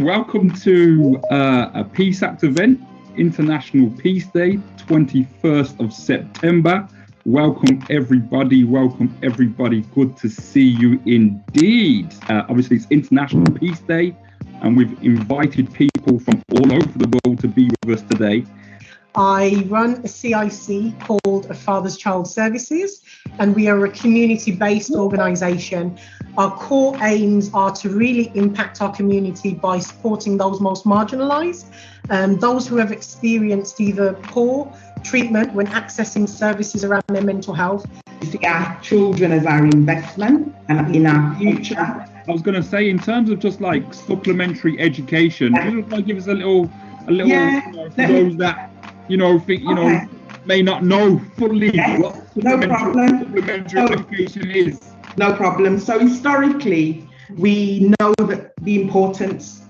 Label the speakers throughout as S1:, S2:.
S1: Welcome to a Peace Act event, International Peace Day, 21st of September. Welcome everybody. Good to see you indeed. Obviously, it's International Peace Day, and we've invited people from all over the world to be with us today.
S2: I run a CIC called Father's Child Services, and we are a community-based organisation. Our core aims are to really impact our community by supporting those most marginalised, those who have experienced either poor treatment when accessing services around their mental health.
S3: We see our children as our investment and in our future.
S1: I was going to say, in terms of just like supplementary education, you know, give us a little, for those that may not know fully what supplementary education is.
S3: No problem. So historically, we know that the importance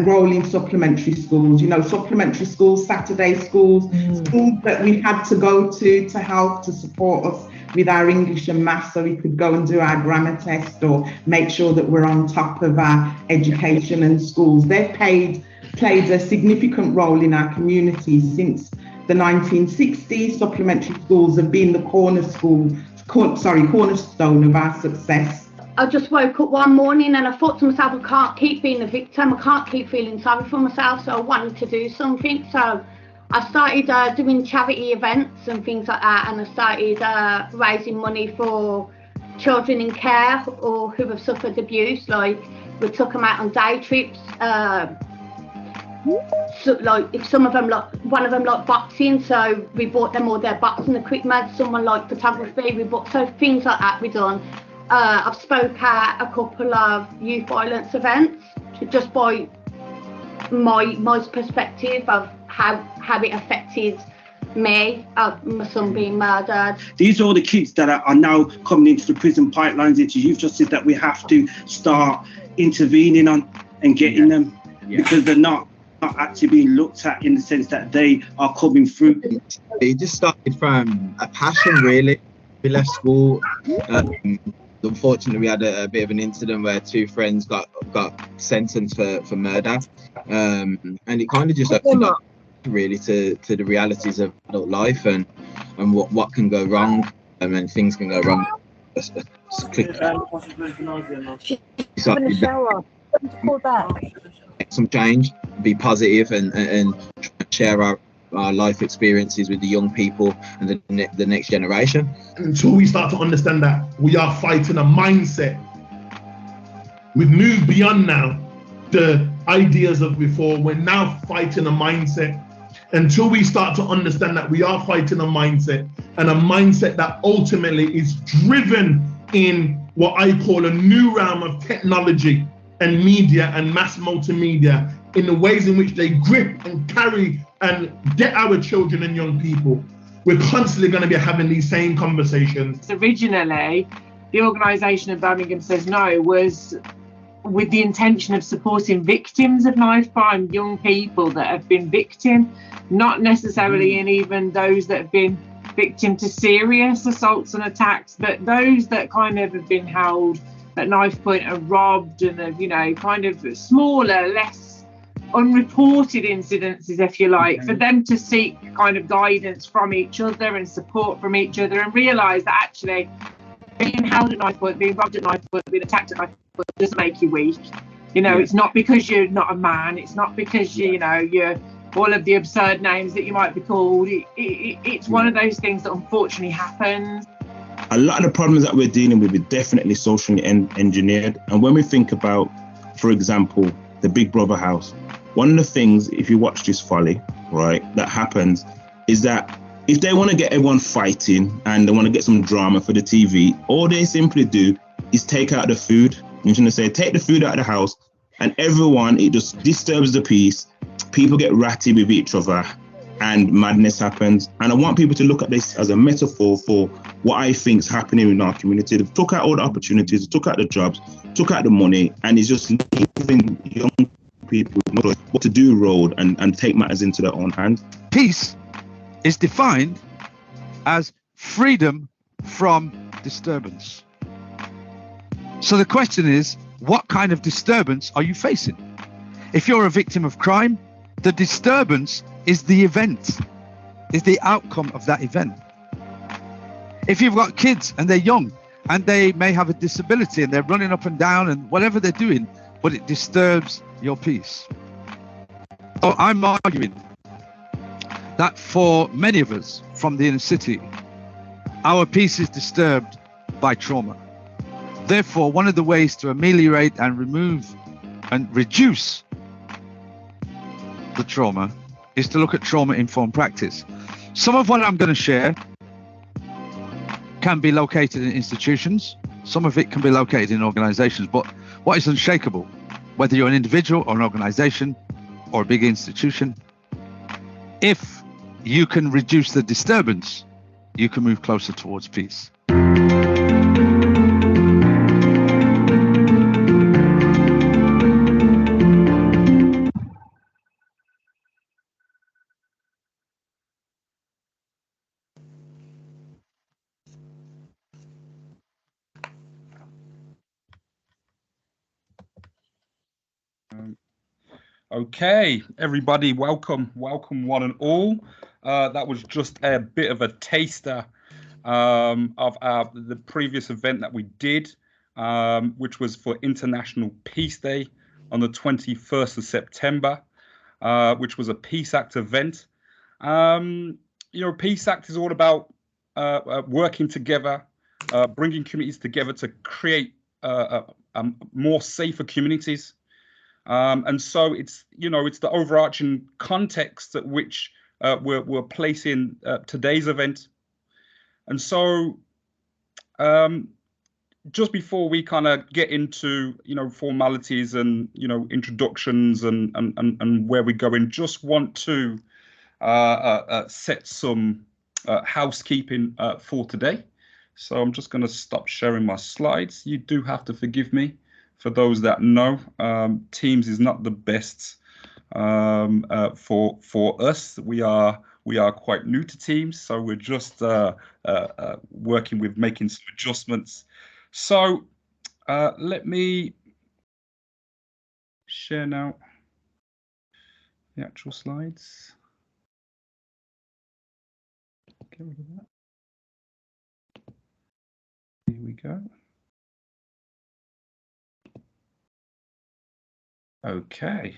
S3: role in supplementary schools, supplementary schools, Saturday schools, schools that we had to go to help to support us with our English and maths so we could go and do our grammar test or make sure that we're on top of our education and schools. They've played a significant role in our community since the 1960s. Supplementary schools have been the cornerstone of our success.
S4: I just woke up one morning and I thought to myself, I can't keep being a victim, I can't keep feeling sorry for myself, so I wanted to do something. So I started doing charity events and things like that, and I started raising money for children in care or who have suffered abuse. Like, we took them out on day trips. So, like, if some of them, one of them liked boxing, so we bought them all their boxing equipment. Someone liked photography, we bought, so things like that we done. I've spoke at a couple of youth violence events just by my perspective of how it affected me, my son being murdered.
S5: These are all the kids that are now coming into the prison pipelines, into youth justice, that we have to start intervening on and getting them because they're not actually being looked at in the sense that they are coming through.
S6: It just started from a passion, really. We left school. Unfortunately, we had a bit of an incident where two friends got sentenced for murder, and it kind of just opened up really to the realities of adult life and what can go wrong, and things can go wrong. Some change, be positive, and share our life experiences with the young people and the next generation.
S7: Until we start to understand that we are fighting a mindset, we've moved beyond now the ideas of before. We're now fighting a mindset. Until we start to understand that we are fighting a mindset, and a mindset that ultimately is driven in what I call a new realm of technology and media and mass multimedia, in the ways in which they grip and carry and get our children and young people. We're constantly going to be having these same conversations.
S8: Originally, the organisation of Birmingham Says No was with the intention of supporting victims of knife crime, young people that have been victim, not necessarily in even those that have been victim to serious assaults and attacks, but those that kind of have been held at knife point, are robbed, and have, kind of smaller, less unreported incidences, if you like, for them to seek kind of guidance from each other and support from each other, and realise that actually being held at knife point, being robbed at knife point, being attacked at knife point doesn't make you weak. It's not because you're not a man, it's not because you're all of the absurd names that you might be called. It's one of those things that unfortunately happens.
S9: A lot of the problems that we're dealing with are definitely socially engineered. And when we think about, for example, the Big Brother house, one of the things, if you watch this folly, right, that happens is that if they want to get everyone fighting and they want to get some drama for the TV, all they simply do is take out the food. You're going to say, take the food out of the house, and everyone, it just disturbs the peace. People get ratty with each other and madness happens. And I want people to look at this as a metaphor for what I think is happening in our community. They've took out all the opportunities, took out the jobs, took out the money, and it's just leaving young people what to do road and take matters into their own hands.
S10: Peace is defined as freedom from disturbance. So the question is, what kind of disturbance are you facing? If you're a victim of crime, the disturbance is the event, is the outcome of that event. If you've got kids and they're young and they may have a disability and they're running up and down and whatever they're doing, but it disturbs your peace. So I'm arguing that for many of us from the inner city, our peace is disturbed by trauma. Therefore, one of the ways to ameliorate and remove and reduce the trauma is to look at trauma-informed practice. Some of what I'm going to share can be located in institutions. Some of it can be located in organizations. But what is unshakable, whether you're an individual or an organization or a big institution, if you can reduce the disturbance, you can move closer towards peace.
S1: Okay, everybody, welcome one and all. That was just a bit of a taster of the previous event that we did, which was for International Peace Day on the 21st of September, which was a Peace Act event. Peace Act is all about working together, bringing communities together to create more safer communities. And so it's the overarching context at which we're placing today's event. And so just before we kind of get into formalities and introductions and where we're going, just want to set some housekeeping for today. So I'm just going to stop sharing my slides. You do have to forgive me. For those that know, Teams is not the best for us. We are quite new to Teams, so we're just working with making some adjustments. So let me share now the actual slides. Get rid of that. Here we go. Okay,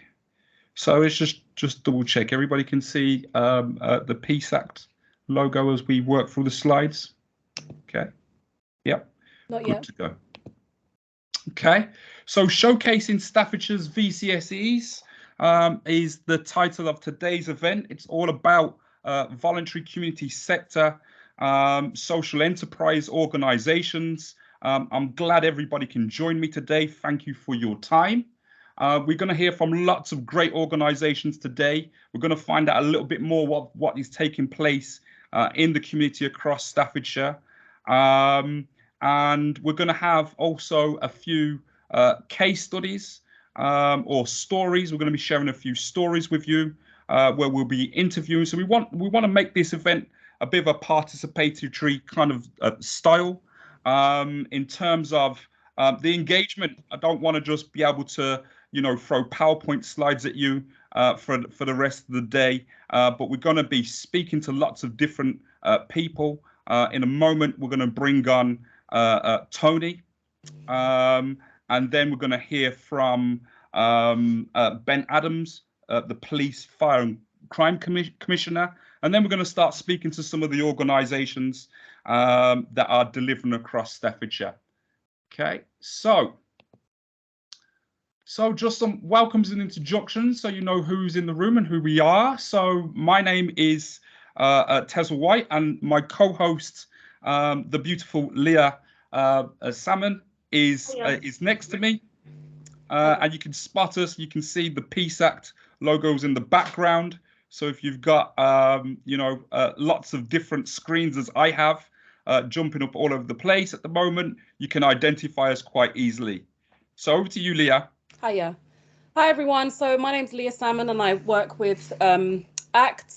S1: so it's just double check. Everybody can see the Peace Act logo as we work through the slides. Okay, yep,
S11: not
S1: good
S11: yet.
S1: to go. Okay, so showcasing Staffordshire's VCSEs is the title of today's event. It's all about voluntary community sector, social enterprise organizations. I'm glad everybody can join me today. Thank you for your time. We're going to hear from lots of great organizations today. We're going to find out a little bit more what is taking place in the community across Staffordshire. And we're going to have also a few case studies or stories. We're going to be sharing a few stories with you where we'll be interviewing. So we want to make this event a bit of a participatory kind of style in terms of the engagement. I don't want to just be able to throw PowerPoint slides at you for the rest of the day, but we're going to be speaking to lots of different people. In a moment, we're going to bring on Tony, and then we're going to hear from Ben Adams, the Police, Fire and Crime Commissioner, and then we're going to start speaking to some of the organisations that are delivering across Staffordshire. Okay, so just some welcomes and introductions so you know who's in the room and who we are. So my name is Tessa White, and my co-host, the beautiful Leah Salmon, is next to me. And you can spot us. You can see the Peace Act logos in the background. So if you've got lots of different screens as I have jumping up all over the place at the moment, you can identify us quite easily. So over to you, Leah.
S11: Hiya. Hi, everyone. So my name's Leah Salmon, and I work with ACT,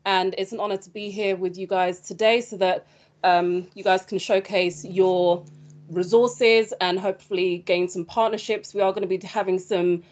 S11: and it's an honor to be here with you guys today so that you guys can showcase your resources and hopefully gain some partnerships. We are going to be having some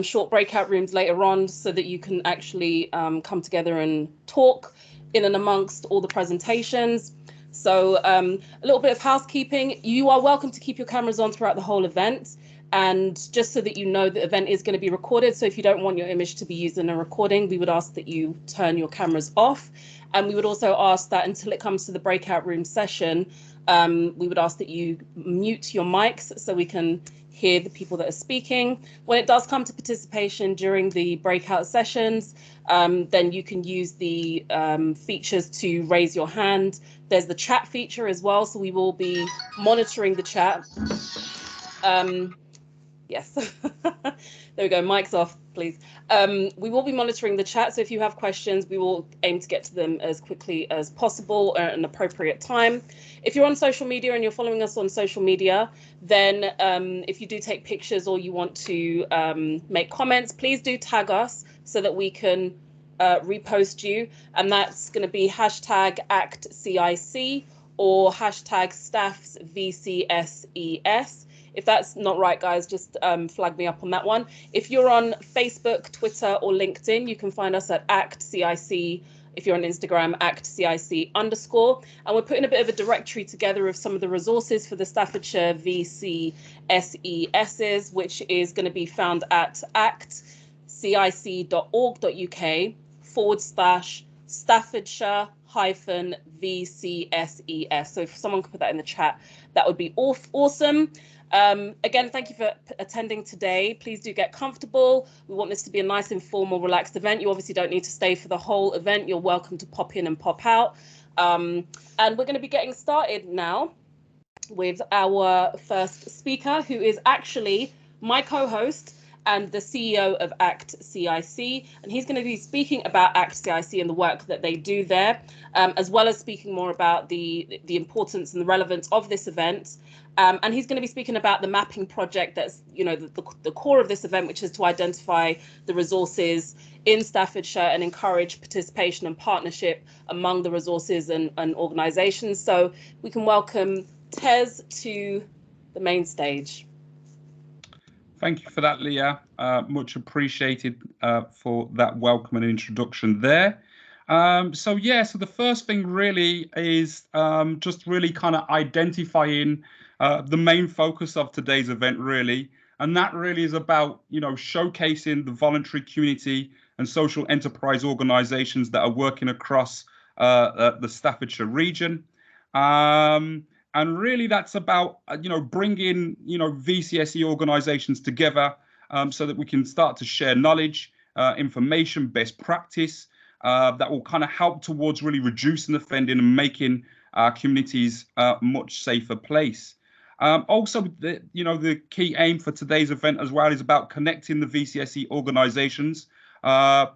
S11: short breakout rooms later on so that you can actually come together and talk in and amongst all the presentations. So a little bit of housekeeping. You are welcome to keep your cameras on throughout the whole event. And just so that you know, the event is going to be recorded. So if you don't want your image to be used in a recording, we would ask that you turn your cameras off. And we would also ask that until it comes to the breakout room session, we would ask that you mute your mics so we can hear the people that are speaking. When it does come to participation during the breakout sessions, then you can use the features to raise your hand. There's the chat feature as well, so we will be monitoring the chat. Yes, there we go, mic's off, please. We will be monitoring the chat, so if you have questions, we will aim to get to them as quickly as possible at an appropriate time. If you're on social media and you're following us on social media, then if you do take pictures or you want to make comments, please do tag us so that we can repost you, and that's going to be hashtag ActCIC or hashtag staffs VCSES. If that's not right, guys, just flag me up on that one. If you're on Facebook, Twitter, or LinkedIn, you can find us at ActCIC. If you're on Instagram, ActCIC_. And we're putting a bit of a directory together of some of the resources for the Staffordshire VCSESs, which is going to be found at actcic.org.uk/Staffordshire-VCSES. So if someone could put that in the chat, that would be awesome. Again, thank you for attending today. Please do get comfortable. We want this to be a nice, informal, relaxed event. You obviously don't need to stay for the whole event. You're welcome to pop in and pop out. And we're going to be getting started now with our first speaker, who is actually my co-host and the CEO of ActCIC, and he's going to be speaking about ActCIC and the work that they do there, as well as speaking more about the importance and the relevance of this event. And he's going to be speaking about the mapping project that's, you know, the core of this event, which is to identify the resources in Staffordshire and encourage participation and partnership among the resources and organisations. So we can welcome Tez to the main stage.
S1: Thank you for that, Leah. Much appreciated for that welcome and introduction there. So the first thing really is just really kind of identifying the main focus of today's event, really. And that really is about, you know, showcasing the voluntary community and social enterprise organisations that are working across the Staffordshire region. And really that's about, you know, bringing, you know, VCSE organisations together so that we can start to share knowledge, information, best practice that will kind of help towards really reducing offending and making our communities a much safer place. Also, the key aim for today's event as well is about connecting the VCSE organisations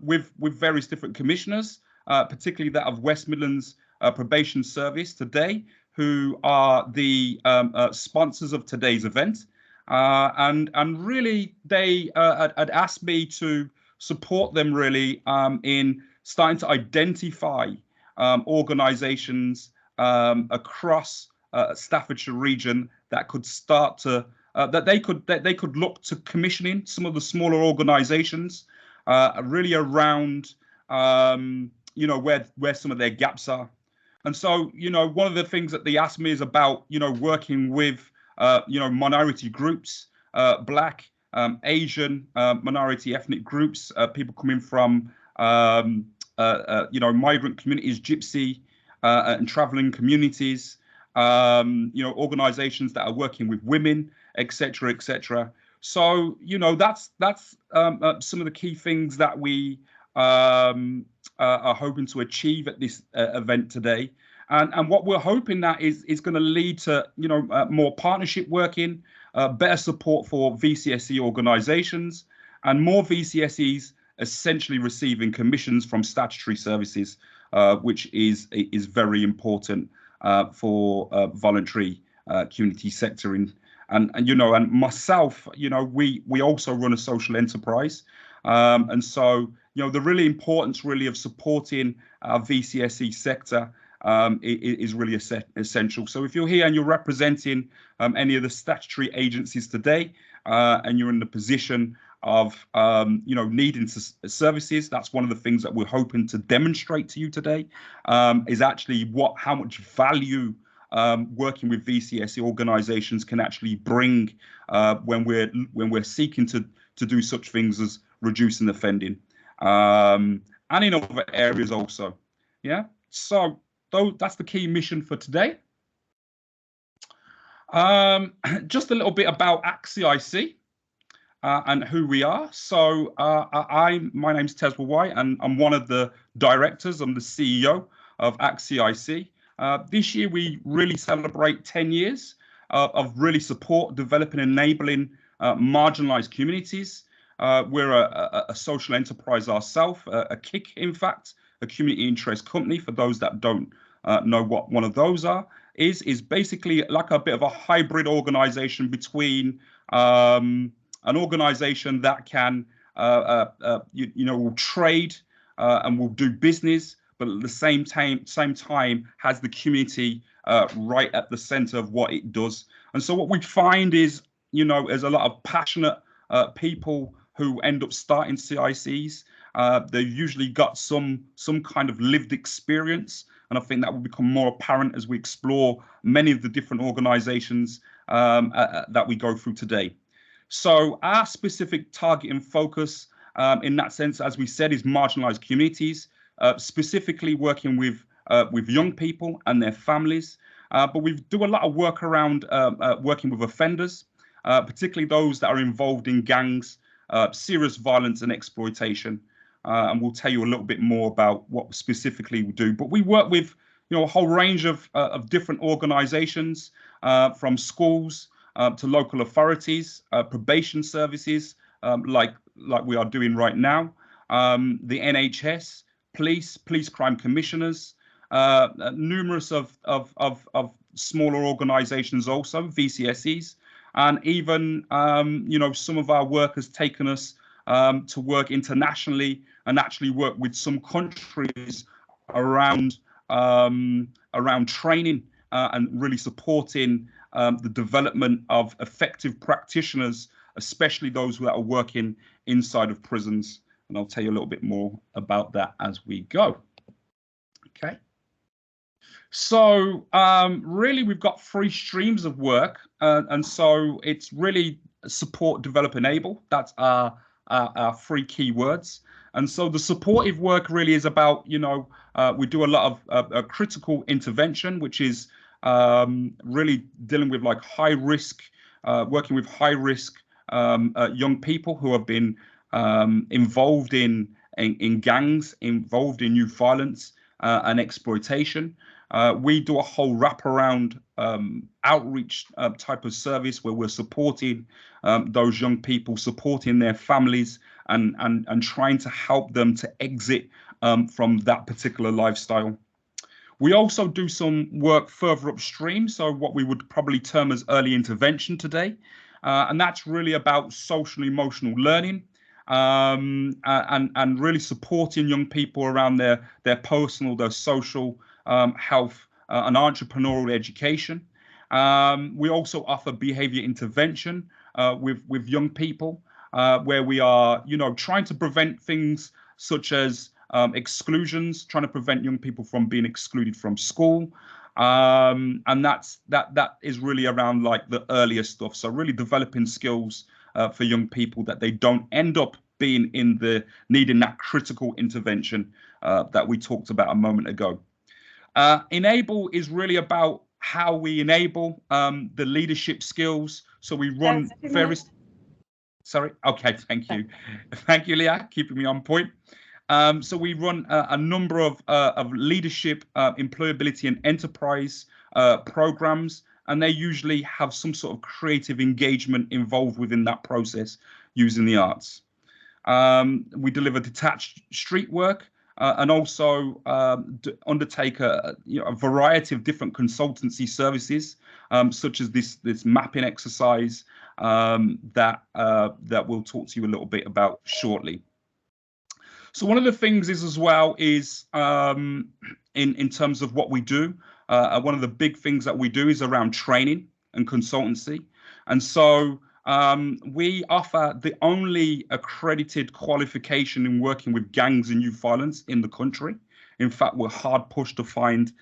S1: with various different commissioners, particularly that of West Midlands Probation Service today, who are the sponsors of today's event. And really, they had asked me to support them really in starting to identify organisations across Staffordshire region that could start to that they could look to commissioning some of the smaller organisations really around where some of their gaps are. And so, you know, one of the things that they asked me is about, you know, working with, minority groups, Black, Asian, minority ethnic groups, people coming from, migrant communities, Gypsy and traveling communities, organizations that are working with women, etc., etc. So, you know, that's some of the key things that we are hoping to achieve at this event today, and what we're hoping that is going to lead to more partnership working, better support for VCSE organisations, and more VCSEs essentially receiving commissions from statutory services, which is very important for voluntary community sector. And myself, we also run a social enterprise, and so the really importance really of supporting our VCSE sector is really essential. So if you're here and you're representing any of the statutory agencies today, and you're in the position of needing services. That's one of the things that we're hoping to demonstrate to you today, is actually how much value working with VCSE organisations can actually bring when we're seeking to do such things as reducing offending, and in other areas also. Yeah. So that's the key mission for today. Just a little bit about ACCIC and who we are. So my name's Teswa White, and I'm one of the directors. I'm the CEO of ACCIC. This year we really celebrate 10 years of really support, developing, enabling marginalised communities. We're a social enterprise ourselves, a KIC, in fact, a community interest company. For those that don't know what one of those is basically like a bit of a hybrid organisation between an organisation that can will trade and will do business, but at the same time has the community right at the centre of what it does. And so what we find is, there's a lot of passionate people who end up starting CICs. They've usually got some kind of lived experience, and I think that will become more apparent as we explore many of the different organisations that we go through today. So our specific target and focus in that sense, as we said, is marginalised communities, specifically working with young people and their families. But we do a lot of work around working with offenders, particularly those that are involved in gangs, serious violence and exploitation. And we'll tell you a little bit more about what specifically we do. But we work with a whole range of different organisations, from schools to local authorities, probation services, like we are doing right now, the NHS, police crime commissioners, numerous of smaller organisations also, VCSEs, and even some of our work has taken us to work internationally and actually work with some countries around training and really supporting the development of effective practitioners, especially those that are working inside of prisons. And I'll tell you a little bit more about that as we go. Okay. So really, we've got 3 streams of work, and so it's really support, develop, enable. That's our 3 key words. And so the supportive work really is about, we do a lot of critical intervention, which is really dealing with like high risk, working with high risk young people who have been involved in gangs, involved in youth violence and exploitation. We do a whole wraparound outreach type of service where we're supporting those young people, supporting their families, and trying to help them to exit from that particular lifestyle. We also do some work further upstream, so what we would probably term as early intervention today, and that's really about social emotional learning, and really supporting young people around their personal, their social health and entrepreneurial education. We also offer behavior intervention with young people, where we are, trying to prevent things such as exclusions, trying to prevent young people from being excluded from school. And that is really around like the earlier stuff. So really developing skills for young people that they don't end up being needing that critical intervention that we talked about a moment ago. Enable is really about how we enable the leadership skills. So we run various. Sorry. Okay. Thank you. Thank you, Leah, keeping me on point. So we run a number of leadership, employability and enterprise programs, and they usually have some sort of creative engagement involved within that process using the arts. We deliver detached street work and also undertake a variety of different consultancy services, such as this mapping exercise that we'll talk to you a little bit about shortly. So one of the things is as well is in terms of what we do, one of the big things that we do is around training and consultancy. And so We offer the only accredited qualification in working with gangs and youth violence in the country. In fact, we're hard pushed to find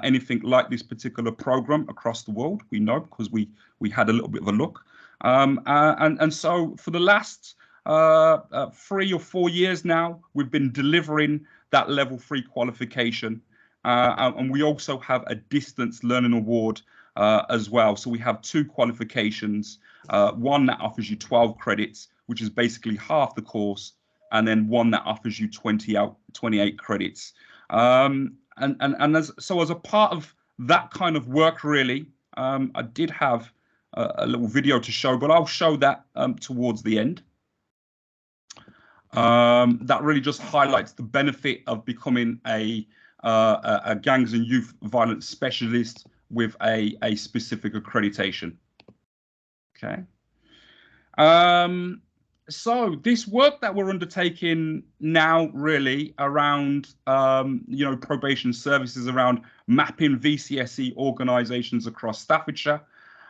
S1: anything like this particular program across the world. We know because we had a little bit of a look. And so for the last 3 or 4 years now, we've been delivering that level 3 qualification. And we also have a distance learning award as well. So we have 2 qualifications, one that offers you 12 credits, which is basically half the course, and then one that offers you 28 credits. And as a part of that kind of work, really, I did have a little video to show, but I'll show that towards the end. That really just highlights the benefit of becoming a gangs and youth violence specialist with a specific accreditation. Okay. So this work that we're undertaking now, really around probation services, around mapping VCSE organisations across Staffordshire,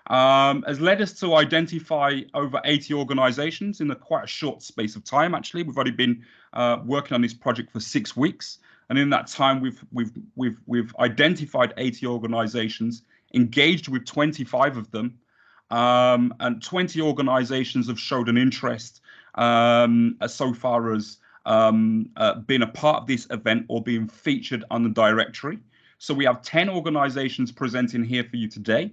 S1: has led us to identify over 80 organisations in quite a short space of time. Actually, we've already been working on this project for 6 weeks, and in that time, we've identified 80 organisations, engaged with 25 of them, and 20 organisations have showed an interest so far as being a part of this event or being featured on the directory. So we have 10 organisations presenting here for you today.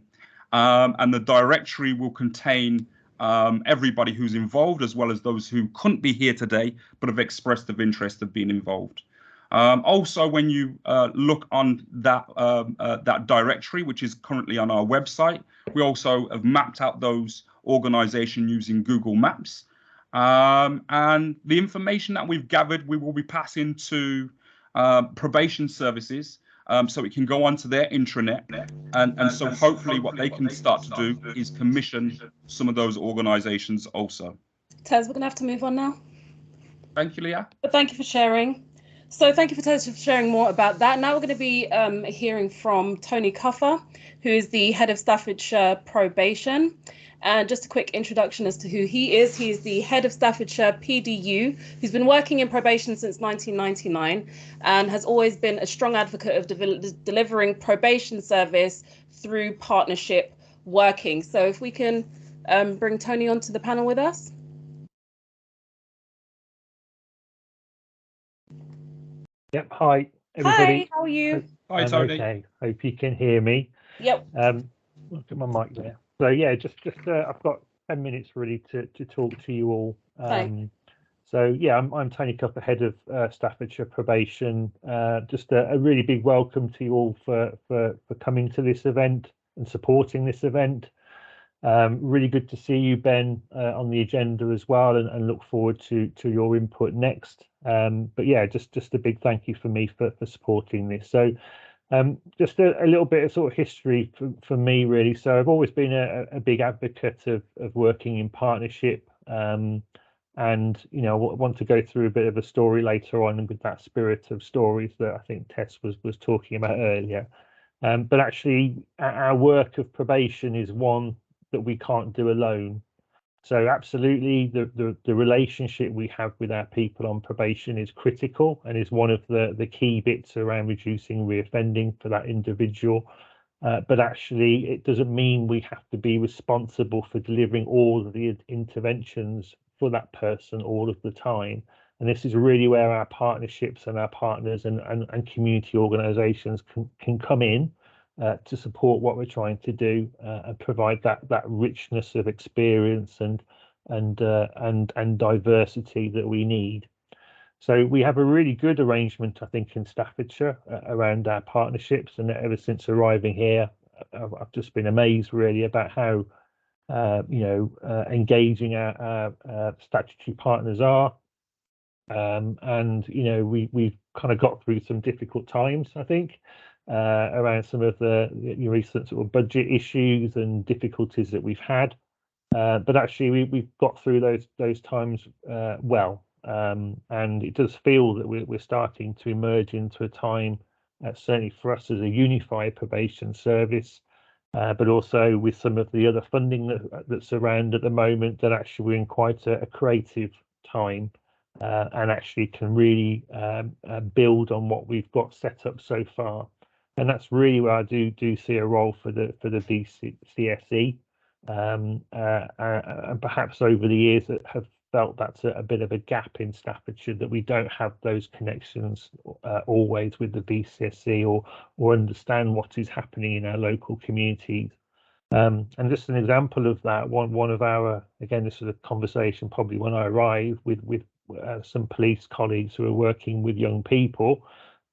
S1: And the directory will contain everybody who's involved, as well as those who couldn't be here today but have expressed an interest of being involved. Also, when you look on that directory, which is currently on our website, we also have mapped out those organizations using Google Maps. And the information that we've gathered, we will be passing to probation services, so it can go onto their intranet, and so hopefully what they can start to do is commission some of those organizations also.
S11: Tez, we're going to have to move on now.
S1: Thank you, Leah.
S11: But thank you for sharing. So thank you for Tez for sharing more about that. Now we're going to be hearing from Tony Cuffer, who is the head of Staffordshire Probation. And just a quick introduction as to who he is. He is the head of Staffordshire PDU, who's been working in probation since 1999 and has always been a strong advocate of delivering probation service through partnership working. So if we can bring Tony onto the panel with us.
S12: Yep. Hi, everybody.
S11: Hi, how are you?
S1: Hi, Tony.
S12: Okay. Hope you can hear me.
S11: Yep.
S12: Look at my mic there. So yeah, just I've got 10 minutes really to talk to you all. So yeah, I'm Tony Cuffer, head of Staffordshire Probation. Just a really big welcome to you all for coming to this event and supporting this event. Really good to see you, Ben, on the agenda as well, and look forward to your input next. But yeah, just a big thank you for me for supporting this. So just a little bit of sort of history for me, really. So I've always been a big advocate of working in partnership, and you know, want to go through a bit of a story later on with that spirit of stories that I think Tess was talking about earlier. But actually, our work of probation is one that we can't do alone. So absolutely, the relationship we have with our people on probation is critical and is one of the key bits around reducing reoffending for that individual. But actually, it doesn't mean we have to be responsible for delivering all of the interventions for that person all of the time. And this is really where our partnerships and our partners and community organisations can come in to support what we're trying to do and provide that richness of experience and diversity that we need. So we have a really good arrangement, I think, in Staffordshire around our partnerships, and ever since arriving here, I've just been amazed really about how engaging our statutory partners are. And you know, we've kind of got through some difficult times, I think, around some of the recent sort of budget issues and difficulties that we've had, but actually we've got through those times well, and it does feel that we're starting to emerge into a time, certainly for us as a unified probation service, but also with some of the other funding that's around at the moment, that actually we're in quite a creative time, and actually can really build on what we've got set up so far. And that's really where I do see a role for the VCSE, and perhaps over the years that have felt that's a bit of a gap in Staffordshire, that we don't have those connections always with the VCSE, or understand what is happening in our local communities. And just an example of that, one of our, again, this was a conversation probably when I arrived with some police colleagues who are working with young people,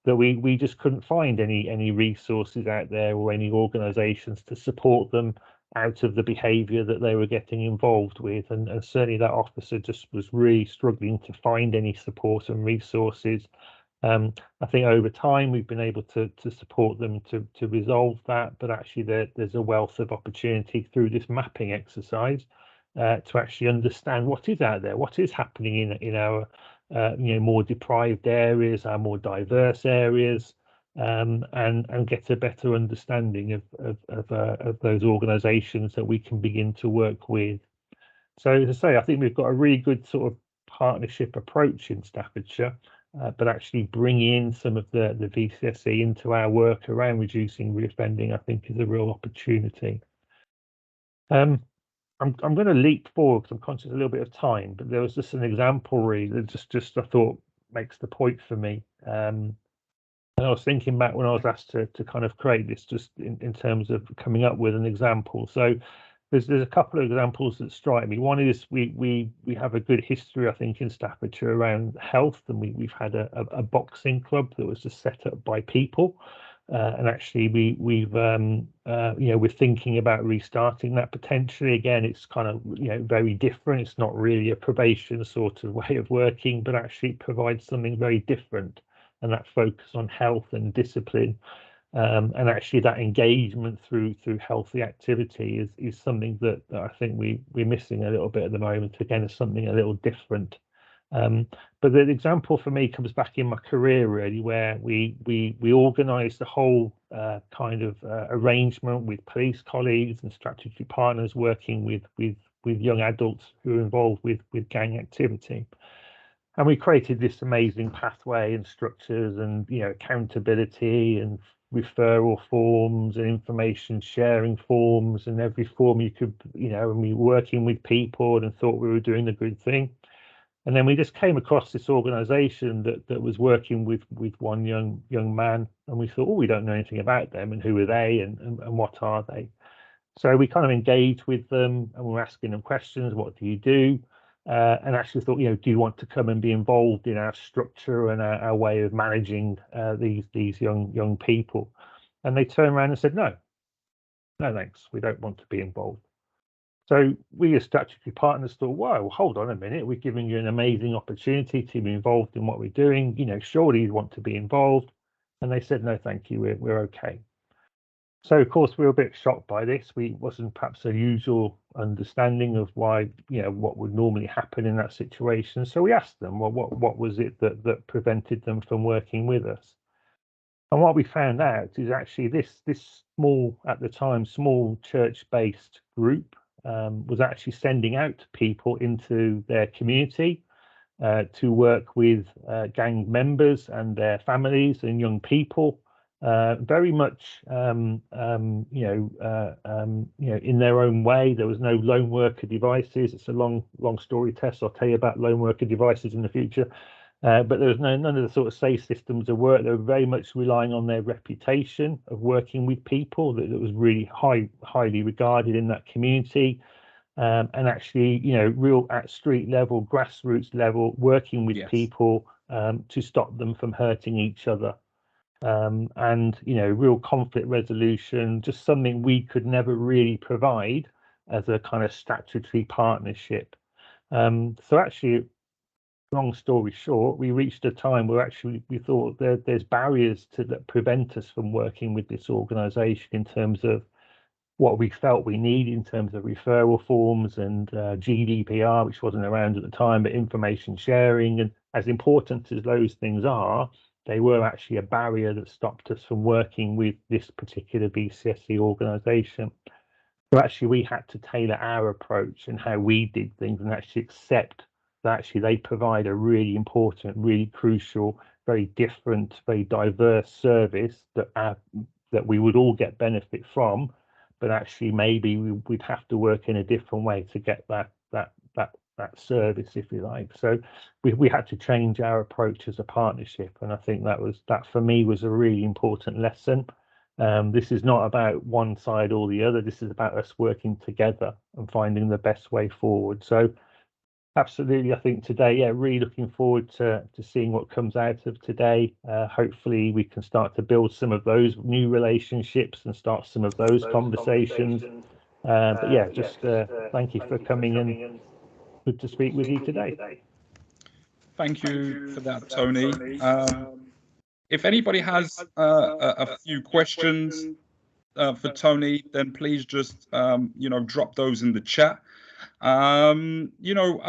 S12: that we just couldn't find any resources out there or any organisations to support them out of the behaviour that they were getting involved with, and certainly that officer just was really struggling to find any support and resources. I think over time we've been able to support them to resolve that, but actually there's a wealth of opportunity through this mapping exercise to actually understand what is out there, what is happening in our more deprived areas, our more diverse areas, and get a better understanding of those organisations that we can begin to work with. So as I say, I think we've got a really good sort of partnership approach in Staffordshire, but actually bringing in some of the VCSE into our work around reducing reoffending, I think, is a real opportunity. I'm going to leap forward because I'm conscious of a little bit of time, but there was just an example really that just I thought makes the point for me. And I was thinking back when I was asked to kind of create this, just in terms of coming up with an example. So there's a couple of examples that strike me. One is we have a good history, I think, in Staffordshire around health, and we've had a boxing club that was just set up by people, and actually we're thinking about restarting that potentially. Again, it's kind of very different. It's not really a probation sort of way of working, but actually it provides something very different, and that focus on health and discipline. And actually that engagement through healthy activity is something that I think we're missing a little bit at the moment. Again, it's something a little different. But the example for me comes back in my career really, where we organised the whole kind of arrangement with police colleagues and strategy partners working with young adults who are involved with gang activity. And we created this amazing pathway and structures and accountability and referral forms and information sharing forms, and every form you could, and we were working with people and thought we were doing the good thing. And then we just came across this organisation that was working with one young man, and we thought, oh, we don't know anything about them, and who are they, and what are they? So we kind of engaged with them, and we were asking them questions. What do you do? And actually thought, do you want to come and be involved in our structure and our way of managing these young people? And they turned around and said, no, thanks, we don't want to be involved. So we as statutory partners thought, wow, hold on a minute, we're giving you an amazing opportunity to be involved in what we're doing. Surely you want to be involved. And they said, no, thank you, we're okay. So of course we were a bit shocked by this. We wasn't perhaps a usual understanding of why, what would normally happen in that situation. So we asked them, well, what was it that prevented them from working with us? And what we found out is actually this small, at the time, small church-based group was actually sending out people into their community to work with gang members and their families and young people. Very much, in their own way. There was no lone worker devices. It's a long story, Tess. I'll tell you about lone worker devices in the future. But there was none of the sort of safe systems of work. They were very much relying on their reputation of working with people that was really highly regarded in that community. And actually, real at street level, grassroots level, working with people to stop them from hurting each other. And real conflict resolution, just something we could never really provide as a kind of statutory partnership. So actually, long story short, we reached a time where actually we thought there's barriers that prevent us from working with this organisation in terms of what we felt we need in terms of referral forms and GDPR, which wasn't around at the time, but information sharing. And as important as those things are, they were actually a barrier that stopped us from working with this particular VCSE organisation. So actually we had to tailor our approach and how we did things, and actually accept that actually they provide a really important, really crucial, very different, very diverse service that we would all get benefit from, but actually maybe we'd have to work in a different way to get that service, if you like. So we had to change our approach as a partnership, and I think that for me was a really important lesson. This is not about one side or the other. This is about us working together and finding the best way forward. So absolutely, I think today, yeah, really looking forward to seeing what comes out of today. Hopefully we can start to build some of those new relationships and start some of those conversations. But yeah, just thank you for coming in. Good to speak with you today.
S1: Thank you for that, Tony. If anybody has a few questions for Tony, then please just drop those in the chat. I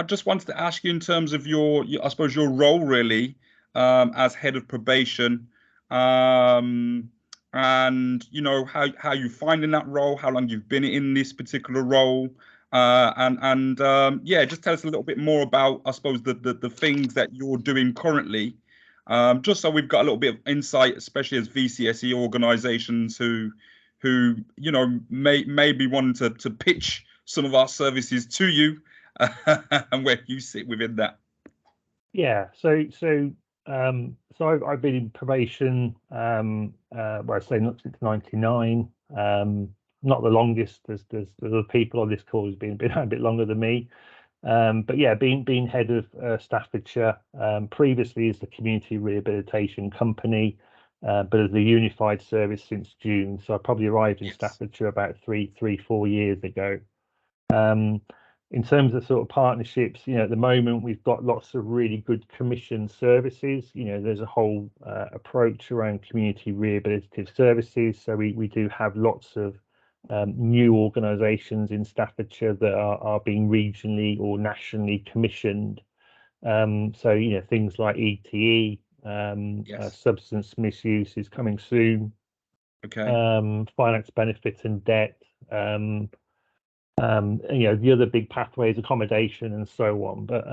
S1: just wanted to ask you in terms of your I suppose your role really as head of probation, and how you finding that role, how long you've been in this particular role. Yeah, just tell us a little bit more about, I suppose, the things that you're doing currently, just so we've got a little bit of insight, especially as VCSE organisations who may be wanting to pitch some of our services to you, and where you sit within that.
S12: Yeah, so I've been in probation, well, I say not since '99. Not the longest. There's other people on this call who's been a bit longer than me. But yeah, being head of Staffordshire, previously as the community rehabilitation company, but as the unified service since June. So I probably arrived in Staffordshire about 4 years ago. In terms of sort of partnerships, at the moment we've got lots of really good commission services. There's a whole approach around community rehabilitative services. So we do have lots of new organisations in Staffordshire that are being regionally or nationally commissioned. So things like ETE, substance misuse is coming soon.
S1: Okay.
S12: Finance, benefits and debt. The other big pathways, accommodation and so on. But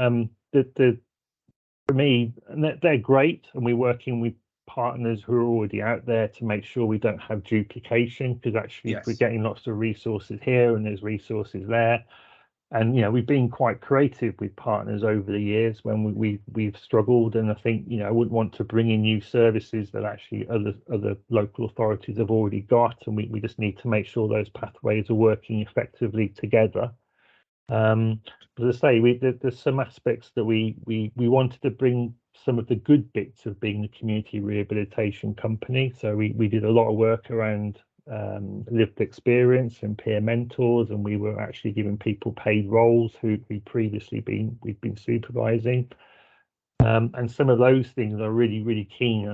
S12: for me, they're great, and we're working with partners who are already out there to make sure we don't have duplication, because actually if we're getting lots of resources here and there's resources there, and we've been quite creative with partners over the years when we've struggled, and I think I wouldn't want to bring in new services that actually other local authorities have already got, and we just need to make sure those pathways are working effectively together. But as I say, there's some aspects that we wanted to bring some of the good bits of being the community rehabilitation company. So we did a lot of work around lived experience and peer mentors, and we were actually giving people paid roles who we'd previously been supervising. And some of those things are really, really keen.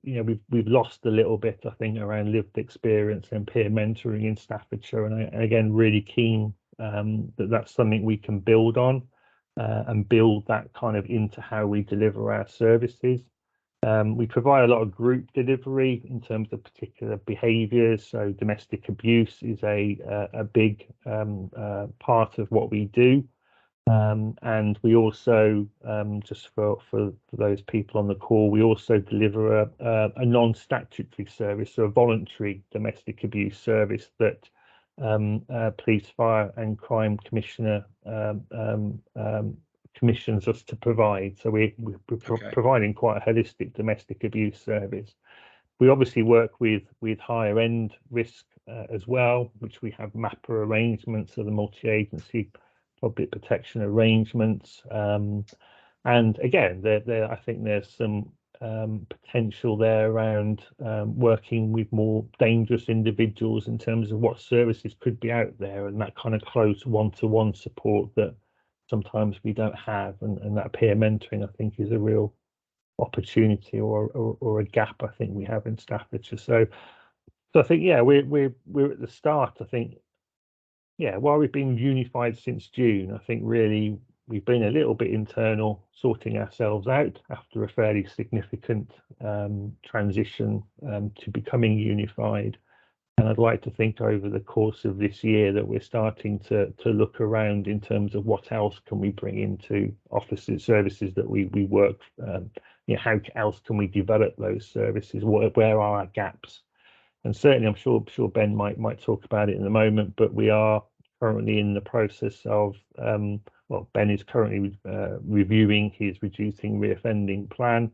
S12: We've lost a little bit, I think, around lived experience and peer mentoring in Staffordshire, and again, really keen that's something we can build on, and build that kind of into how we deliver our services. We provide a lot of group delivery in terms of particular behaviours. So domestic abuse is a big part of what we do. And we also, just for those people on the call, we also deliver a non-statutory service, so a voluntary domestic abuse service that Police, Fire and Crime Commissioner commissions us to provide. So we're providing quite a holistic domestic abuse service. We obviously work with higher end risk as well, which we have MAPA arrangements, so the multi-agency public protection arrangements. And again, I think there's some potential there around working with more dangerous individuals in terms of what services could be out there, and that kind of close one-to-one support that sometimes we don't have, and that peer mentoring, I think, is a real opportunity or a gap I think we have in Staffordshire. So I think, yeah, we're at the start. I think, yeah, while we've been unified since June, I think really we've been a little bit internal, sorting ourselves out after a fairly significant transition to becoming unified. And I'd like to think over the course of this year that we're starting to look around in terms of what else can we bring into offices, services that we work. How else can we develop those services? Where are our gaps? And certainly, I'm sure Ben might talk about it in a moment. But we are currently in the process of Ben is currently reviewing his reducing reoffending plan.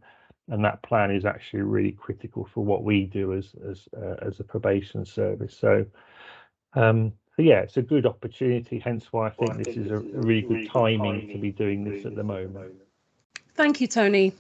S12: And that plan is actually really critical for what we do as a probation service. So, yeah, it's a good opportunity. Hence why I think this is a really good timing to be doing this at the moment.
S11: Thank you, Tony.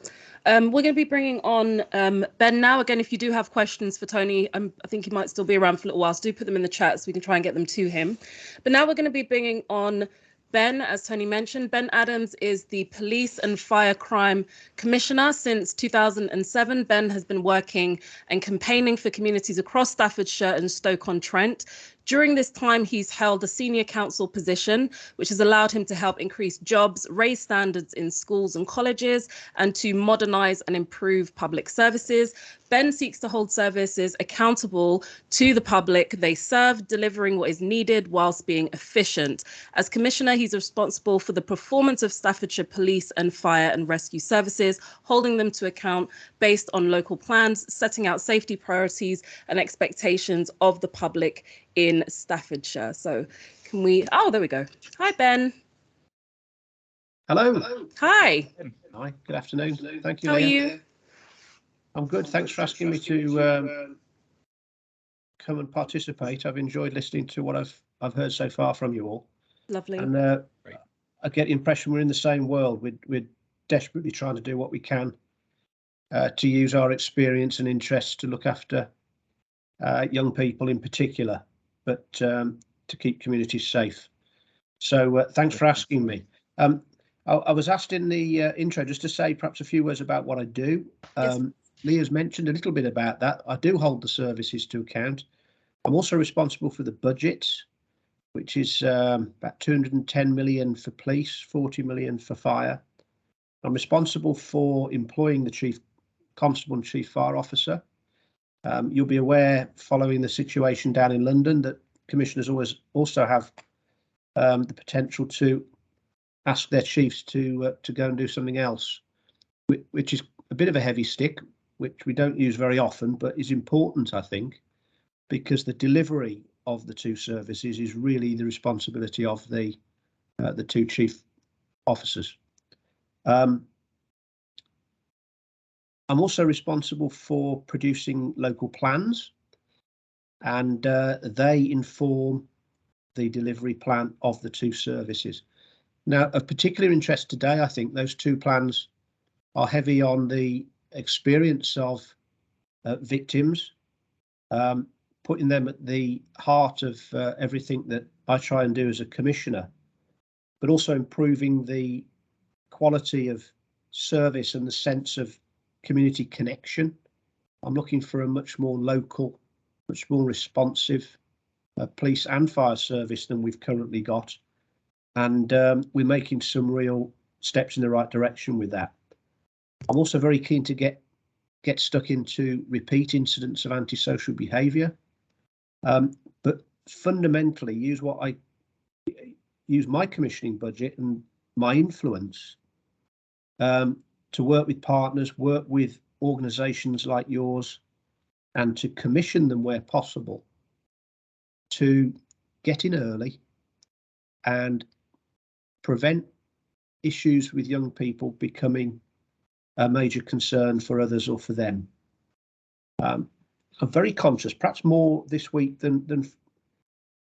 S11: We're going to be bringing on Ben now. Again, if you do have questions for Tony, I think he might still be around for a little while. So do put them in the chat so we can try and get them to him. But now we're going to be bringing on Ben, as Tony mentioned. Ben Adams is the Police and Fire Crime Commissioner since 2007. Ben has been working and campaigning for communities across Staffordshire and Stoke-on-Trent. During this time, he's held a senior council position, which has allowed him to help increase jobs, raise standards in schools and colleges, and to modernise and improve public services. Ben seeks to hold services accountable to the public they serve, delivering what is needed whilst being efficient. As Commissioner, he's responsible for the performance of Staffordshire Police and Fire and Rescue Services, holding them to account based on local plans, setting out safety priorities and expectations of the public in Staffordshire. So can we, there we go. Hi, Ben.
S13: Hello.
S11: Hi.
S13: Hi, good afternoon. Thank you,
S11: How are
S13: Leah.
S11: you?
S13: I'm good. Thanks for asking me to come and participate. I've enjoyed listening to what I've heard so far from you all.
S11: Lovely.
S13: And I get the impression we're in the same world. We're desperately trying to do what we can to use our experience and interests to look after young people in particular, but to keep communities safe. So thanks for asking me. I was asked in the intro just to say perhaps a few words about what I do.
S11: Yes.
S13: Leah's mentioned a little bit about that. I do hold the services to account. I'm also responsible for the budget, which is about 210 million for police, 40 million for fire. I'm responsible for employing the chief constable and chief fire officer. You'll be aware, following the situation down in London, that commissioners always also have the potential to ask their chiefs to go and do something else, which is a bit of a heavy stick, which we don't use very often, but is important, I think, because the delivery of the two services is really the responsibility of the two chief officers. I'm also responsible for producing local plans, and they inform the delivery plan of the two services. Now, of particular interest today, I think those two plans are heavy on the experience of victims, putting them at the heart of everything that I try and do as a commissioner, but also improving the quality of service and the sense of community connection. I'm looking for a much more local, much more responsive police and fire service than we've currently got. And we're making some real steps in the right direction with that. I'm also very keen to get stuck into repeat incidents of antisocial behaviour, but fundamentally use my commissioning budget and my influence to work with partners, work with organisations like yours, and to commission them where possible to get in early and prevent issues with young people becoming a major concern for others or for them. I'm very conscious, perhaps more this week than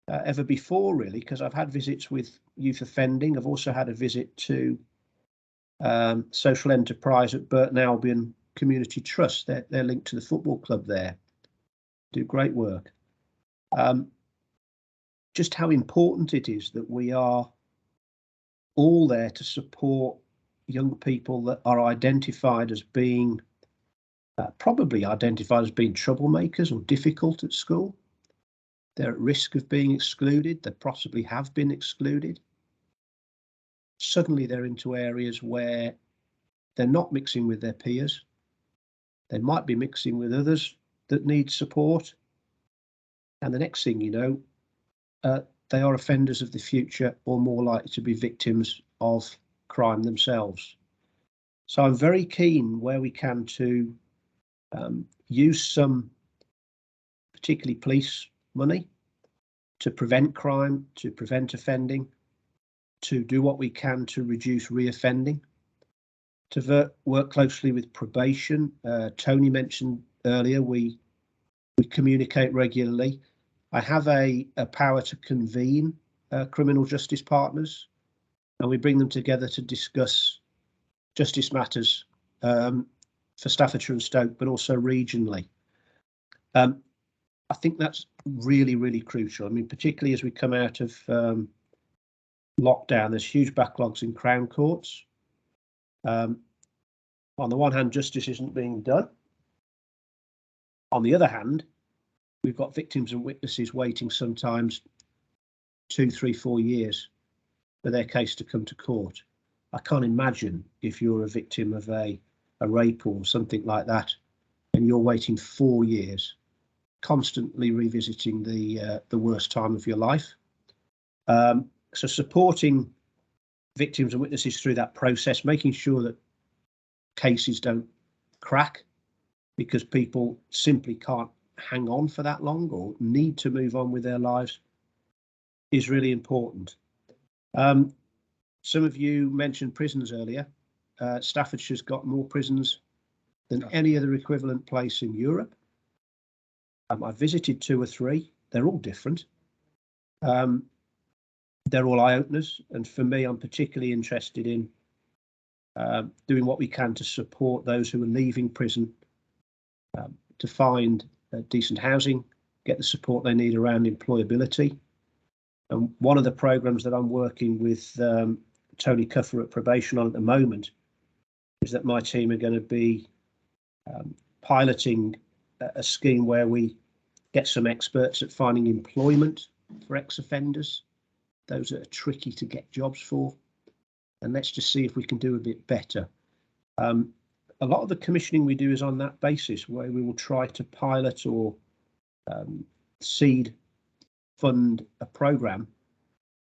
S13: ever before, really, because I've had visits with youth offending. I've also had a visit to social enterprise at Burton Albion Community Trust. They're linked to the football club there. Do great work. Just how important it is that we are all there to support young people that are identified as being probably identified as being troublemakers or difficult at school. They're at risk of being excluded. They possibly have been excluded. suddenly they're into areas where they're not mixing with their peers. They might be mixing with others that need support. And the next thing you know, they are offenders of the future or more likely to be victims of crime themselves. So I'm very keen where we can to use some, particularly police money, to prevent crime, to prevent offending, to do what we can to reduce reoffending, to work closely with probation. Tony mentioned earlier, we communicate regularly. I have a power to convene criminal justice partners, and we bring them together to discuss justice matters for Staffordshire and Stoke, but also regionally. I think that's really, really crucial. I mean, particularly as we come out of lockdown, there's huge backlogs in Crown Courts. On the one hand, justice isn't being done. On the other hand, we've got victims and witnesses waiting sometimes 2, 3, 4 years for their case to come to court. I can't imagine if you're a victim of a rape or something like that, and you're waiting 4 years, constantly revisiting the worst time of your life. So supporting victims and witnesses through that process, making sure that cases don't crack because people simply can't hang on for that long or need to move on with their lives, is really important. Some of you mentioned prisons earlier. Staffordshire's got more prisons than any other equivalent place in Europe. I visited 2 or 3. They're all different. They're all eye-openers, and for me, I'm particularly interested in doing what we can to support those who are leaving prison to find decent housing, get the support they need around employability. And one of the programs that I'm working with Tony Cuffer at Probation on at the moment is that my team are going to be piloting a scheme where we get some experts at finding employment for ex-offenders, those that are tricky to get jobs for, and let's just see if we can do a bit better. A lot of the commissioning we do is on that basis, where we will try to pilot or seed fund a program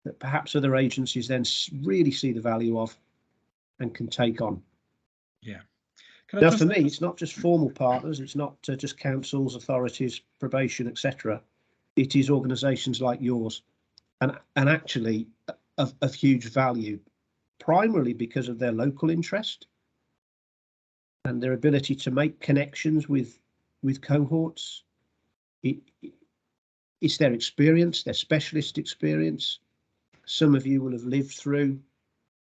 S13: that perhaps other agencies then really see the value of and can take on.
S14: Yeah.
S13: Now, for me, it's not just formal partners, it's not just councils, authorities, probation, etc. It is organisations like yours, and actually of huge value, primarily because of their local interest and their ability to make connections with cohorts. It's their experience, their specialist experience. Some of you will have lived through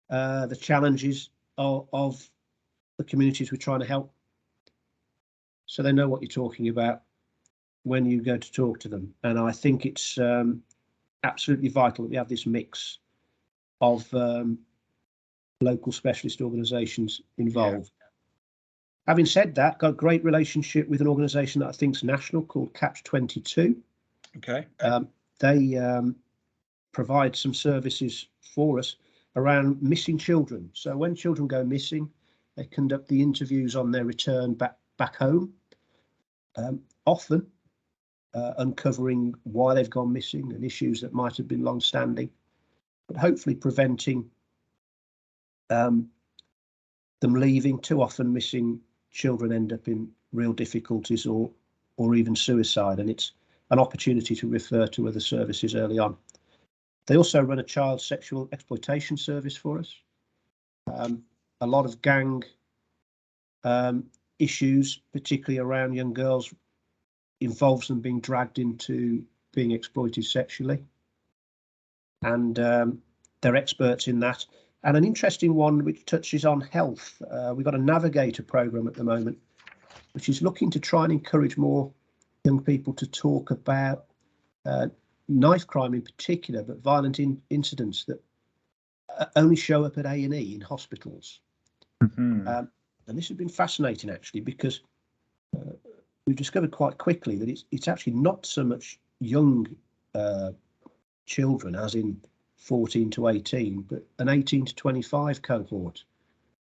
S13: the challenges of the communities we're trying to help. So they know what you're talking about when you go to talk to them. And I think it's absolutely vital that we have this mix of local specialist organisations involved. Yeah. Having said that, got a great relationship with an organisation that I think is national called Catch 22.
S14: Okay.
S13: They provide some services for us around missing children. So when children go missing, they conduct the interviews on their return back home, often uncovering why they've gone missing and issues that might have been long-standing, but hopefully preventing them leaving. Too often missing children end up in real difficulties or even suicide, and it's an opportunity to refer to other services early on. They also run a child sexual exploitation service for us. A lot of gang issues, particularly around young girls, involves them being dragged into being exploited sexually. And they're experts in that. And an interesting one which touches on health. We've got a Navigator programme at the moment, which is looking to try and encourage more young people to talk about knife crime in particular, but violent incidents that only show up at A&E in hospitals. Mm-hmm. And this has been fascinating, actually, because we've discovered quite quickly that it's actually not so much young children, as in 14 to 18, but an 18 to 25 cohort,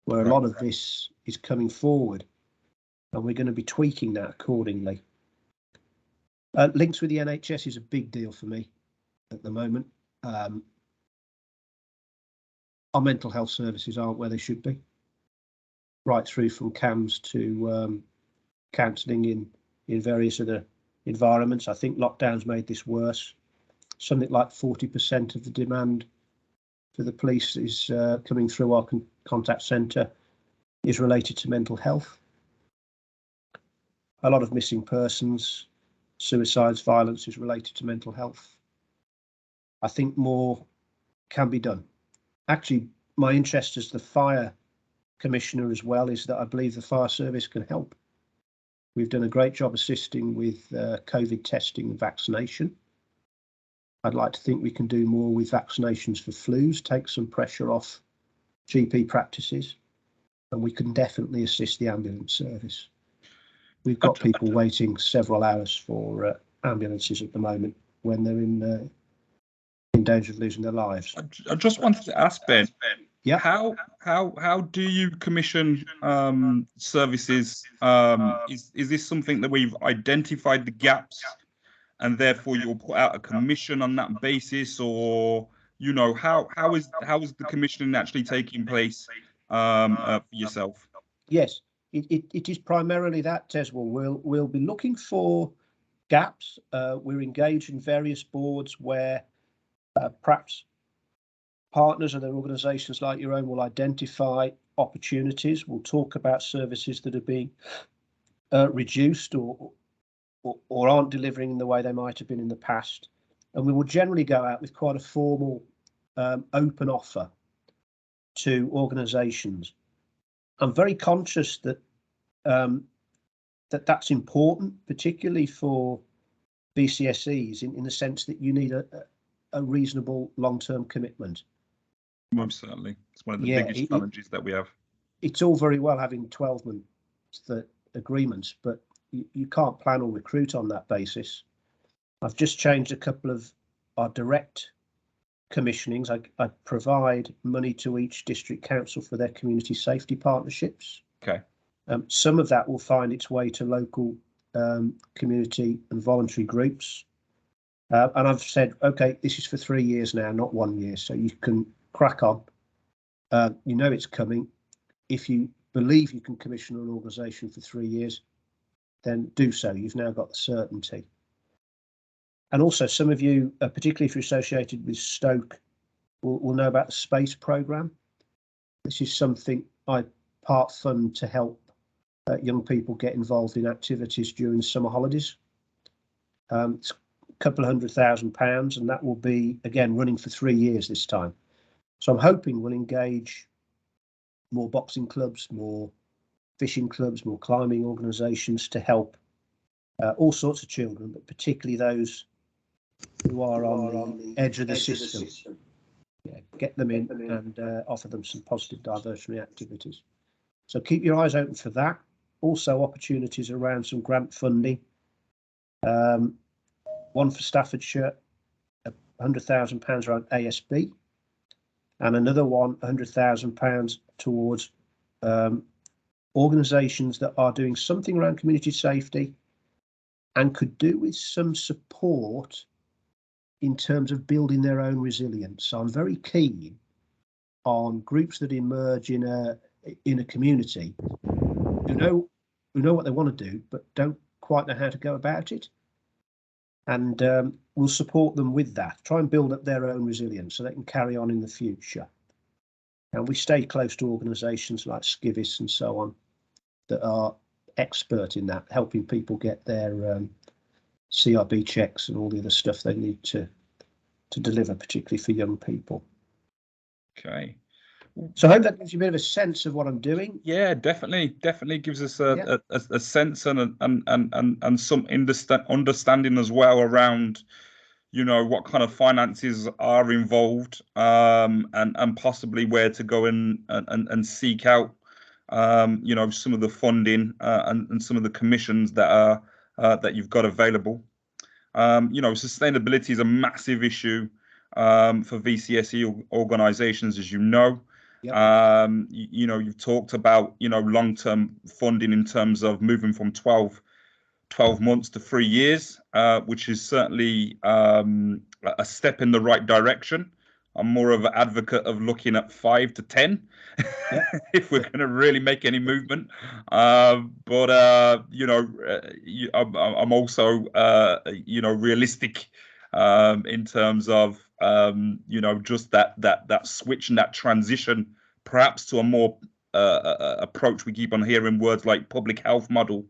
S13: where a lot of this is coming forward, and we're going to be tweaking that accordingly. Links with the NHS is a big deal for me at the moment. Our mental health services aren't where they should be, right through from CAMS to counselling in various other environments. I think lockdowns made this worse. Something like 40% of the demand for the police is coming through our contact centre is related to mental health. A lot of missing persons, suicides, violence is related to mental health. I think more can be done. Actually, my interest as the fire commissioner as well is that I believe the fire service can help. We've done a great job assisting with COVID testing and vaccination. I'd like to think we can do more with vaccinations for flus, take some pressure off GP practices, and we can definitely assist the ambulance service. We've got people waiting several hours for ambulances at the moment when they're in danger of losing their lives.
S1: I just wanted to ask Ben,
S13: yeah,
S1: how do you commission services? Is this something that we've identified the gaps, and therefore you'll put out a commission on that basis, or how is the commissioning actually taking place for yourself?
S13: Yes, it is primarily that, Tez. We'll be looking for gaps. We're engaged in various boards where perhaps partners or their organisations like your own will identify opportunities. We'll talk about services that are being reduced or aren't delivering in the way they might have been in the past. And we will generally go out with quite a formal open offer to organisations. I'm very conscious that that's important, particularly for VCSEs, in the sense that you need a reasonable long-term commitment.
S1: Most certainly. It's one of the biggest challenges that we have.
S13: It's all very well having 12-month agreements, but you can't plan or recruit on that basis. I've just changed a couple of our direct commissionings. I provide money to each district council for their community safety partnerships.
S1: Okay.
S13: Some of that will find its way to local community and voluntary groups. And I've said, okay, this is for 3 years now, not 1 year, so you can crack on. You know it's coming. If you believe you can commission an organisation for 3 years, then do so. You've now got the certainty. And also, some of you, particularly if you're associated with Stoke, will know about the space programme. This is something I part fund to help young people get involved in activities during the summer holidays. It's a couple of £100,000, and that will be, again, running for 3 years this time. So I'm hoping we'll engage more boxing clubs, more fishing clubs, more climbing organisations to help all sorts of children, but particularly those who are on the edge of the system. Yeah, get them in and offer them some positive diversionary activities. So keep your eyes open for that. Also opportunities around some grant funding. One for Staffordshire, £100,000 around ASB, and another one, £100,000 towards organisations that are doing something around community safety and could do with some support in terms of building their own resilience. So I'm very keen on groups that emerge in a community who know what they want to do, but don't quite know how to go about it. And we'll support them with that, try and build up their own resilience so they can carry on in the future. And we stay close to organisations like Skivis and so on that are expert in that, helping people get their CRB checks and all the other stuff they need to deliver, particularly for young people.
S1: Okay.
S13: So I hope that gives you a bit of a sense of what I'm doing.
S1: Yeah, definitely gives us a sense and some understanding as well around, what kind of finances are involved, and possibly where to go and seek out, some of the funding and some of the commissions that are that you've got available. Sustainability is a massive issue
S14: for VCSE organisations, as you know. Yep. You've talked about, long-term funding in terms of moving from 12 months to 3 years, which is certainly a step in the right direction. I'm more of an advocate of looking at 5 to 10 if we're going to really make any movement. I'm also, realistic in terms of, just that switch and that transition, perhaps to a more approach. We keep on hearing words like public health model,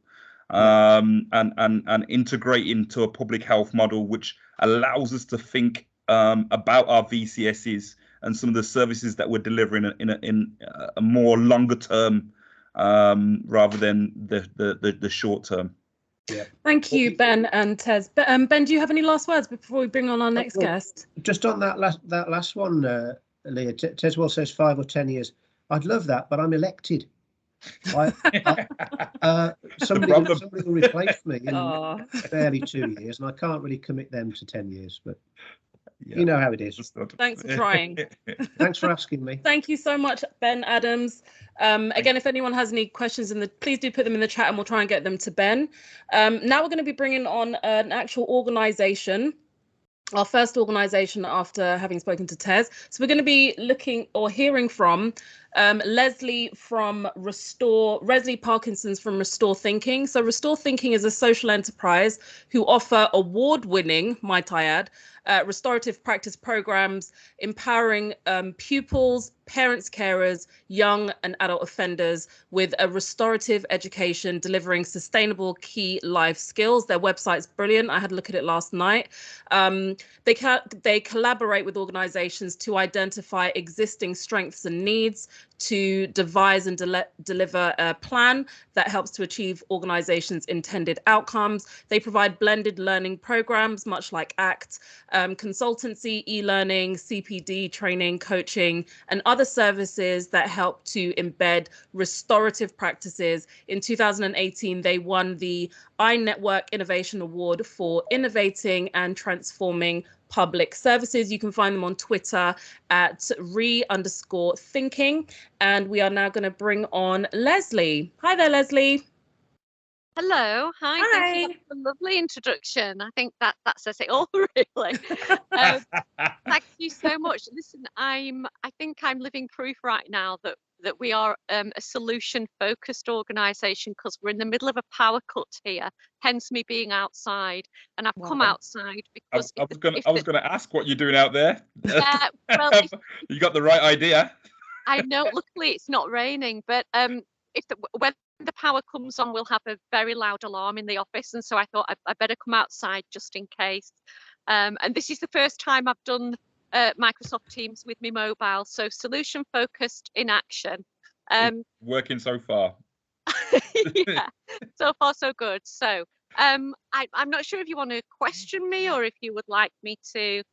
S14: and integrate into a public health model, which allows us to think about our VCSEs and some of the services that we're delivering in a more longer term, rather than the short term.
S11: Yeah. Thank you, Ben and Tez. Ben, do you have any last words before we bring on our next guest?
S13: Just on that last one, Leah, Teswell says 5 or 10 years. I'd love that, but I'm elected. Somebody will replace me in barely 2 years, and I can't really commit them to 10 years, but you know how it is.
S11: Thanks for trying.
S13: Thanks for asking me.
S11: Thank you so much, Ben Adams. Again, if anyone has any questions, please do put them in the chat and we'll try and get them to Ben. Now we're going to be bringing on an actual organisation, our first organisation after having spoken to Tez. So we're going to be hearing from Leslie Parkinson's from Restore Thinking. So Restore Thinking is a social enterprise who offer award-winning, might I add, restorative practice programs, empowering pupils, parents, carers, young and adult offenders with a restorative education, delivering sustainable key life skills. Their website's brilliant. I had a look at it last night. They collaborate with organizations to identify existing strengths and needs, to devise and deliver a plan that helps to achieve organizations' intended outcomes. They provide blended learning programs, much like ACT, consultancy, e-learning, CPD training, coaching, and other services that help to embed restorative practices. In 2018, they won the iNetwork Innovation Award for innovating and transforming public services. You can find them on Twitter at @re_thinking. And we are now going to bring on Leslie. Hi there, Leslie.
S15: Hello. Hi. Thank you for the lovely introduction. I think that says it all, really. Thank you so much. Listen, I think I'm living proof right now that we are a solution-focused organisation, because we're in the middle of a power cut here, hence me being outside. And I've come outside because
S14: I was going to ask what you're doing out there.
S15: Well,
S14: you got the right idea.
S15: I know. Luckily, it's not raining, but when the power comes on, we'll have a very loud alarm in the office, and so I thought I better come outside just in case. And this is the first time I've done Microsoft Teams with me mobile, so solution focused in action.
S14: Working so far.
S15: Yeah, so far so good. So I'm not sure if you want to question me or if you would like me to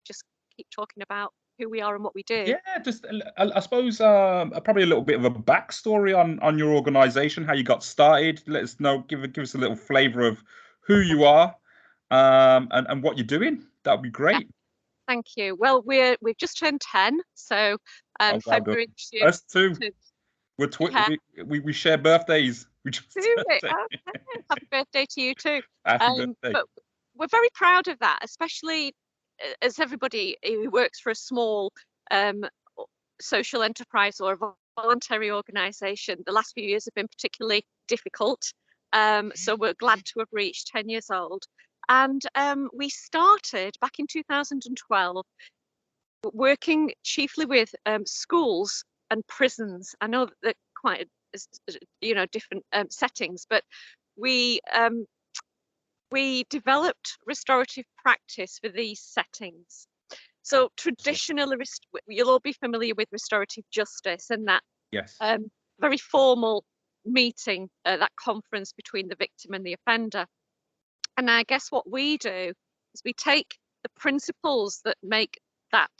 S15: just keep talking about who we are and what we do.
S14: Yeah, just I suppose probably a little bit of a backstory on your organisation, how you got started. Let us know, give us a little flavour of who you are and what you're doing. That would be great.
S15: Yeah, thank you. Well, we've just turned 10, so February.
S14: Us too. We share birthdays.
S15: Okay. Happy birthday to you too.
S14: Happy birthday.
S15: But we're very proud of that, especially as everybody who works for a small social enterprise or a voluntary organisation. The last few years have been particularly difficult, so we're glad to have reached 10 years old. And we started back in 2012 working chiefly with schools and prisons. I know that they're quite different settings, but we developed restorative practice for these settings. So traditionally, you'll all be familiar with restorative justice and that very formal meeting, that conference between the victim and the offender. And I guess what we do is we take the principles that make that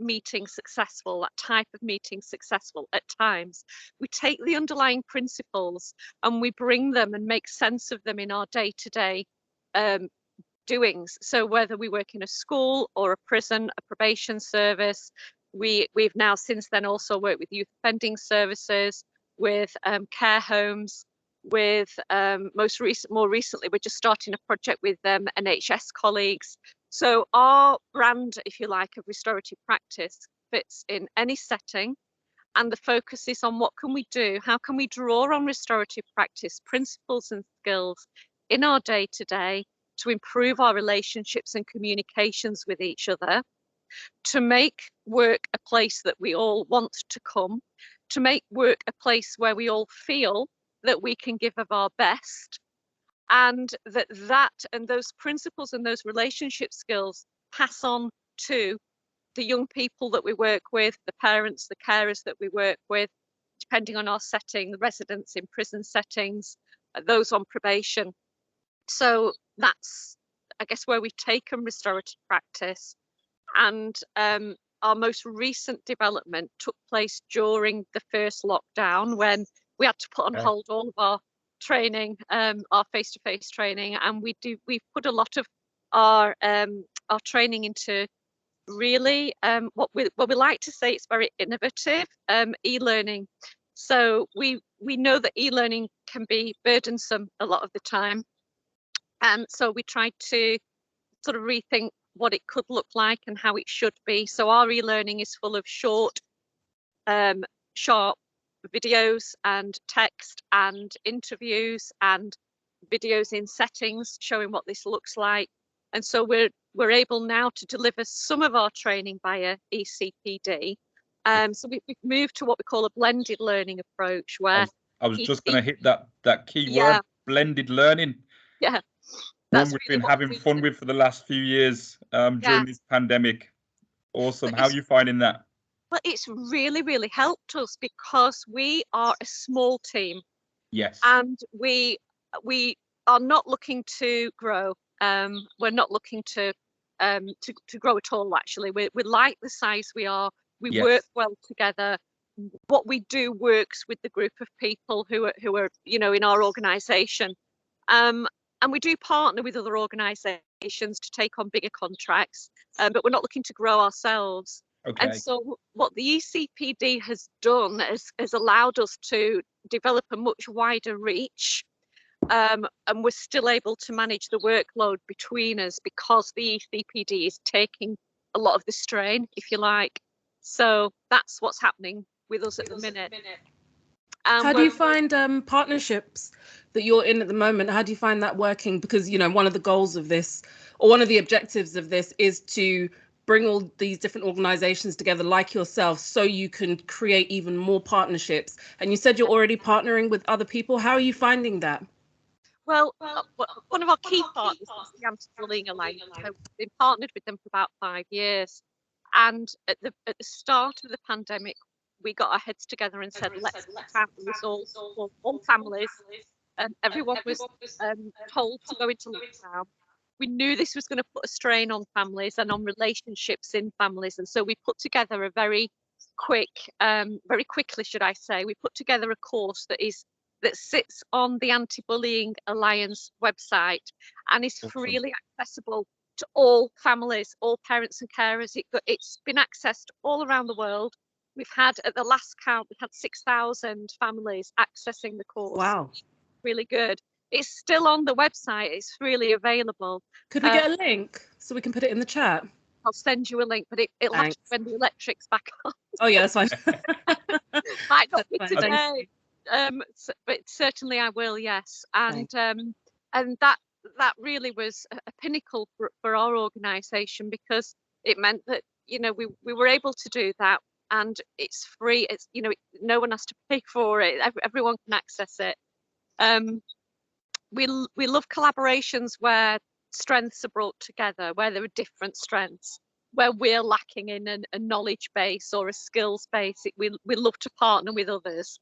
S15: meeting successful, that type of meeting successful at times. We take the underlying principles and we bring them and make sense of them in our day-to-day doings. So whether we work in a school or a prison, a probation service, we've now since then also worked with youth offending services, with care homes, with more recently we're just starting a project with NHS colleagues. So our brand, if you like, of restorative practice fits in any setting, and the focus is on what can we do, how can we draw on restorative practice principles and skills in our day-to-day to improve our relationships and communications with each other, to make work a place that we all want to come, to make work a place where we all feel that we can give of our best, and that and those principles and those relationship skills pass on to the young people that we work with, the parents, the carers that we work with, depending on our setting, the residents in prison settings, those on probation. So that's, I guess, where we've taken restorative practice. And our most recent development took place during the first lockdown, when we had to put on hold all of our training, our face-to-face training, and we've put a lot of our training into really what we like to say, it's very innovative e-learning. So we know that e-learning can be burdensome a lot of the time, and so we tried to sort of rethink what it could look like and how it should be. So our e-learning is full of short, sharp videos and text and interviews and videos in settings showing what this looks like. And so we're able now to deliver some of our training via ECPD. So we've moved to what we call a blended learning approach, where
S14: I was just going to hit that key word, blended learning.
S15: Yeah.
S14: One we've been having fun with for the last few years during this pandemic. Awesome. How are you finding that?
S15: Well, it's really, really helped us because we are a small team.
S14: Yes.
S15: And we are not looking to grow. We're not looking to grow at all, actually. We like the size we are. We work well together. What we do works with the group of people who are in our organisation. And we do partner with other organisations to take on bigger contracts, but we're not looking to grow ourselves. Okay. And so what the ECPD has done has allowed us to develop a much wider reach, and we're still able to manage the workload between us because the ECPD is taking a lot of the strain, if you like. So that's what's happening with us at the minute.
S11: How do you find partnerships that you're in at the moment? How do you find that working? Because, one of the goals of this, or one of the objectives of this, is to bring all these different organizations together like yourself so you can create even more partnerships. And you said you're already partnering with other people. How are you finding that?
S15: Well, one of our key partners is the Anti-Bullying Alliance. We've been partnered with them for about 5 years. And at the start of the pandemic, we got our heads together and said, let's have resource for all families. And everyone was told to go into lockdown. We knew this was going to put a strain on families and on relationships in families. And so we put together a very quickly, should I say, we put together a course that sits on the Anti-Bullying Alliance website and is freely accessible to all families, all parents and carers. It's been accessed all around the world. We've had, at the last count, we had 6,000 families accessing the course.
S11: Wow.
S15: Really good. It's still on the website. It's freely available.
S11: Could we get a link so we can put it in the chat?
S15: I'll send you a link, but it'll have to be when the electric's back on.
S11: Oh yeah, that's fine.
S15: Might not be today, but certainly I will. Yes, and that really was a pinnacle for our organisation, because it meant that we were able to do that, and it's free. It's no one has to pay for it. Everyone can access it. We love collaborations where strengths are brought together, where there are different strengths, where we're lacking in a knowledge base or a skills base. We love to partner with others.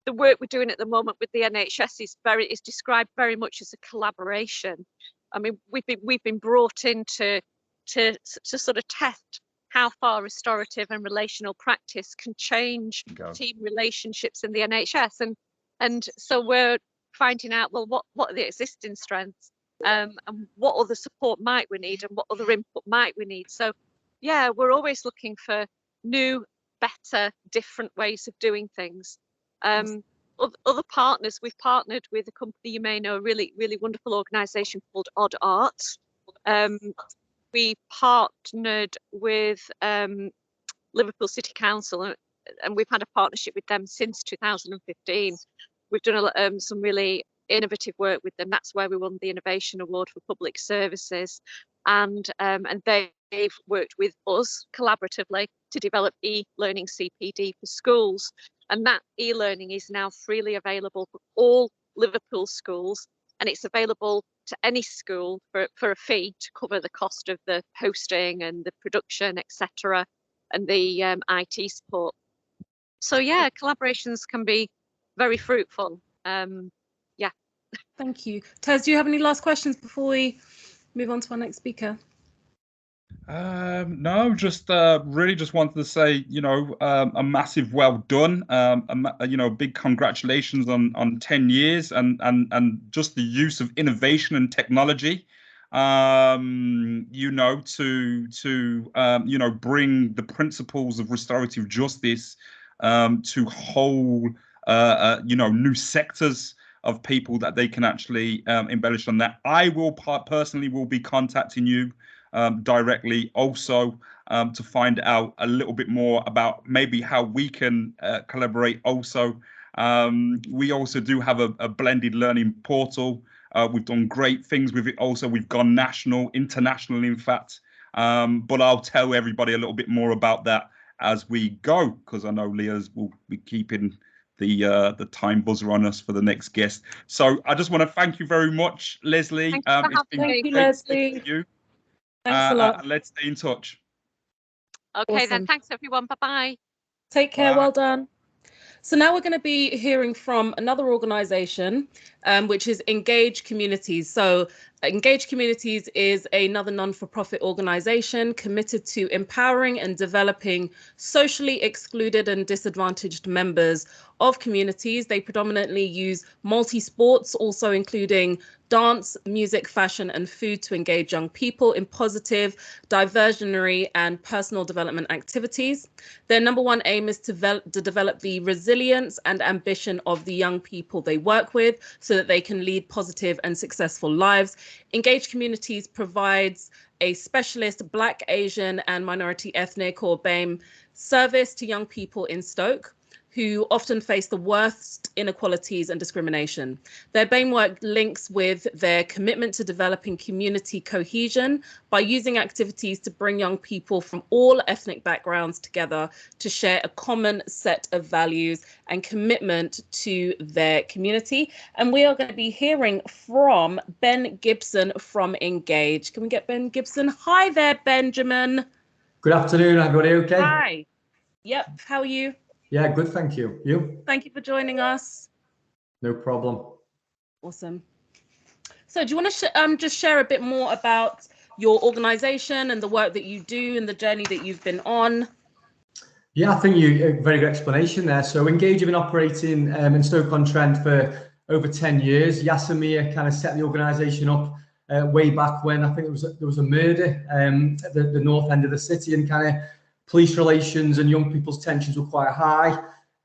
S15: The work we're doing at the moment with the NHS is described very much as a collaboration. I mean, we've been brought in to sort of test how far restorative and relational practice can change team relationships in the NHS, and so we're finding out, well, what are the existing strengths, and what other support might we need and what other input might we need. So yeah, we're always looking for new, better, different ways of doing things. Other partners, we've partnered with a company you may know, a really wonderful organisation called Odd Art. We partnered with Liverpool City Council, and we've had a partnership with them since 2015. We've done some really innovative work with them. That's where we won the Innovation Award for Public Services, and they've worked with us collaboratively to develop e-learning CPD for schools. And that e-learning is now freely available for all Liverpool schools, and it's available to any school for a fee to cover the cost of the hosting and the production, etc., and the IT support. So yeah, collaborations can be very fruitful. Yeah.
S11: Thank you. Tez, do you have any last questions before we move on to our next speaker?
S14: No, just really just wanted to say, a massive well done, big congratulations on 10 years and just the use of innovation and technology, to bring the principles of restorative justice to whole, new sectors of people that they can actually embellish on that. I will personally be contacting you directly also to find out a little bit more about maybe how we can collaborate also. We also do have a blended learning portal. We've done great things with it also. We've gone national, international, in fact. But I'll tell everybody a little bit more about that as we go, because I know Leah's will be keeping the time buzzer on us for the next guest. So I just want to thank you very much, Leslie.
S11: Thank you, Leslie. Thanks a lot.
S14: Let's stay in touch.
S15: Okay, then. Thanks, everyone. Bye-bye.
S11: Take care. Bye. Well done. So now we're going to be hearing from another organisation, which is Engage Communities. So Engage Communities is another non-for-profit organisation committed to empowering and developing socially excluded and disadvantaged members of communities. They predominantly use multi-sports, also including dance, music, fashion and food to engage young people in positive, diversionary and personal development activities. Their number one aim is to develop the resilience and ambition of the young people they work with so that they can lead positive and successful lives. Engage Communities provides a specialist Black, Asian and minority ethnic or BAME service to young people in Stoke who often face the worst inequalities and discrimination. Their BAME work links with their commitment to developing community cohesion by using activities to bring young people from all ethnic backgrounds together to share a common set of values and commitment to their community. And we are going to be hearing from Ben Gibson from Engage. Can we get Ben Gibson? Hi there, Benjamin.
S16: Good afternoon, everybody. Okay.
S11: Hi. Yep. How are you?
S16: Yeah, good, thank you. You?
S11: Thank you for joining us.
S16: No problem.
S11: Awesome. So do you want to just share a bit more about your organisation and the work that you do and the journey that you've been on?
S16: Yeah, I think a very good explanation there. So Engage have been operating in Stoke-on-Trent for over 10 years. Yasamir kind of set the organisation up way back when I think there was a murder at the north end of the city, and kind of police relations and young people's tensions were quite high.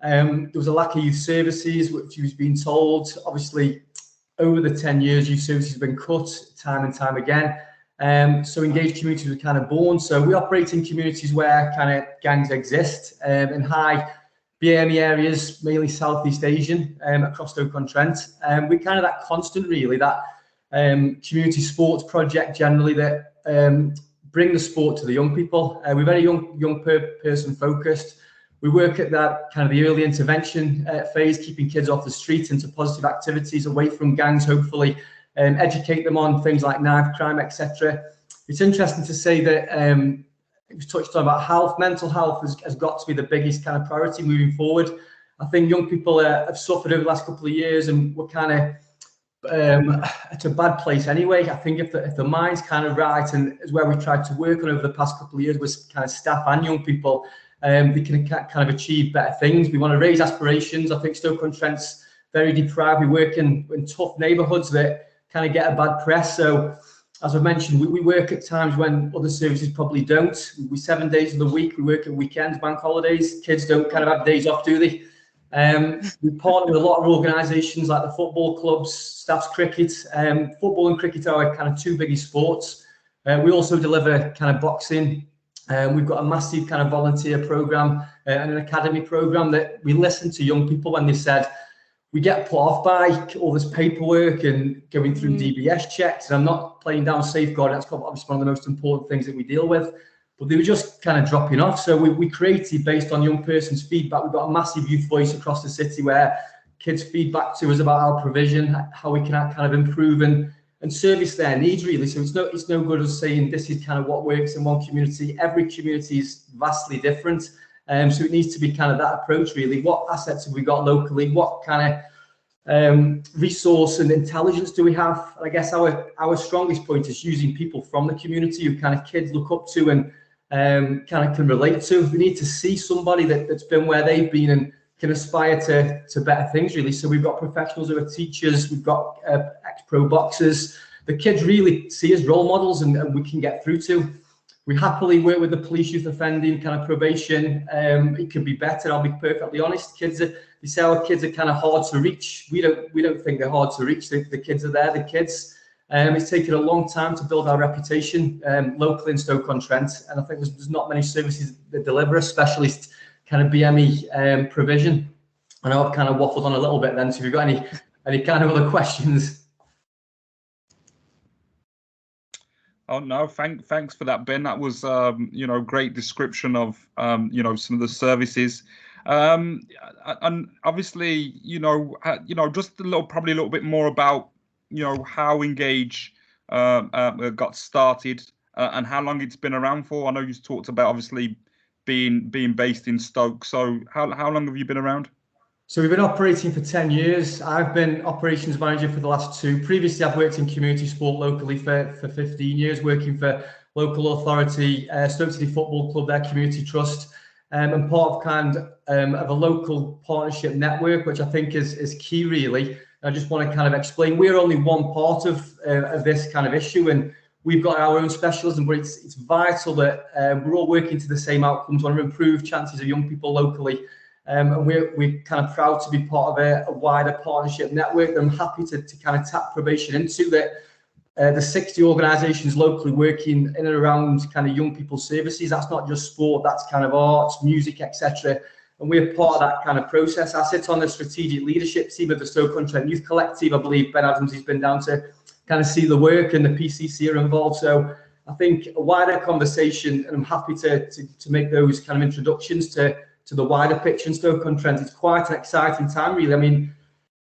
S16: There was a lack of youth services, which was being told. Obviously, over the 10 years, youth services have been cut time and time again. So Engaged Communities were kind of born. So we operate in communities where kind of gangs exist in high BME areas, mainly Southeast Asian, across Stoke-on-Trent. We're kind of that constant, really, that community sports project generally that bring the sport to the young people. We're very young person focused. We work at that kind of the early intervention phase, keeping kids off the street into positive activities, away from gangs, hopefully, educate them on things like knife crime, etc. It's interesting to say that it was touched on about health. Mental health has got to be the biggest kind of priority moving forward. I think young people have suffered over the last couple of years, and we're kind of at a bad place anyway. I think if the mind's kind of right, and is where we tried to work on over the past couple of years with kind of staff and young people, we can kind of achieve better things. We want to raise aspirations. I think Stoke-on-Trent's very deprived. We work in tough neighbourhoods that kind of get a bad press. So as I mentioned, we work at times when other services probably don't. We 7 days of the week, we work at weekends, bank holidays. Kids don't kind of have days off, do they? We partner with a lot of organisations like the football clubs, staff's cricket. Football and cricket are our kind of two biggest sports. We also deliver kind of boxing. We've got a massive kind of volunteer programme and an academy programme that we listen to young people when they said, we get put off by all this paperwork and going through DBS checks. And I'm not playing down safeguard. That's obviously one of the most important things that we deal with. But they were just kind of dropping off. So we created, based on young person's feedback, we've got a massive youth voice across the city where kids feedback to us about our provision, how we can kind of improve and service their needs, really. So it's no good us saying this is kind of what works in one community. Every community is vastly different. So it needs to be kind of that approach, really. What assets have we got locally? What kind of resource and intelligence do we have? I guess our strongest point is using people from the community who kind of kids look up to and kind of can relate to. We need to see somebody that's been where they've been and can aspire to better things, really. So we've got professionals who are teachers, we've got ex-pro boxers. The kids really see us role models and we can get through to. We happily work with the police, youth offending, kind of probation. It can be better, I'll be perfectly honest. They say our kids are kind of hard to reach. We don't think they're hard to reach. The kids are there, the kids. It's taken a long time to build our reputation locally in Stoke-on-Trent, and I think there's not many services that deliver a specialist kind of BME provision. I know I've kind of waffled on a little bit then, so if you've got any kind of other questions.
S14: Oh no, thanks for that, Ben. That was great description of some of the services, and obviously just probably a little bit more about how Engage got started and how long it's been around for. I know you talked about obviously being based in Stoke. So how long have you been around?
S16: So we've been operating for 10 years. I've been operations manager for the last 2. Previously, I've worked in community sport locally for 15 years, working for local authority, Stoke City Football Club, their community trust, and part of kind of a local partnership network, which I think is key, really. I just want to kind of explain, we're only one part of this kind of issue, and we've got our own specialism, but it's vital that we're all working to the same outcomes. We want to improve chances of young people locally. And we're kind of proud to be part of a wider partnership network that I'm happy to kind of tap probation into, that the 60 organisations locally working in and around kind of young people's services. That's not just sport, that's kind of arts, music, etc. And we're part of that kind of process. I sit on the strategic leadership team of the Stoke-on-Trent Youth Collective. I believe Ben Adams has been down to kind of see the work, and the PCC are involved. So I think a wider conversation, and I'm happy to make those kind of introductions to the wider picture in Stoke-on-Trent. It's quite an exciting time, really. I mean,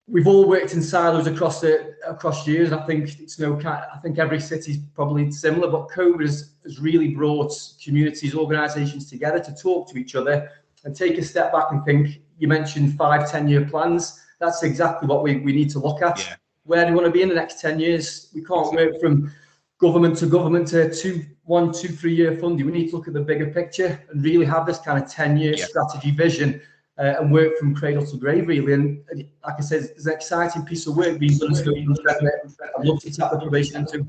S16: we've all worked in silos across years. I think I think every city's probably similar, but COVID has really brought communities, organisations together to talk to each other and take a step back and think. You mentioned 5-10-year plans. That's exactly what we need to look at. Yeah. Where do we want to be in the next 10 years? We can't work from government to government to 1, 2, 3 year funding. We need to look at the bigger picture and really have this kind of 10-year strategy vision and work from cradle to grave, really. And like I said, there's an exciting piece of work being done. I'd love to tap the probation into.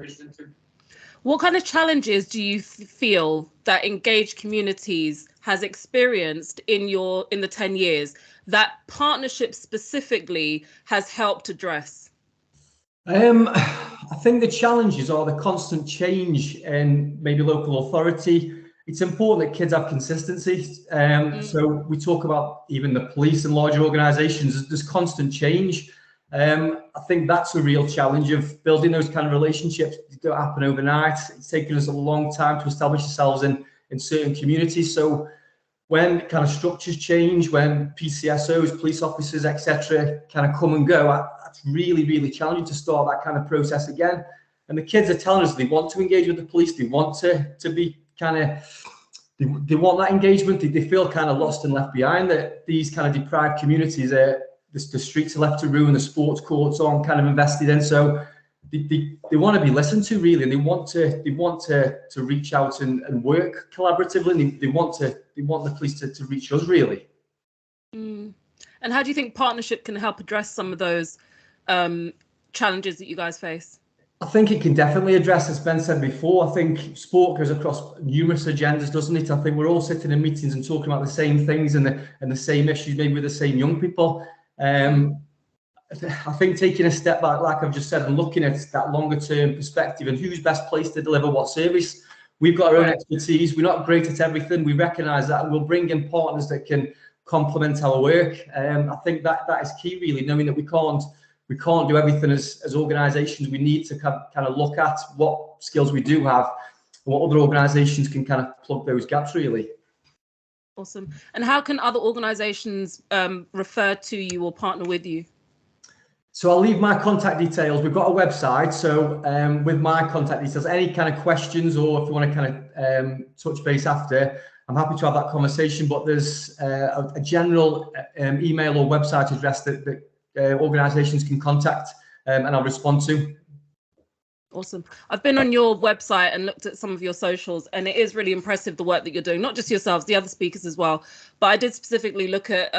S11: What kind of challenges do you feel that Engaged Communities has experienced in the 10 years that partnership specifically has helped address?
S16: I think the challenges are the constant change in maybe local authority. It's important that kids have consistency. So we talk about even the police and larger organisations, there's constant change. I think that's a real challenge of building those kind of relationships. They don't happen overnight. It's taken us a long time to establish ourselves in certain communities. So when kind of structures change, when PCSOs, police officers, etc., kind of come and go, that's really, really challenging to start that kind of process again. And the kids are telling us they want to engage with the police. They want to be kind of, they want that engagement. They feel kind of lost and left behind, that these kind of deprived communities, the streets are left to ruin, the sports courts aren't kind of invested in. So they want to be listened to, really, and they want to reach out and work collaboratively. And they want the police to reach us, really.
S11: And how do you think partnership can help address some of those challenges that you guys face?
S16: I think it can definitely address, as Ben said before, I think sport goes across numerous agendas, doesn't it? I think we're all sitting in meetings and talking about the same things and the same issues, maybe with the same young people. I think taking a step back, like I've just said, and looking at that longer term perspective and who's best placed to deliver what service. We've got our own expertise. We're not great at everything. We recognise that, and we'll bring in partners that can complement our work. I think that is key, really, knowing that we can't do everything as organisations. We need to kind of look at what skills we do have and what other organisations can kind of plug those gaps, really.
S11: Awesome. And how can other organisations refer to you or partner with you?
S16: So I'll leave my contact details. We've got a website. So with my contact details, any kind of questions, or if you want to kind of touch base after, I'm happy to have that conversation. But there's a general email or website address that organisations can contact, and I'll respond to.
S11: Awesome. I've been on your website and looked at some of your socials, and it is really impressive, the work that you're doing, not just yourselves, the other speakers as well. But I did specifically look at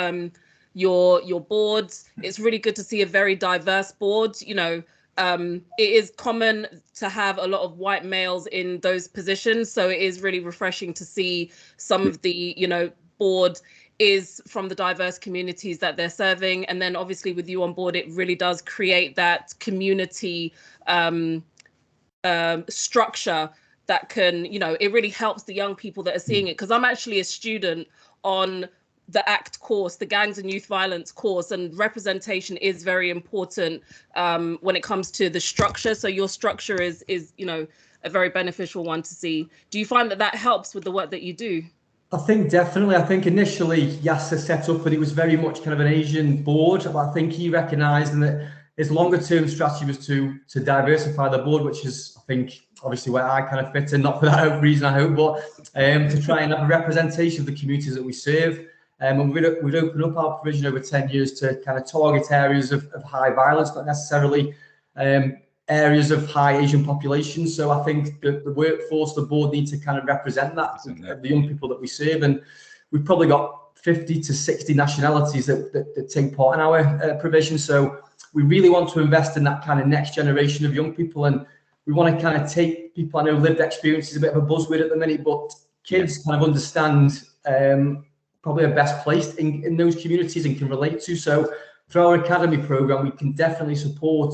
S11: your boards. It's really good to see a very diverse board. You know, it is common to have a lot of white males in those positions, so it is really refreshing to see some of the, you know, board is from the diverse communities that they're serving. And then obviously with you on board, it really does create that community structure that can, you know, it really helps the young people that are seeing it. Because I'm actually a student on the ACT course, the Gangs and Youth Violence course, and representation is very important when it comes to the structure. So your structure is, you know, a very beneficial one to see. Do you find that that helps with the work that you do?
S16: I think definitely. I think initially Yasser set up, but it was very much kind of an Asian board. But I think he recognised that his longer term strategy was to diversify the board, which is, I think, obviously where I kind of fit in, not for that reason, I hope, but to try and have a representation of the communities that we serve. And we'd open up our provision over 10 years to kind of target areas of high violence, not necessarily areas of high Asian populations. So I think the workforce, the board need to kind of represent that, the young people that we serve. And we've probably got 50 to 60 nationalities that take part in our provision. So we really want to invest in that kind of next generation of young people. And we want to kind of take people, I know lived experience is a bit of a buzzword at the minute, but kids kind of understand probably are best placed in those communities and can relate to. So through our academy program, we can definitely support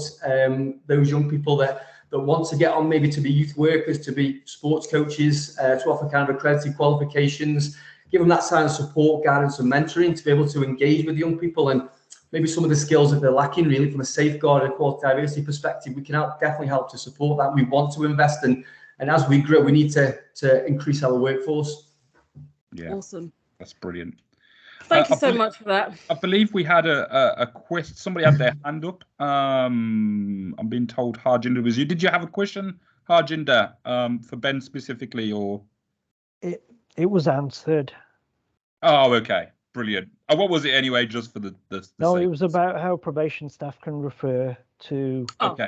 S16: those young people that want to get on, maybe to be youth workers, to be sports coaches, to offer kind of accredited qualifications, give them that kind of support, guidance and mentoring to be able to engage with young people, and maybe some of the skills that they're lacking really from a safeguard and equality diversity perspective. We can definitely help to support that. We want to invest in, and as we grow, we need to increase our workforce.
S14: Yeah,
S11: awesome.
S14: That's brilliant.
S11: Thank you so much for that.
S14: I believe we had a question. Somebody had their hand up. I'm being told Harjinder was you. Did you have a question, Harjinder, for Ben specifically, or?
S17: It was answered.
S14: Oh, okay, brilliant. What was it anyway? Just for the
S17: no,
S14: sake?
S17: It was about how probation staff can refer to.
S14: Okay.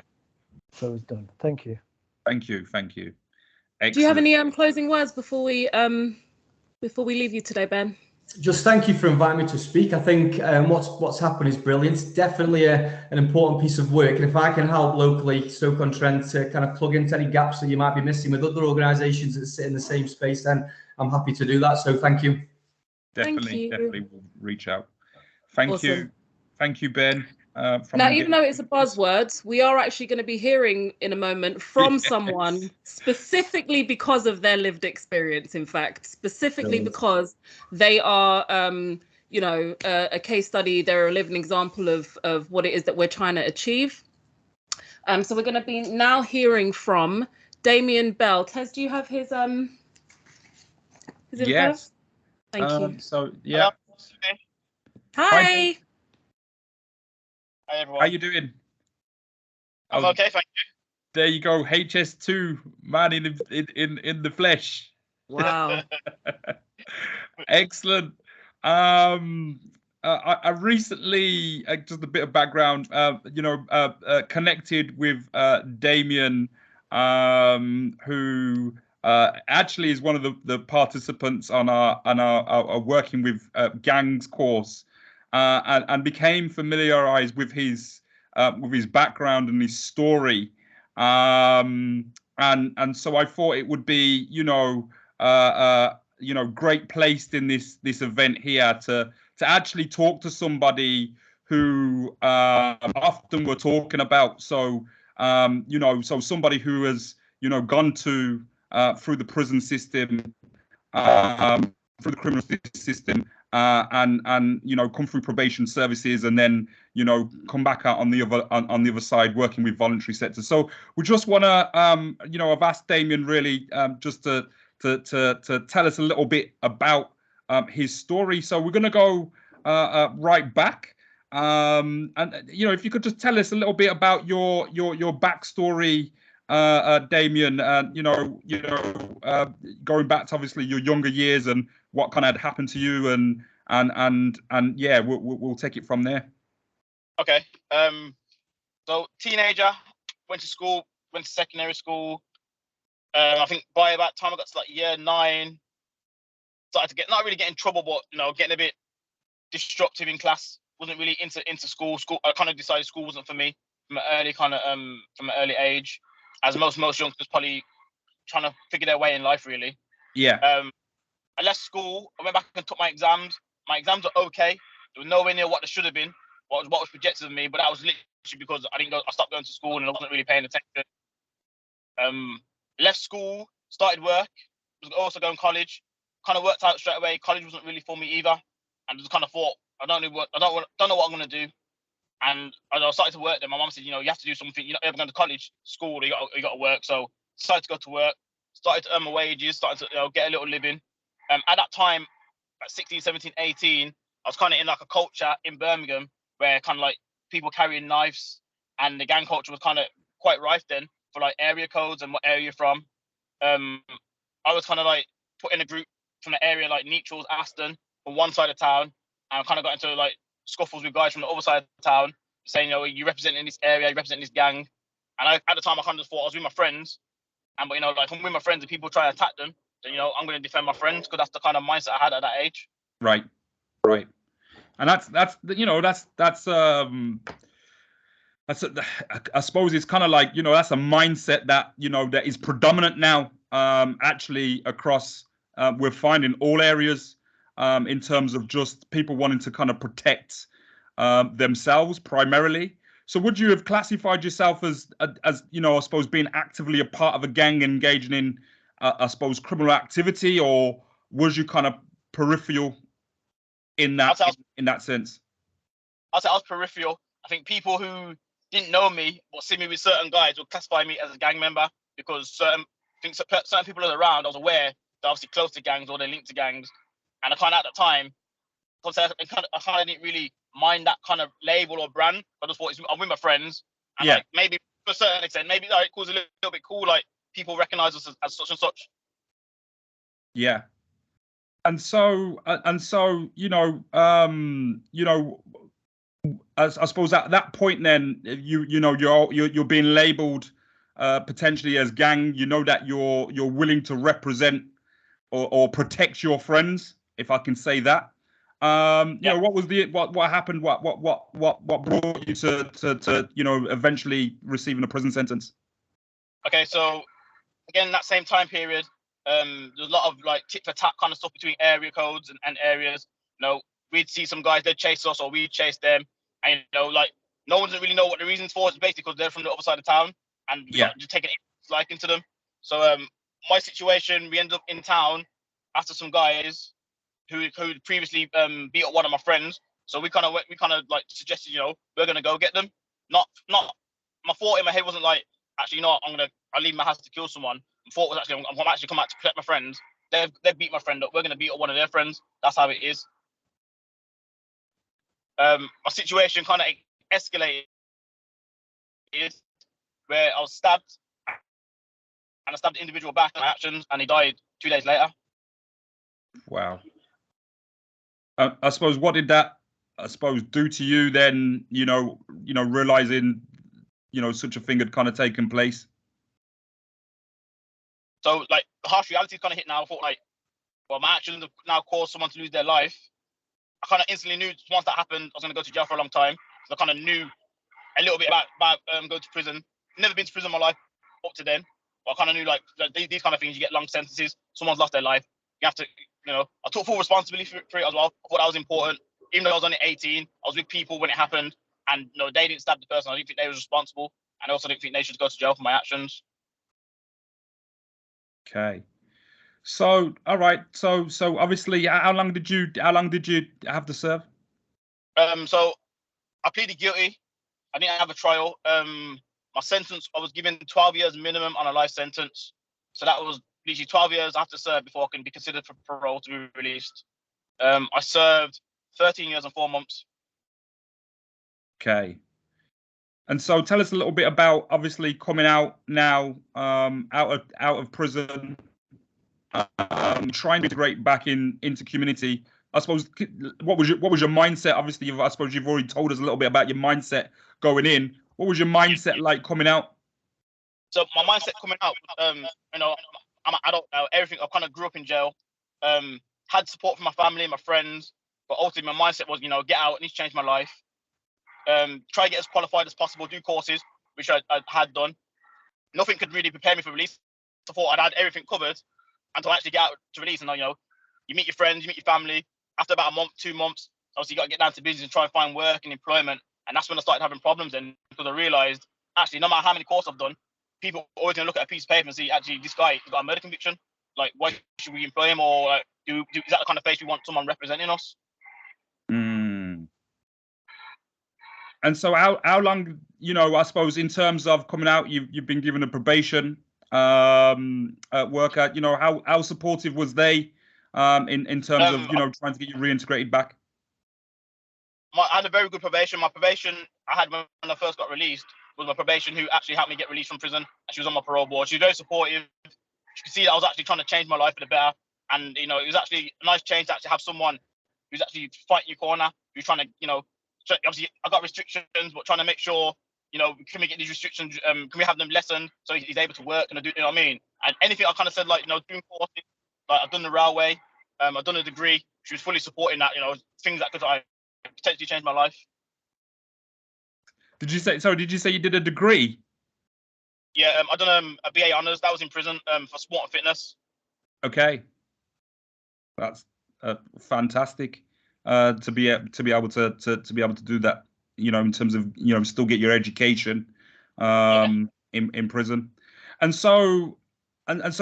S17: So it was done. Thank you.
S14: Thank you. Thank you. Excellent.
S11: Do you have any closing words before we leave you today, Ben?
S16: Just thank you for inviting me to speak. I think what's happened is brilliant. It's definitely an important piece of work. And if I can help locally, Stoke-on-Trent, to kind of plug into any gaps that you might be missing with other organisations that sit in the same space, then I'm happy to do that. So thank you.
S14: Definitely we'll reach out. Thank you, Ben.
S11: Now, even though it's a buzzword, we are actually going to be hearing in a moment from someone specifically because of their lived experience, in fact, specifically because they are, you know, a case study. They're a living example of what it is that we're trying to achieve. So we're going to be now hearing from Damien Bell. Tez, do you have his info?
S14: Yes.
S11: Thank you.
S14: So, yeah.
S11: Hi.
S18: Hi everyone.
S14: How you doing?
S18: I'm okay, thank you.
S14: There you go, HS2 man in the flesh.
S11: Wow.
S14: Excellent. I recently, just a bit of background, connected with Damien, who actually is one of the participants on our working with gangs course. And became familiarized with his background and his story, And so I thought it would be, great placed in this event here to actually talk to somebody who often we're talking about. So so somebody who has gone to through the prison system, through the criminal system, and come through probation services, and then come back out on the other side working with voluntary sectors. So we just want to I've asked Damien really just to tell us a little bit about his story. So we're going to go right back, and if you could just tell us a little bit about your backstory, Damien, going back to obviously your younger years and what kind of had happened to you, and yeah, we'll take it from there.
S19: Okay. So teenager, went to school, went to secondary school. I think by about the time I got to like year 9, started to get not really get in trouble, but getting a bit disruptive in class. Wasn't really into school. I kind of decided school wasn't for me from an early age, as most youngsters probably trying to figure their way in life, really.
S14: Yeah.
S19: I left school. I went back and took my exams. My exams were okay. They were nowhere near what they should have been. What was projected of me, but that was literally because I stopped going to school and I wasn't really paying attention. Left school, started work. Was also going to college. Kind of worked out straight away. College wasn't really for me either, and just kind of thought I don't know what I'm going to do. And I started to work there. My mum said, you have to do something. You're not ever going to college, school. You got to work. So decided to go to work. Started to earn my wages. Started to get a little living. At that time, at 16, 17, 18, I was kind of in like a culture in Birmingham where kind of like people carrying knives, and the gang culture was kind of quite rife then for like area codes and what area you're from. I was kind of like put in a group from the area like Neutrals, Aston, from one side of town, and I kind of got into like scuffles with guys from the other side of town, saying, you representing this area, you represent this gang. And at the time, I kind of just thought I was with my friends, but like if I'm with my friends and people try to attack them, then I'm going to defend my friends, because that's the kind of mindset I had at that age.
S14: Right. And I suppose it's kind of like that's a mindset that that is predominant now, actually across we're finding all areas, in terms of just people wanting to kind of protect themselves primarily. So would you have classified yourself as I suppose being actively a part of a gang, engaging in I suppose criminal activity, or was you kind of peripheral in that sense?
S19: I'd say I was peripheral. I think people who didn't know me but see me with certain guys would classify me as a gang member, because certain people around, I was aware they're obviously close to gangs or they're linked to gangs. And I kind of at the time, I kind of didn't really mind that kind of label or brand. I just thought I'm with my friends, and like maybe to a certain extent, maybe like it was a little bit cool, like people recognize us as such and such.
S14: Yeah. And so I suppose at that point, then you're being labelled potentially as gang. That you're willing to represent or protect your friends, if I can say that. What was what happened? What brought you to eventually receiving a prison sentence?
S19: Okay, so again, that same time period, there's a lot of like tit for tat kind of stuff between area codes and areas. We'd see some guys, they'd chase us or we'd chase them, and like no one doesn't really know what the reasons for. It's basically because they're from the other side of town, and just taking a liking to them. So my situation, we ended up in town after some guys who previously beat up one of my friends. So we kind of like suggested, we're gonna go get them. Not my thought in my head wasn't like, actually, I'll leave my house to kill someone. My thought was actually, I'm actually come out to protect my friends. They beat my friend up. We're gonna beat up one of their friends. That's how it is. My situation kind of escalated where I was stabbed, and I stabbed the individual back in my actions, and he died 2 days later.
S14: Wow. I suppose what did that do to you then? Realizing such a thing had kind of taken place.
S19: So like the harsh reality kind of hit now. I thought like, well, my actions have now caused someone to lose their life. I kind of instantly knew once that happened, I was going to go to jail for a long time. So I kind of knew a little bit about going to prison. never been to prison in my life up to then, but I kind of knew like these kind of things. You get long sentences. Someone's lost their life. You have to, I took full responsibility for it as well. I thought that was important. Even though I was only 18, I was with people when it happened, and they didn't stab the person. I didn't think they was responsible, and I also didn't think they should go to jail for my actions.
S14: Okay. So, all right. So obviously, how long did you have to serve?
S19: So I pleaded guilty. I didn't have a trial. My sentence, I was given 12 years minimum on a life sentence. So that was literally 12 years I have to serve before I can be considered for parole to be released. I served 13 years and 4 months.
S14: Okay. And so tell us a little bit about obviously coming out now, out of prison, trying to integrate back into community. I suppose what was your mindset? Obviously, I suppose you've already told us a little bit about your mindset going in. What was your mindset like coming out?
S19: So my mindset coming out, I'm an adult now. Everything, I kind of grew up in jail. Had support from my family, my friends, but ultimately my mindset was, get out. I need to change my life. Try to get as qualified as possible. Do courses, which I had done. Nothing could really prepare me for release. I thought I'd had everything covered until I actually get out to release. And you meet your friends, you meet your family. After about a month, 2 months, obviously you got to get down to business and try and find work and employment. And that's when I started having problems. And because I realized, actually, no matter how many courses I've done, people always going to look at a piece of paper and see, actually, this guy has got a murder conviction. Like, why should we employ him? Or like, is that the kind of place we want someone representing us?
S14: And so how long, I suppose in terms of coming out, you've been given a probation worker, how supportive was they in terms of, trying to get you reintegrated back?
S19: I had a very good probation. My probation I had when I first got released was my probation who actually helped me get released from prison. And she was on my parole board. She was very supportive. You could see that I was actually trying to change my life for the better. And, it was actually a nice change to actually have someone who's actually fighting your corner, who's trying to, obviously I got restrictions, but trying to make sure, can we get these restrictions? Can we have them lessened so he's able to work and do, you know what I mean? And anything I kind of said, like, doing courses, like I've done the railway, I've done a degree. She was fully supporting that, things that could potentially change my life.
S14: Did you say you did a degree?
S19: Yeah, I done a BA honours. That was in prison for sport and fitness.
S14: Okay, that's fantastic. To be able to do that, in terms of still get your education in prison, and so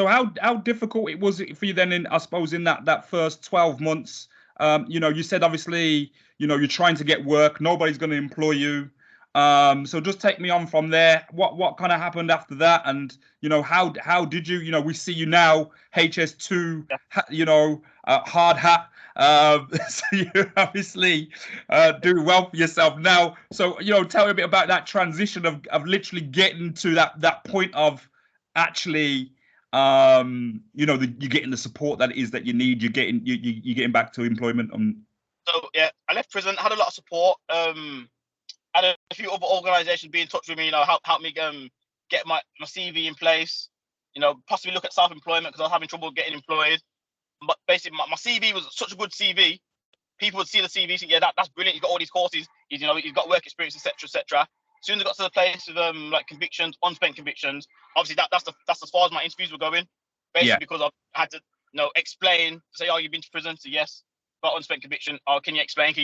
S14: how difficult it was for you then I suppose in that first 12 months. You said obviously you're trying to get work, nobody's going to employ you. So just take me on from there. What kind of happened after that, and how did you we see you now HS2, hard hat. So you obviously do well for yourself now. So tell me a bit about that transition of literally getting to that point of actually you're getting the support that you need. You're getting back to employment.
S19: So yeah, I left prison, had a lot of support. Had a few other organisations be in touch with me, help me get my CV in place, possibly look at self-employment because I was having trouble getting employed. But basically, my CV was such a good CV. People would see the CV, think, yeah, that's brilliant. He's got all these courses. He's got work experience, etc., etc. As soon as I got to the place of like convictions, unspent convictions, obviously that's as far as my interviews were going. Basically, because I had to, explain, say, oh, you've been to prison. So yes, got unspent conviction. Oh, can you explain?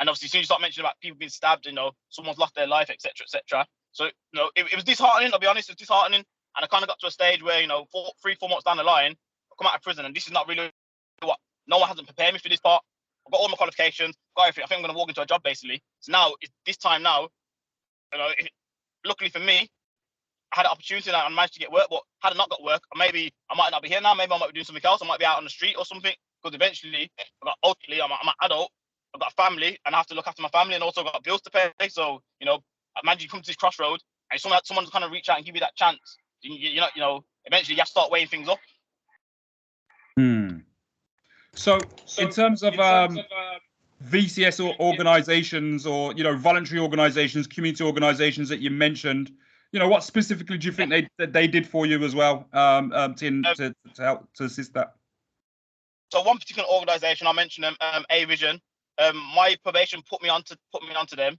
S19: And obviously, as soon as you start mentioning about people being stabbed, someone's lost their life, etc., etc. So, it was disheartening. I'll be honest, it was disheartening. And I kind of got to a stage where, 3-4 months down the line, I come out of prison, and this is not really what. No one hasn't prepared me for this part. I've got all my qualifications. Got everything. I think I'm going to walk into a job basically. So now, this time now, luckily for me, I had an opportunity and I managed to get work. But had I not got work, maybe I might not be here now. Maybe I might be doing something else. I might be out on the street or something. Because eventually, ultimately, I'm an adult. I've got a family and I have to look after my family and also got bills to pay. So, imagine you come to this crossroad and someone's kind of reach out and give you that chance. Eventually you have to start weighing things up.
S14: So in terms of VCS organisations or, voluntary organisations, community organisations that you mentioned, what specifically do you think they did for you as well to help to assist that?
S19: So one particular organisation, I mentioned them, A-Vision. My probation put me onto them.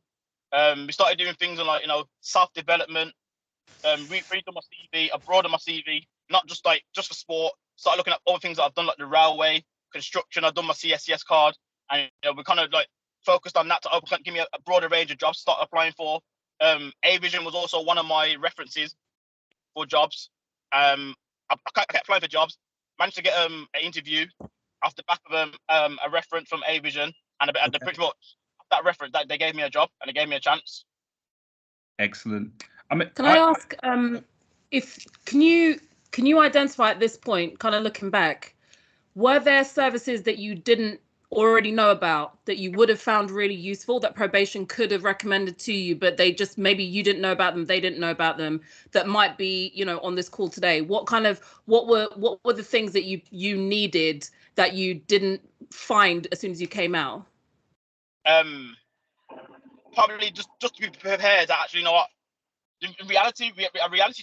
S19: We started doing things on like self-development, redone my CV, I broadened my CV, not just for sport. Started looking at other things that I've done, like the railway, construction. I've done my CSCS card, and we kind of like focused on that to give me a broader range of jobs to start applying for. A-Vision was also one of my references for jobs. I kept applying for jobs, managed to get an interview off the back of a reference from A-Vision, and pretty much that reference that they gave me a job and they gave me a chance.
S14: Excellent.
S11: Can I ask, can you identify at this point, kind of looking back, were there services that you didn't already know about that you would have found really useful that probation could have recommended to you, but they just, maybe you didn't know about them, they didn't know about them, that might be, on this call today? What were the things that you needed that you didn't find as soon as you came out?
S19: Probably just to be prepared that actually, what, in reality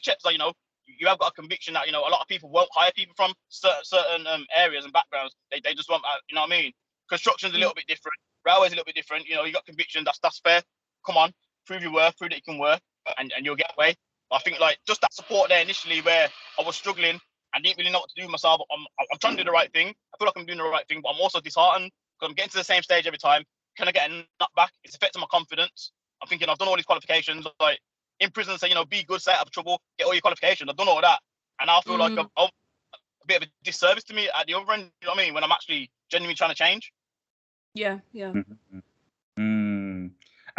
S19: checks are, you have got a conviction that, a lot of people won't hire people from certain areas and backgrounds. They just won't, you know what I mean? Construction's a little bit different. Railway's a little bit different. You got conviction. That's fair. Come on, prove your worth, prove that you can work, and you'll get away. I think like just that support there initially, where I was struggling and didn't really know what to do with myself. I'm trying to do the right thing. I feel like I'm doing the right thing, but I'm also disheartened because I'm getting to the same stage every time. Can I get a knock back? It's affecting my confidence. I'm thinking I've done all these qualifications. Like in prison, say be good, stay out of trouble, get all your qualifications. I've done all that, and I feel like I'm a bit of a disservice to me at the other end. You know what I mean? When I'm actually genuinely trying to change. Yeah.
S14: And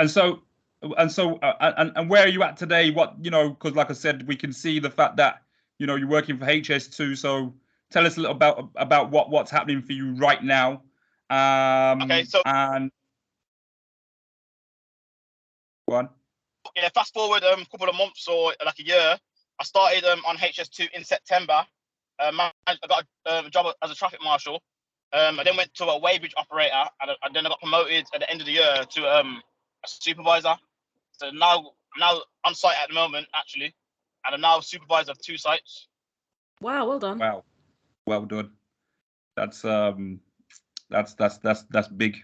S14: so where are you at today? What, because like I said, we can see the fact that you're working for HS2. So tell us a little about what's happening for you right now.
S19: Okay, so
S14: and go on.
S19: Yeah, fast forward a couple of months or like a year, I started on HS2 in September. I got a job as a traffic marshal. I then went to a weighbridge operator, and then I got promoted at the end of the year to a supervisor. So now I'm on site at the moment, actually, and I'm now supervisor of 2 sites.
S11: Wow, well done.
S14: Wow, well done. That's big.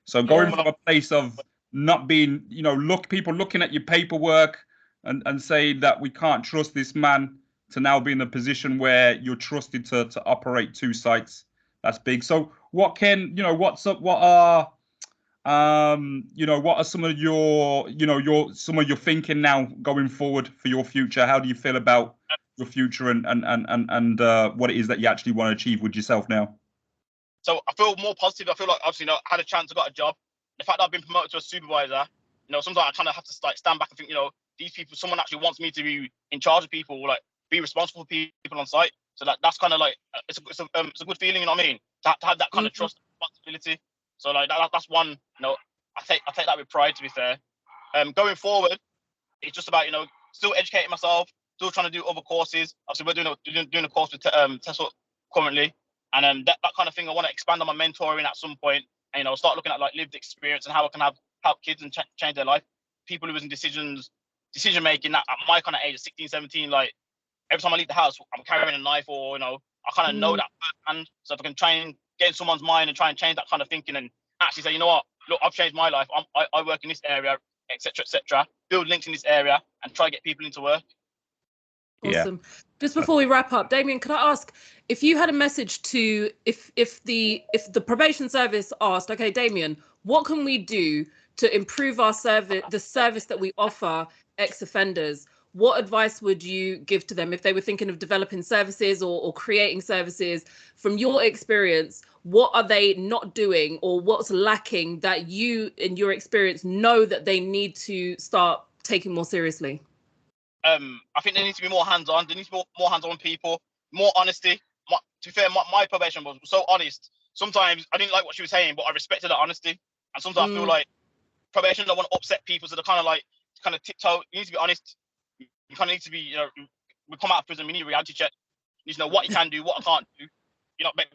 S14: So going from a place of not being, people looking at your paperwork and saying that we can't trust this man, to now be in a position where you're trusted to operate 2 sites. That's big. So what are some of your thinking now going forward for your future? How do you feel about your future and what it is that you actually want to achieve with yourself now?
S19: So I feel more positive. I feel like obviously, I had a chance, I got a job. The fact that I've been promoted to a supervisor, sometimes I kind of have to like stand back and think, these people, someone actually wants me to be in charge of people, like be responsible for people on site. So that's kind of like it's a good feeling, you know what I mean? To have that kind of trust and responsibility. So like that's one, I take that with pride, to be fair. Going forward, it's just about still educating myself, still trying to do other courses. Obviously, we're doing a course with Tesla currently, and that kind of thing. I want to expand on my mentoring at some point, and start looking at like lived experience and how I can help kids and change their life. People who was in decision making at my kind of age of 16, 17, like every time I leave the house, I'm carrying a knife, or I kind of know that firsthand. So if I can try and get in someone's mind and try and change that kind of thinking, and actually say, what, look, I've changed my life. I work in this area, etc. Build links in this area and try to get people into work.
S11: Awesome. Yeah. Just before we wrap up, Damien, can I ask if you had a message to if the probation service asked, okay, Damien, what can we do to improve our service, the service that we offer ex-offenders? What advice would you give to them if they were thinking of developing services or creating services? From your experience, what are they not doing, or what's lacking that you, in your experience, know that they need to start taking more seriously?
S19: I think there needs to be more hands-on. There needs to be more hands-on people, more honesty. To be fair, my probation was so honest. Sometimes I didn't like what she was saying, but I respected her honesty. And sometimes I feel like probation don't want to upset people, so they're kind of tiptoe. You need to be honest. You kind of need to be, we come out of prison, we need a reality check. You need to know what you can do, what I can't do.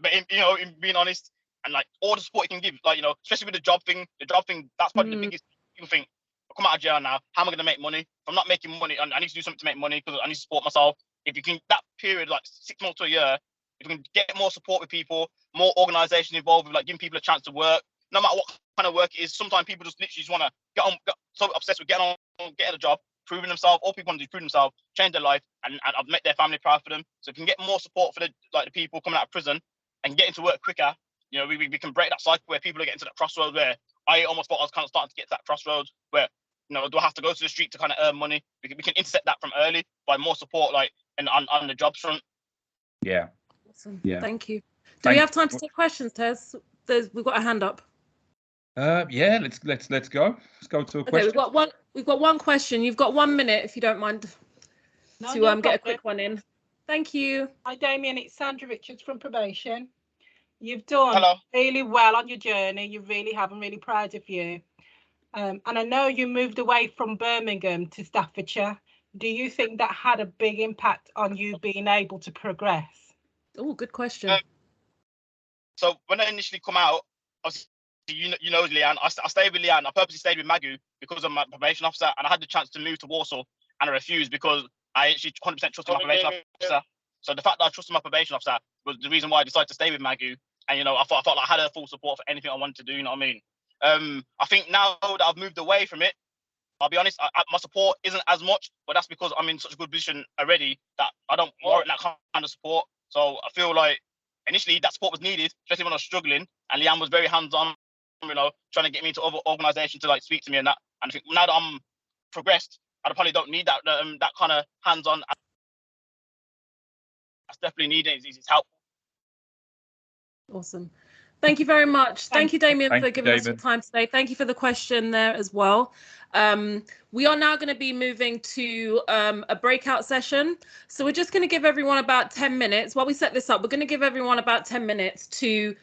S19: But in being honest, and like all the support you can give, like, especially with the job thing, that's probably the biggest. People think, I come out of jail now, how am I going to make money? If I'm not making money, I need to do something to make money because I need to support myself. If you can, that period, like 6 months to a year, if you can get more support with people, more organisation involved with like giving people a chance to work, no matter what kind of work it is. Sometimes people just literally want to get so obsessed with getting a job, proving themselves. All people want to do is prove themselves, change their life, and I've met their family proud for them. So if we can get more support for the people coming out of prison and get into work quicker, you know, we can break that cycle where people are getting to that crossroads where I almost thought I was kind of starting to get to that crossroads where, you know, do I have to go to the street to kind of earn money? We can intercept that from early by more support, like on the jobs front.
S14: Yeah.
S11: Awesome.
S14: Yeah.
S11: Thank you. Do we have time to take questions, Tez? We've got a hand up.
S14: Yeah, let's go. Let's go to a question.
S11: We've got one question. You've got 1 minute if you don't mind to get a quick one in. Thank you.
S20: Hi Damien, it's Sandra Richards from Probation. You've done really well on your journey. You really have. I'm really proud of you. And I know you moved away from Birmingham to Staffordshire. Do you think that had a big impact on you being able to progress?
S11: Oh, good question.
S19: So when I initially come out, you know Leanne, I stayed with Leanne. I purposely stayed with Magu because I'm my probation officer, and I had the chance to move to Warsaw, and I refused because I actually 100% trusted my probation officer. So the fact that I trusted my probation officer was the reason why I decided to stay with Magu. And you know, I felt like I had her full support for anything I wanted to do. You know what I mean? I think now that I've moved away from it, I'll be honest, my support isn't as much, but that's because I'm in such a good position already that I don't warrant that kind of support. So I feel like initially that support was needed, especially when I was struggling, and Leanne was very hands-on, you know, trying to get me into other organisations to like speak to me and that. And I think now that I'm progressed, I probably don't need that that kind of hands-on. That's definitely needed. It's helpful.
S11: Awesome. Thank you very much. Thank you, Damien, for giving us your time today. Thank you for the question there as well. We are now going to be moving to a breakout session. So we're just going to give everyone about 10 minutes. While we set this up, we're going to give everyone about 10 minutes to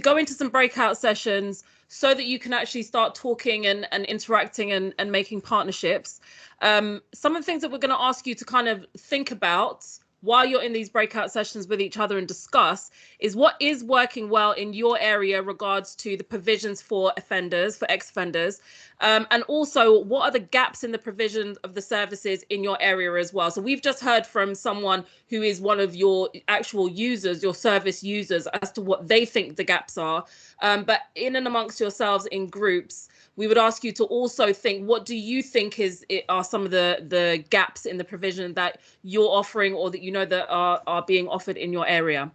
S11: go into some breakout sessions so that you can actually start talking and interacting and making partnerships. Some of the things that we're going to ask you to kind of think about while you're in these breakout sessions with each other and discuss is what is working well in your area regards to the provisions for offenders, for ex-offenders, and also what are the gaps in the provision of the services in your area as well. So we've just heard from someone who is one of your actual users, your service users, as to what they think the gaps are. But in and amongst yourselves in groups, we would ask you to also think, what do you think are some of the gaps in the provision that you're offering or that you know that are being offered in your area?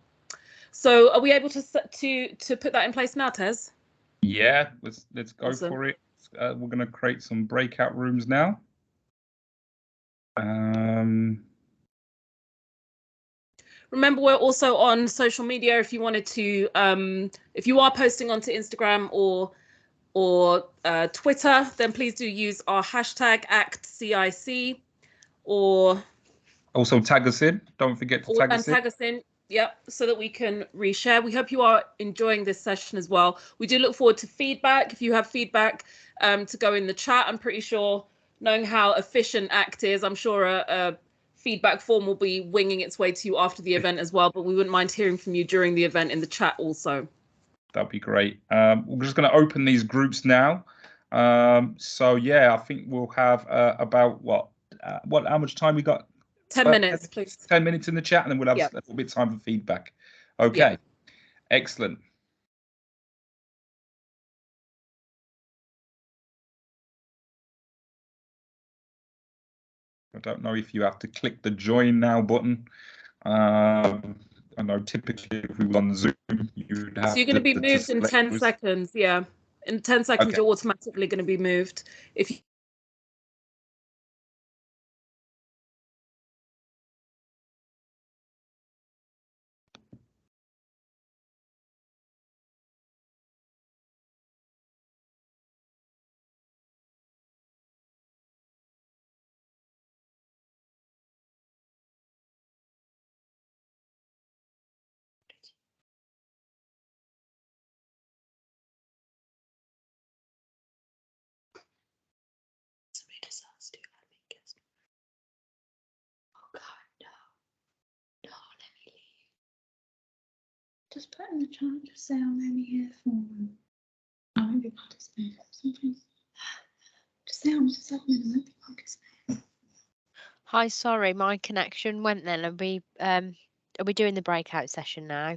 S11: So are we able to put that in place now, Tez?
S14: Yeah, let's go
S11: Awesome.
S14: for it. We're going to create some breakout rooms now.
S11: Remember, we're also on social media. If you wanted to, if you are posting onto Instagram or Twitter, then please do use our hashtag ActCIC or
S14: also tag us in. Don't forget to tag us in.
S11: Yep, so that we can reshare. We hope you are enjoying this session as well. We do look forward to feedback. If you have feedback, to go in the chat. I'm pretty sure, knowing how efficient ACT is, I'm sure a feedback form will be winging its way to you after the event as well. But we wouldn't mind hearing from you during the event in the chat also.
S14: That'd be great. We're just going to open these groups now. So yeah, I think we'll have about how much time we got?
S11: 10 minutes, please.
S14: 10 minutes in the chat, and then we'll have a little bit of time for feedback. Okay, excellent. I don't know if you have to click the join now button. I know typically if we were on Zoom, you'd have.
S11: So you're going to be moved in 10 seconds. Yeah, in 10 seconds, you're automatically going to be moved. If you
S19: just put in the chat, just say I'm only here for I won't be participating. Sometimes just say I'm just admin, I won't be participating.
S18: Hi, sorry, my connection went then. Are we doing the breakout session now?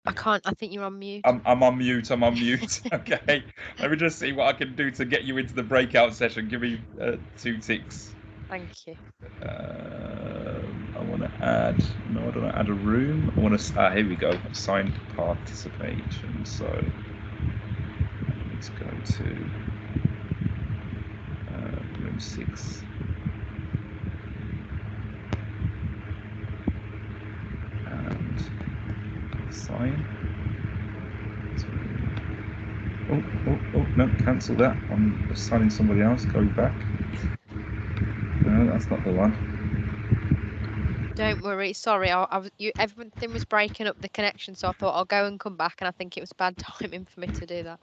S18: I can't. I think you're on mute.
S14: I'm on mute. I'm on mute. Okay. Let me just see what I can do to get you into the breakout session. Give me 2 ticks.
S18: Thank you.
S14: I want to add. No, I don't want to add a room. I want to. Here we go. Assigned participation. So let's go to room 6. And assign. Oh, no, cancel that. I'm assigning somebody else. Go back. No, that's not the one.
S18: Don't worry. Sorry, everything was breaking up the connection, so I thought I'll go and come back, and I think it was bad timing for me to do that.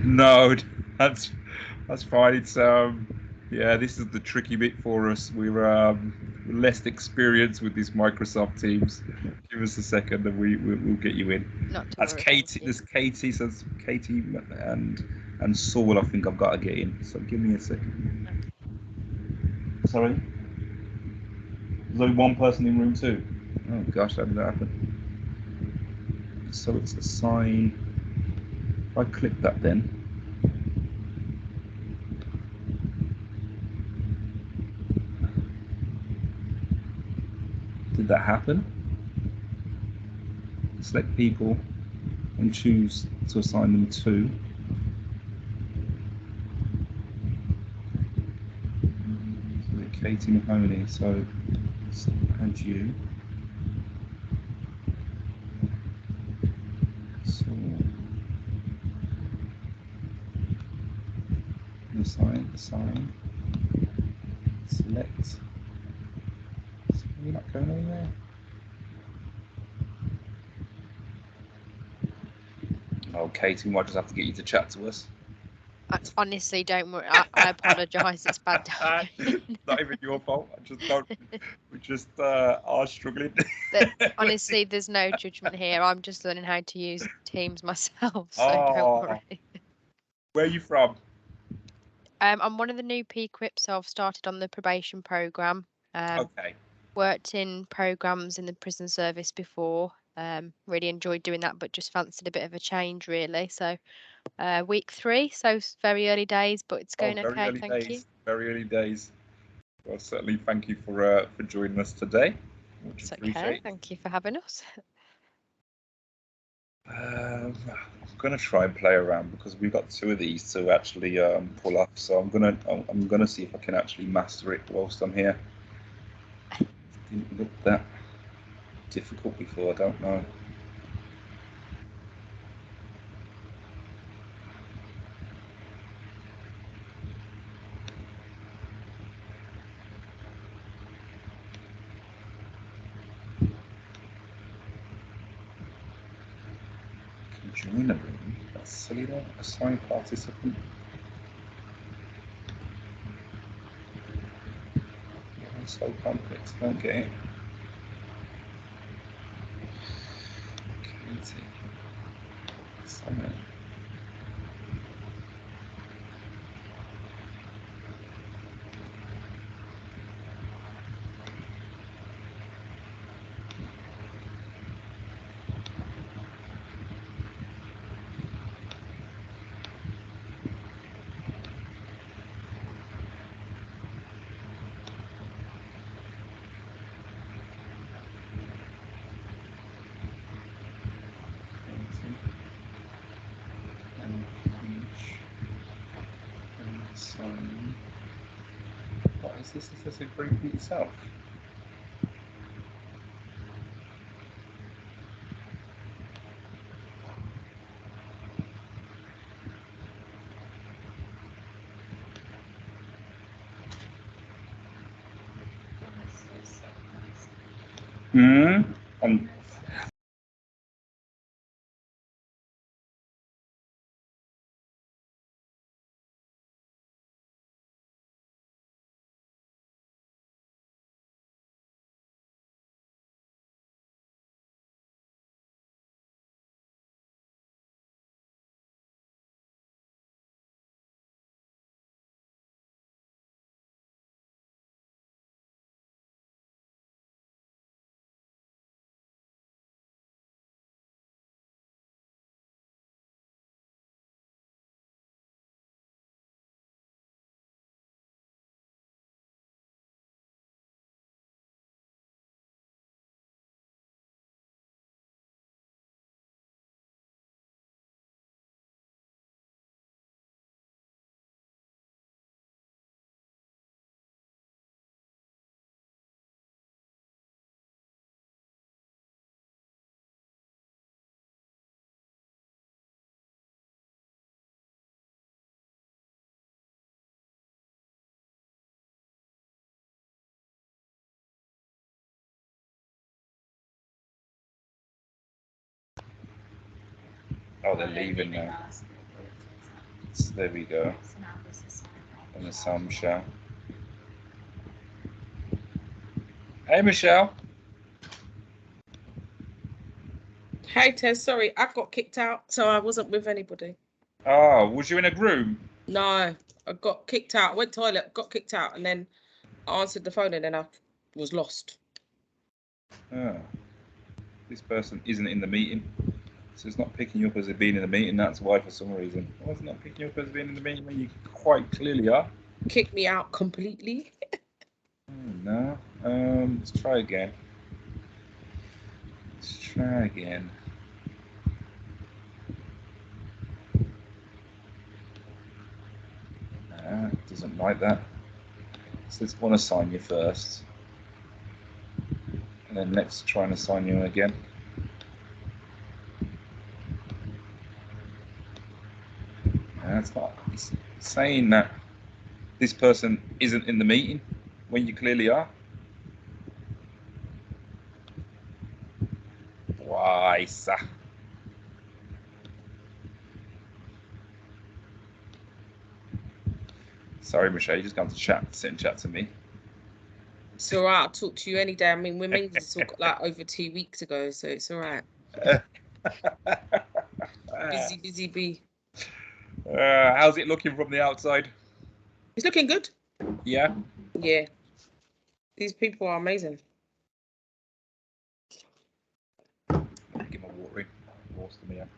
S14: No, that's fine. It's yeah, this is the tricky bit for us. We're less experienced with these Microsoft Teams. Give us a second, and we'll get you in.
S18: Not to
S14: That's
S18: worry.
S14: Katie. There's Katie. Says Katie and Saul. I think I've got to get in. So give me a second. Okay. Sorry. There's only one person in room 2. Oh gosh, how did that happen? So it's assign. If I click that then. Did that happen? Select people and choose to assign them to. So Katie Mahoney, so add you. So assign, select. So you're not going anywhere. Oh, Katie, we might just have to get you to chat to us.
S18: Honestly, don't worry. I apologise. It's bad timing.
S14: Not even your fault. I just don't. We just are struggling.
S18: Honestly, there's no judgment here. I'm just learning how to use Teams myself, so don't worry.
S14: Where are you from?
S18: I'm one of the new P-Quips, so I've started on the probation programme.
S14: Okay.
S18: Worked in programmes in the prison service before. Really enjoyed doing that, but just fancied a bit of a change, really. So week 3, so very early days, but it's going okay. Thank you.
S14: Very early days. Well, certainly thank you for joining us today.
S18: It's okay. Thank you for having us.
S14: I'm gonna try and play around because we've got 2 of these to actually pull off. So I'm gonna see if I can actually master it whilst I'm here. Didn't look that difficult before. I don't know. Join a room. That's silly. Though. Assign participant. It's so complex. Don't get it. Katie. Assign. What is this? It says agree with yourself. Oh, they're leaving now. So there we go. And the sound, Michelle. Hey, Michelle.
S19: Hey Tez, sorry, I got kicked out, so I wasn't with anybody.
S14: Oh, was you in a room?
S19: No, I got kicked out. Went toilet, got kicked out, and then I answered the phone, and then I was lost.
S14: Oh. This person isn't in the meeting, so it's not picking you up as it being in the meeting. That's why, for some reason. Why is it not picking you up as being in the meeting when you quite clearly are?
S19: Kicked me out completely.
S14: No. Let's try again. Let's try again. Doesn't like that. So let's want to assign you first. And then let's try and assign you again. It's not. It's saying that this person isn't in the meeting when you clearly are. Why, sir? Sorry, Michelle, you just come to sit and chat to me.
S19: It's all right. I'll talk to you any day. I mean, we meant to talk like over 2 weeks ago, so it's all right. Busy bee.
S14: How's it looking from the outside?
S19: It's looking good.
S14: Yeah.
S19: Yeah. These people are amazing.
S14: Give my water in. Lost them here.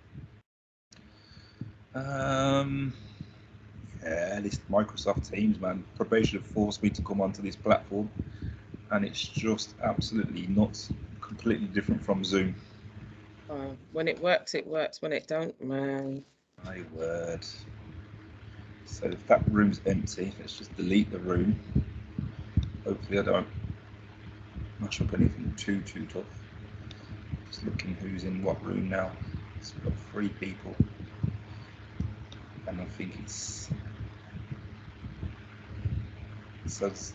S14: Yeah, this Microsoft Teams, man. Probation have forced me to come onto this platform, and it's just absolutely nuts. Completely different from Zoom.
S19: When it works, it works. When it don't, man.
S14: My word. So if that room's empty, let's just delete the room. Hopefully I don't mash up anything too tough. Just looking who's in what room now. So we've got 3 people. And I think it's... So it's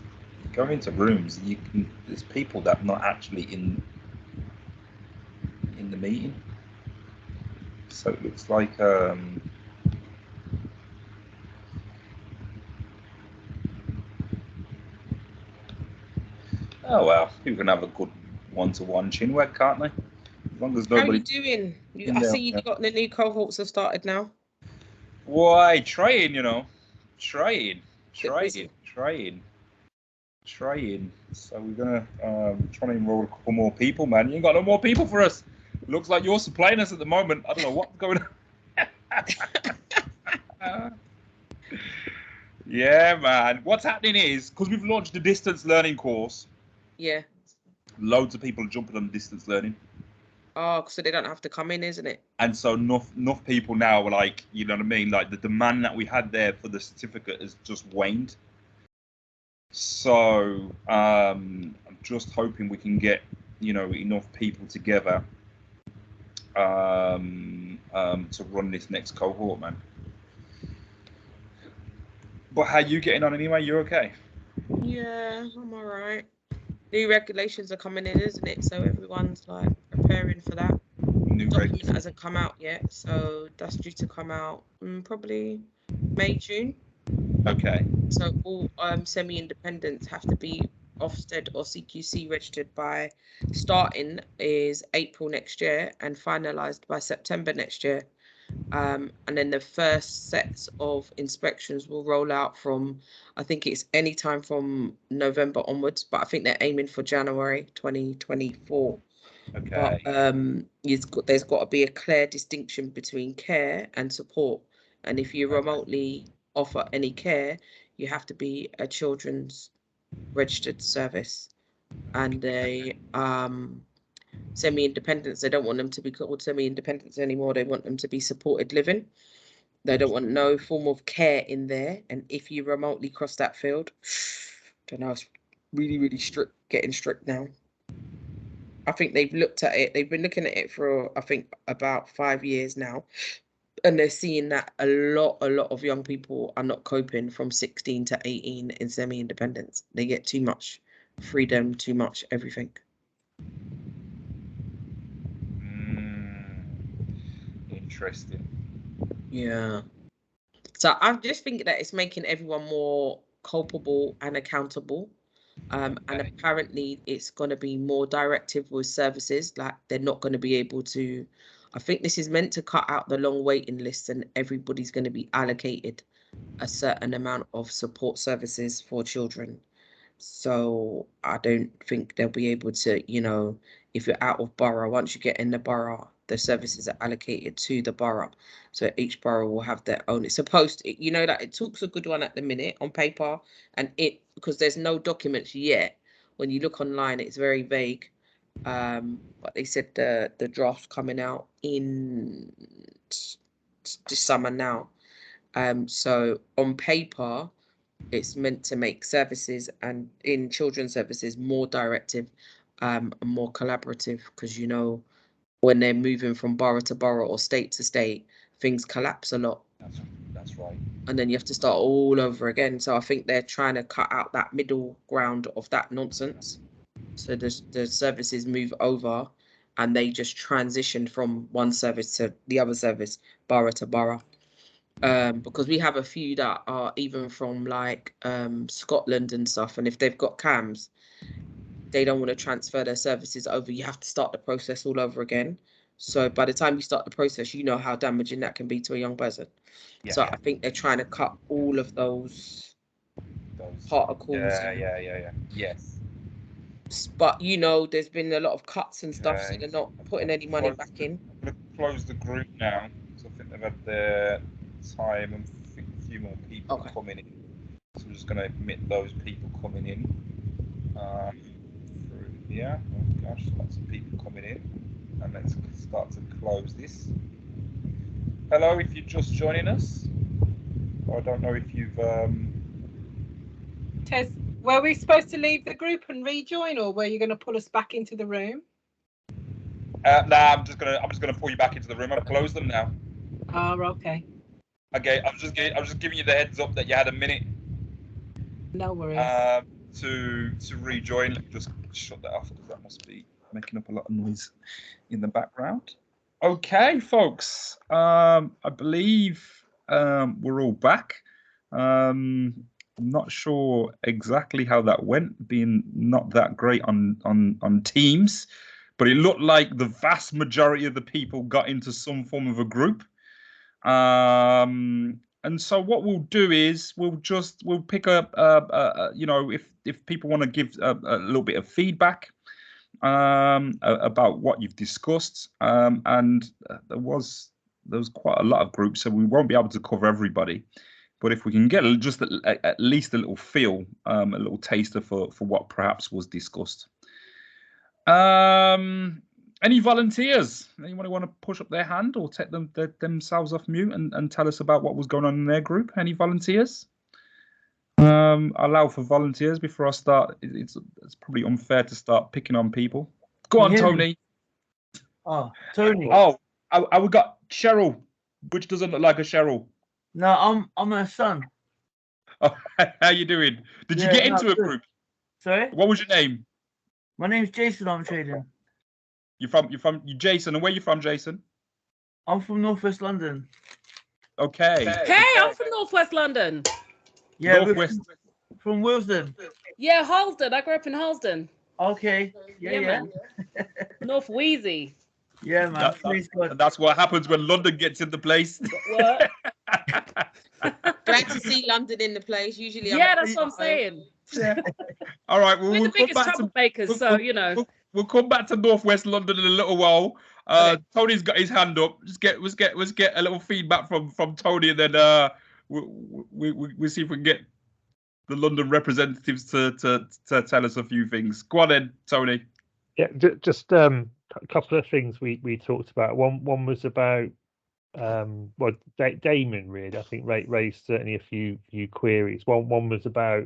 S14: going into rooms, you can, there's people that are not actually in the meeting. So it looks like oh well, people can have a good one-to-one chinwag, can't they? As long as nobody.
S19: How are you doing? I see you got the new cohorts have started now.
S14: Why, trying, you know, trying. So we're gonna try and enroll a couple more people, man. You ain't got no more people for us. Looks like you're supplying us at the moment. I don't know what's going on. Yeah, man. What's happening is, because we've launched a distance learning course.
S19: Yeah.
S14: Loads of people are jumping on distance learning.
S19: Oh, so they don't have to come in, isn't it?
S14: And so enough people now are like, you know what I mean? Like the demand that we had there for the certificate has just waned. So I'm just hoping we can get, you know, enough people together to run this next cohort, man. But how you getting on anyway? You okay?
S19: Yeah, I'm all right. New regulations are coming in, isn't it? So everyone's like preparing for that.
S14: New
S19: document hasn't come out yet, so that's due to come out probably May, June.
S14: Okay.
S19: So all semi-independents have to be Ofsted or CQC registered by starting is April next year and finalised by September next year. And then the first sets of inspections will roll out from, I think it's any time from November onwards, but I think they're aiming for January 2024.
S14: Okay.
S19: But there's got to be a clear distinction between care and support. And if you remotely offer any care, you have to be a children's registered service. And they semi-independents, they don't want them to be called semi-independents anymore. They want them to be supported living. They don't want no form of care in there. And if you remotely cross that field, I don't know, it's really strict, getting strict now. I think they've looked at it. They've been looking at it for, I think, about 5 years now. And they're seeing that a lot of young people are not coping from 16 to 18 in semi-independence. They get too much freedom, too much everything.
S14: Interesting.
S19: Yeah. So I just think that it's making everyone more culpable and accountable. And apparently it's going to be more directive with services, like they're not going to be able to. I think this is meant to cut out the long waiting lists, and everybody's going to be allocated a certain amount of support services for children. So I don't think they'll be able to, you know, if you're out of borough, once you get in the borough, the services are allocated to the borough. So each borough will have their own. It's supposed to, you know, that it talks a good one at the minute on paper, and because there's no documents yet. When you look online, it's very vague. But they said the draft's coming out in this summer now. So on paper, it's meant to make services and in children's services more directive and more collaborative, because, you know, when they're moving from borough to borough or state to state, things collapse a lot.
S14: That's right.
S19: And then you have to start all over again. So I think they're trying to cut out that middle ground of that nonsense. So the services move over and they just transition from one service to the other service, borough to borough. Because we have a few that are even from like Scotland and stuff, and if they've got CAMs, they don't want to transfer their services over. You have to start the process all over again. So by the time you start the process, you know how damaging that can be to a young person. Yeah. So I think they're trying to cut all of those particles.
S14: Yeah. Yes.
S19: But you know, there's been a lot of cuts and stuff, so they're not putting any money back in.
S14: I'm going to close the group now, because I think they've had their time and a few more people coming in. So we're just going to admit those people coming in through here. Oh gosh, lots of people coming in. And let's start to close this. Hello, if you're just joining us. I don't know if you've
S20: Tess, were we supposed to leave the group and rejoin, or were you going to pull us back into the room?
S14: Nah, I'm just gonna pull you back into the room. I've closed them now.
S20: Oh, okay.
S14: Okay, I'm just giving you the heads up that you had a minute.
S20: No worries.
S14: To rejoin. Let me just shut that off, because that must be making up a lot of noise in the background. Okay, folks. I believe we're all back. I'm not sure exactly how that went, being not that great on Teams, but it looked like the vast majority of the people got into some form of a group. And so what we'll do is we'll pick up, you know, if people want to give a little bit of feedback about what you've discussed, and there was quite a lot of groups, so we won't be able to cover everybody. But if we can get just at least a little feel, a little taster for what perhaps was discussed. Any volunteers? Anyone who want to push up their hand or take themselves off mute and tell us about what was going on in their group? Any volunteers? Allow for volunteers before I start. It's probably unfair to start picking on people. Go on, Tony.
S21: Oh, Tony.
S14: Oh, we got Cheryl, which doesn't look like a Cheryl.
S21: No, I'm her son.
S14: Oh, how you doing? Did you get into a group?
S21: Sorry?
S14: What was your name?
S21: My name's Jason. I'm trading.
S14: You're Jason, and where you from, Jason?
S21: I'm from Northwest London.
S14: Okay.
S11: Hey, I'm from Northwest London.
S21: Yeah,
S14: Northwest.
S21: From Willesden.
S11: Yeah, Halsden. I grew up in Halsden.
S21: Okay. Yeah.
S11: Man. North Wheezy.
S21: Yeah, man.
S14: That's what happens when London gets in the place.
S11: What?
S19: Glad to see London in the place. Usually,
S11: that's what I'm saying.
S21: Yeah.
S14: All right. Well,
S11: we're the biggest troublemakers, so you know.
S14: We'll come back to Northwest London in a little while. Okay. Tony's got his hand up. Let's get a little feedback from Tony, and then we'll see if we can get the London representatives to tell us a few things. Go on then, Tony.
S12: Yeah, just a couple of things we talked about. One was about Damon really. I think raised certainly a few queries. One was about,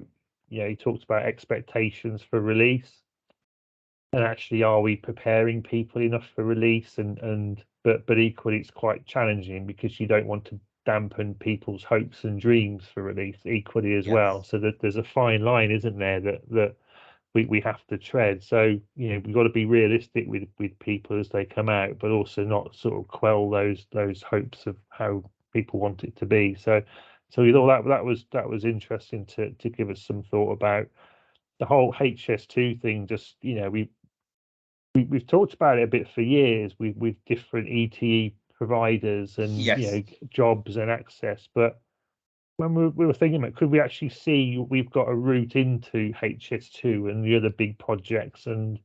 S12: he talked about expectations for release, and actually, are we preparing people enough for release? But equally, it's quite challenging because you don't want to dampen people's hopes and dreams for release equally as well. So that there's a fine line, isn't there, that we have to tread. So we've got to be realistic with people as they come out, but also not sort of quell those hopes of how people want it to be. So we thought that was interesting to give us some thought about the whole HS2 thing. Just we've talked about it a bit for years with different ETE providers and jobs and access, but when we were thinking about, could we actually see we've got a route into HS2 and the other big projects, and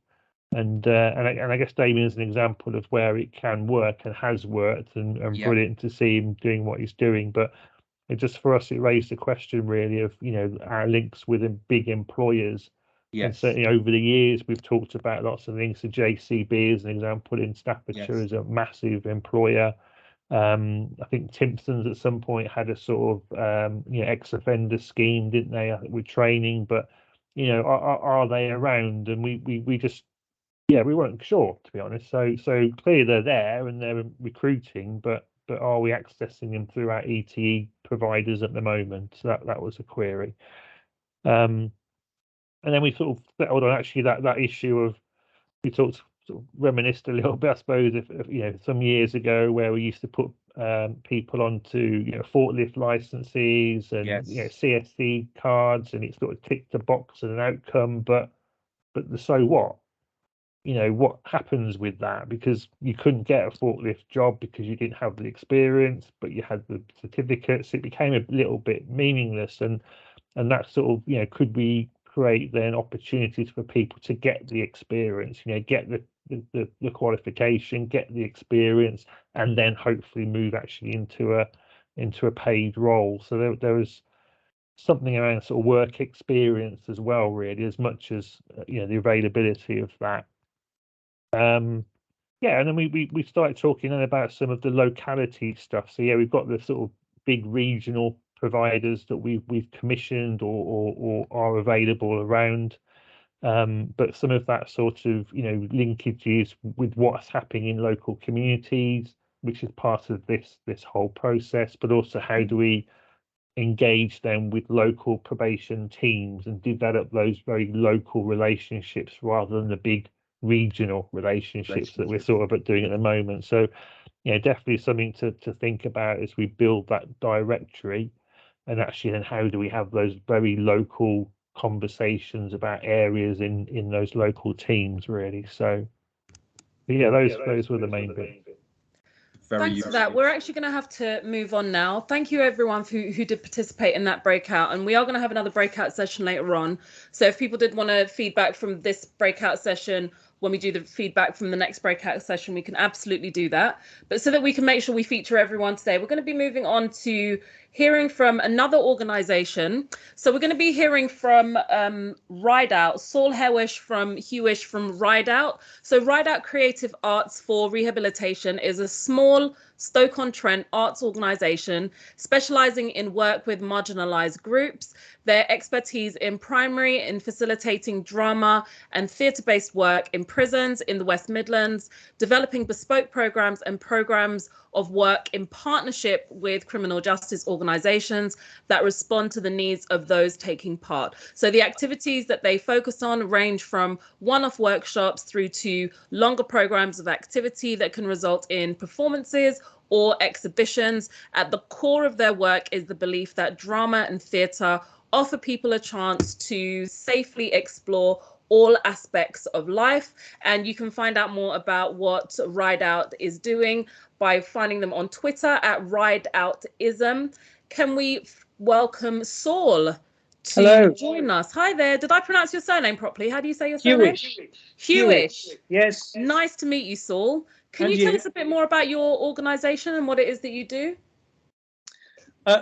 S12: I guess Damien is an example of where it can work and has worked, and brilliant to see him doing what he's doing. But it just, for us, it raised the question really of our links with big employers. And certainly over the years we've talked about lots of things. So JCB as an example in Staffordshire is a massive employer. I think Timpson's at some point had a sort of ex-offender scheme, didn't they? I think with training, but are they around? And we just we weren't sure, to be honest. So clearly they're there and they're recruiting, but are we accessing them through our ETE providers at the moment? So that was a query. And then we sort of settled on actually that issue of, we sort of reminisced a little bit, I suppose, if some years ago where we used to put people onto forklift licenses and CSC cards, and it sort of ticked a box and an outcome, but the so what? What happens with that? Because you couldn't get a forklift job because you didn't have the experience, but you had the certificates. It became a little bit meaningless, and that sort of could we create then opportunities for people to get the experience, get the qualification, get the experience, and then hopefully move actually into a paid role. So there was something around sort of work experience as well, really, as much as the availability of that. And then we started talking then about some of the locality stuff. So we've got the sort of big regional providers that we've commissioned or are available around, but some of that sort of linkages with what's happening in local communities, which is part of this whole process, but also how do we engage them with local probation teams and develop those very local relationships rather than the big regional relationships that we're sort of doing at the moment. So definitely something to think about as we build that directory, and actually then how do we have those very local conversations about areas in those local teams, really. So those were the main bits.
S11: Thanks for that. We're actually going to have to move on now. Thank you everyone who did participate in that breakout, and we are going to have another breakout session later on. So if people did want to feedback from this breakout session, when we do the feedback from the next breakout session, we can absolutely do that. But so that we can make sure we feature everyone today, we're going to be moving on to hearing from another organisation. So we're going to be hearing from Rideout, Saul Hewish from Rideout. So Rideout Creative Arts for Rehabilitation is a small Stoke-on-Trent arts organisation specialising in work with marginalised groups. Their expertise in primary in facilitating drama and theatre-based work in prisons in the West Midlands, developing bespoke programmes and programmes of work in partnership with criminal justice organisations that respond to the needs of those taking part. So the activities that they focus on range from one-off workshops through to longer programmes of activity that can result in performances or exhibitions. At the core of their work is the belief that drama and theatre offer people a chance to safely explore all aspects of life. And you can find out more about what Rideout is doing by finding them on Twitter at RideOutism. Can we welcome Saul to join us? Hi there. Did I pronounce your surname properly? How do you say your surname? Hewish.
S2: Yes.
S11: Nice to meet you, Saul. Can you tell us a bit more about your organisation and what it is that you do?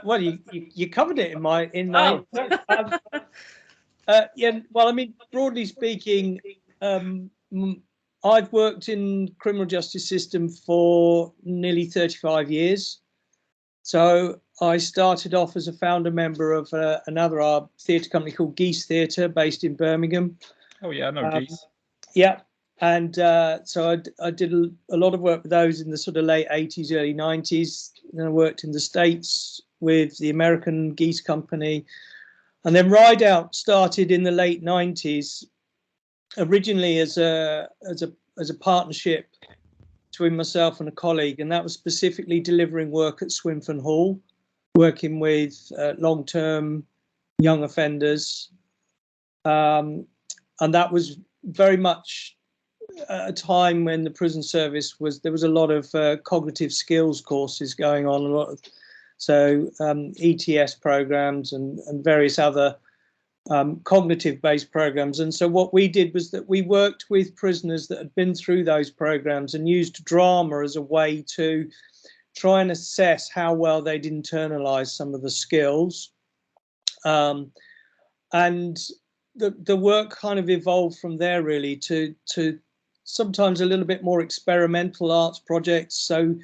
S2: Well, you covered it in my well, I mean, broadly speaking, I've worked in criminal justice system for nearly 35 years. So I started off as a founder member of another theatre company called Geese Theatre, based in Birmingham.
S14: Oh yeah, I know Geese.
S2: Yeah, and so I did a lot of work with those in the sort of late 80s, early 90s. Then I worked in the States with the American Geese Company. And then Rideout started in the late 90s originally as a partnership between myself and a colleague, and that was specifically delivering work at Swinfen Hall, working with long-term young offenders, and that was very much a time when the prison service there was a lot of cognitive skills courses going on, ETS programs and various other cognitive-based programs. And so what we did was that we worked with prisoners that had been through those programs and used drama as a way to try and assess how well they'd internalize some of the skills. And the work kind of evolved from there, really, to sometimes a little bit more experimental arts projects. So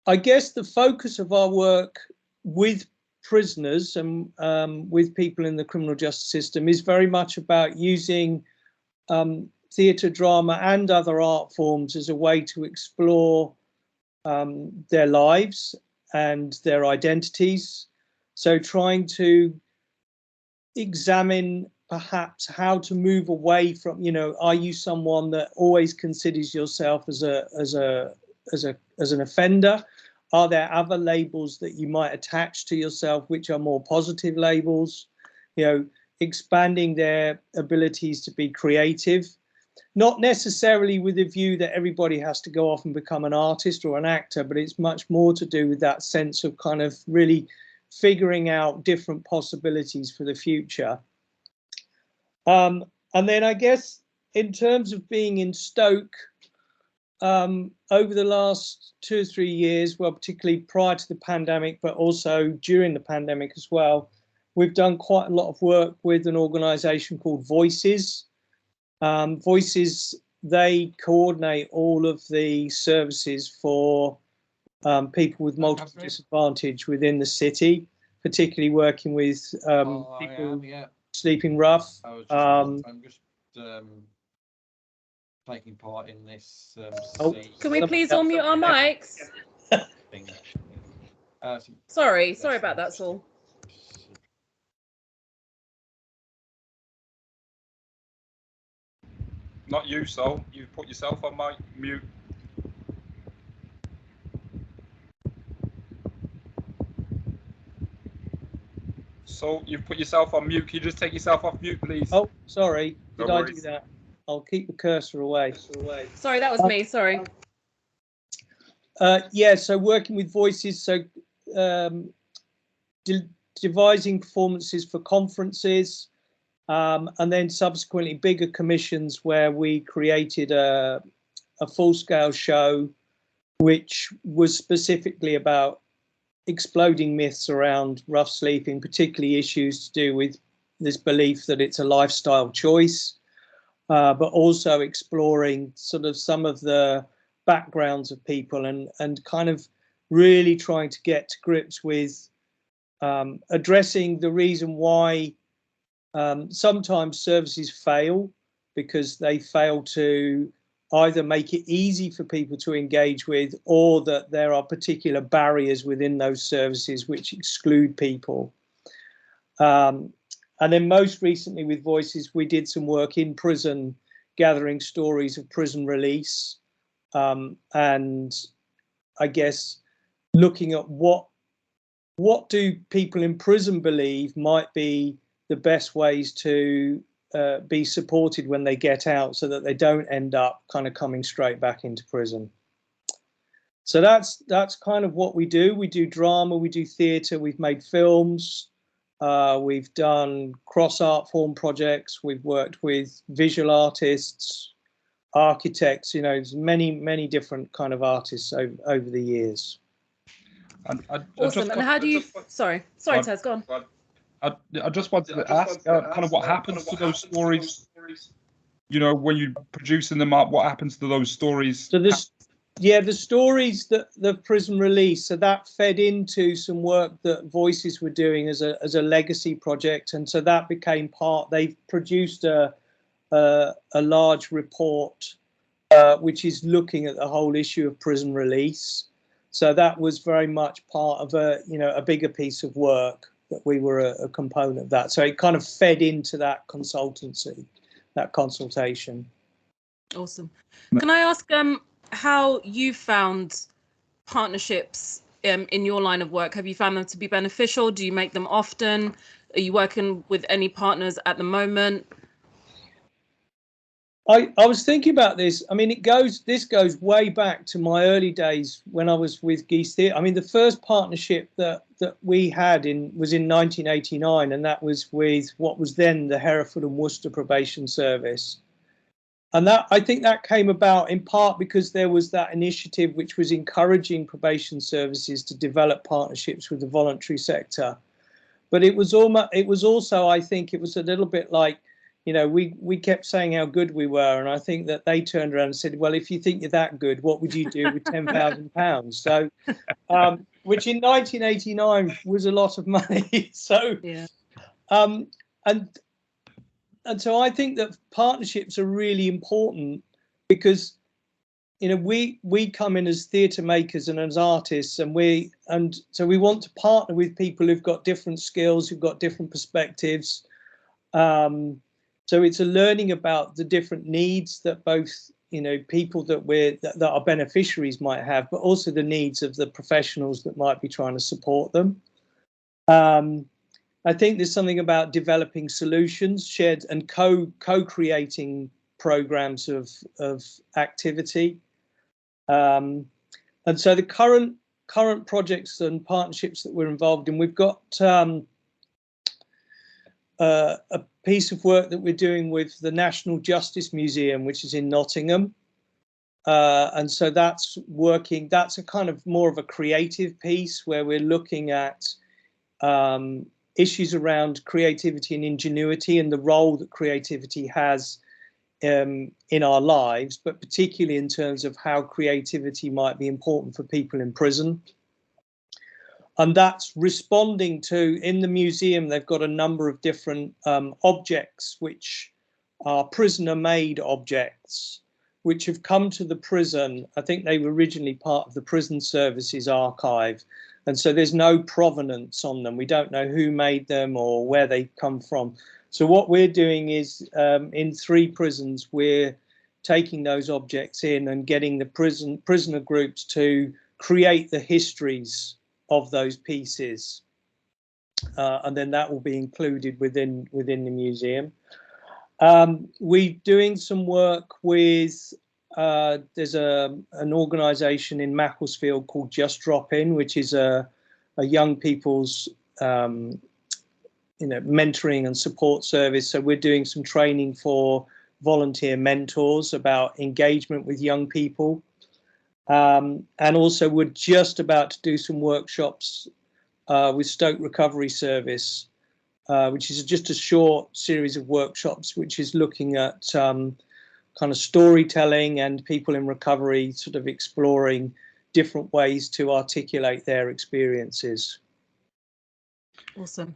S2: I guess the focus of our work with prisoners and with people in the criminal justice system is very much about using theatre, drama and other art forms as a way to explore their lives and their identities. So trying to examine perhaps how to move away from, are you someone that always considers yourself as an offender? Are there other labels that you might attach to yourself which are more positive labels? Expanding their abilities to be creative, not necessarily with a view that everybody has to go off and become an artist or an actor, but it's much more to do with that sense of kind of really figuring out different possibilities for the future. And then I guess in terms of being in Stoke, over the last 2 or 3 years, well, particularly prior to the pandemic, but also during the pandemic as well, we've done quite a lot of work with an organisation called Voices. Voices, they coordinate all of the services for people with multiple disadvantage within the city, particularly working with people sleeping rough.
S3: I'm just taking part in this.
S11: Can we please unmute our mics? Sorry about that, Saul.
S14: Not you, Saul. You put yourself on mute. So you've put yourself on mute. Can you just take yourself off mute, please?
S2: Oh, sorry. Did I do that? I'll keep the cursor away.
S11: Sorry, that was me. Sorry.
S2: Yeah, so working with Voices, so devising performances for conferences, and then subsequently bigger commissions where we created a full-scale show which was specifically about exploding myths around rough sleeping, particularly issues to do with this belief that it's a lifestyle choice, but also exploring sort of some of the backgrounds of people and kind of really trying to get to grips with addressing the reason why sometimes services fail, because they fail to either make it easy for people to engage with, or that there are particular barriers within those services which exclude people. And then most recently with Voices, we did some work in prison, gathering stories of prison release, and I guess looking at what do people in prison believe might be the best ways to be supported when they get out, so that they don't end up kind of coming straight back into prison. So that's kind of what we do. We do drama, we do theatre, we've made films, we've done cross art form projects, we've worked with visual artists, architects, there's many different kind of artists over the years.
S11: Awesome. And how do you? Sorry, Tez, go on.
S14: I just wanted to ask kind of what happens to those stories, when you're producing them up, what happens to those stories?
S2: So the stories that the prison release, so that fed into some work that Voices were doing as a legacy project, and so that became part. They've produced a large report which is looking at the whole issue of prison release. So that was very much part of a bigger piece of work that we were a component of that. So it kind of fed into that consultancy. that consultation.
S11: Awesome. Can I ask how you found partnerships in your line of work? Have you found them to be beneficial? Do you make them often? Are you working with any partners at the moment?
S2: I was thinking about this. I mean, this goes way back to my early days when I was with Geese Theatre. I mean, the first partnership that we had was in 1989, and that was with what was then the Hereford and Worcester Probation Service. And that, I think that came about in part because there was that initiative which was encouraging probation services to develop partnerships with the voluntary sector. But it was also, I think it was a little bit like, you know, we kept saying how good we were, and I think that they turned around and said, well, if you think you're that good, what would you do with £10,000? So, which in 1989 was a lot of money. So,
S11: yeah.
S2: And so I think that partnerships are really important because, you know, we come in as theatre makers and as artists, and so we want to partner with people who've got different skills, who've got different perspectives. So it's a learning about the different needs that both, you know, people that our beneficiaries might have, but also the needs of the professionals that might be trying to support them. I think there's something about developing solutions, shared and co-creating programs of activity. And so the current projects and partnerships that we're involved in, we've got a piece of work that we're doing with the National Justice Museum, which is in Nottingham. And so that's a kind of more of a creative piece where we're looking at issues around creativity and ingenuity and the role that creativity has in our lives, but particularly in terms of how creativity might be important for people in prison. And that's responding to, in the museum, they've got a number of different objects, which are prisoner-made objects, which have come to the prison. I think they were originally part of the Prison Services archive. And so there's no provenance on them. We don't know who made them or where they come from. So what we're doing is in 3 prisons, we're taking those objects in and getting the prisoner groups to create the histories of those pieces. And then that will be included within the museum. We're doing some work with, there's an organisation in Macclesfield called Just Drop In, which is a young people's mentoring and support service. So we're doing some training for volunteer mentors about engagement with young people. And also we're just about to do some workshops with Stoke Recovery Service, which is just a short series of workshops, which is looking at kind of storytelling and people in recovery sort of exploring different ways to articulate their experiences.
S11: Awesome.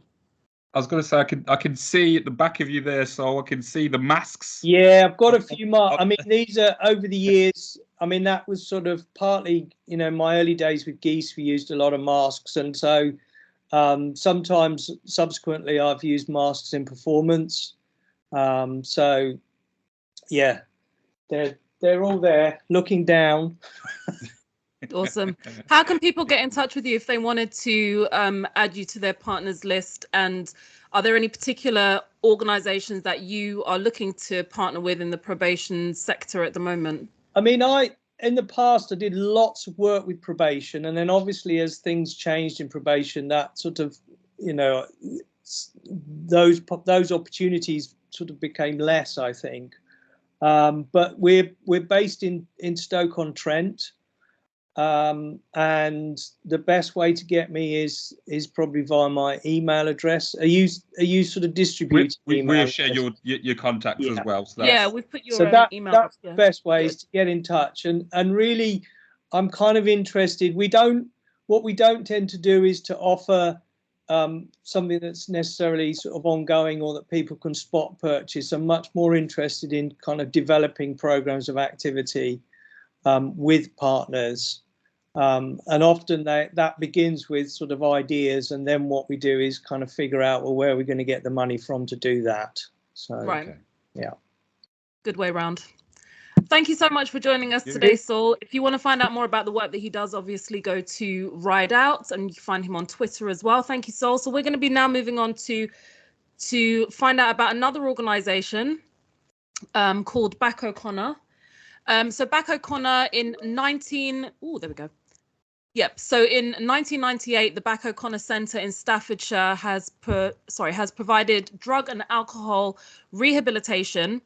S14: I was going to say, I can see at the back of you there, so I can see the masks.
S2: Yeah, I've got a few masks. I mean, these are over the years. I mean, that was sort of partly, you know, my early days with Geese, we used a lot of masks. And so sometimes subsequently I've used masks in performance. So, yeah, they're all there looking down.
S11: Awesome. How can people get in touch with you if they wanted to add you to their partners list? And are there any particular organisations that you are looking to partner with in the probation sector at the moment? I mean, in the past, I did lots of work with probation. And then obviously, as things changed in probation, that sort of, you know, those opportunities sort of became less, I think. But we're based in Stoke-on-Trent. And the best way to get me is probably via my email address. Are you sort of distributing email?
S14: We'll share your contacts as well. So
S11: yeah, we've put your email.
S2: That's the best way is to get in touch. And really, I'm kind of interested. What we don't tend to do is to offer something that's necessarily sort of ongoing or that people can spot purchase. I'm much more interested in kind of developing programs of activity with partners. And often that begins with sort of ideas, and then what we do is kind of figure out, well, where are we going to get the money from to do that? So,
S11: right.
S2: Yeah.
S11: Good way round. Thank you so much for joining us today, Saul. If you want to find out more about the work that he does, obviously go to Ride Out, and you can find him on Twitter as well. Thank you, Saul. So we're going to be now moving on to find out about another organisation called Back O'Connor. So Back O'Connor in 1998, the Back O'Connor Centre in Staffordshire has provided drug and alcohol rehabilitation.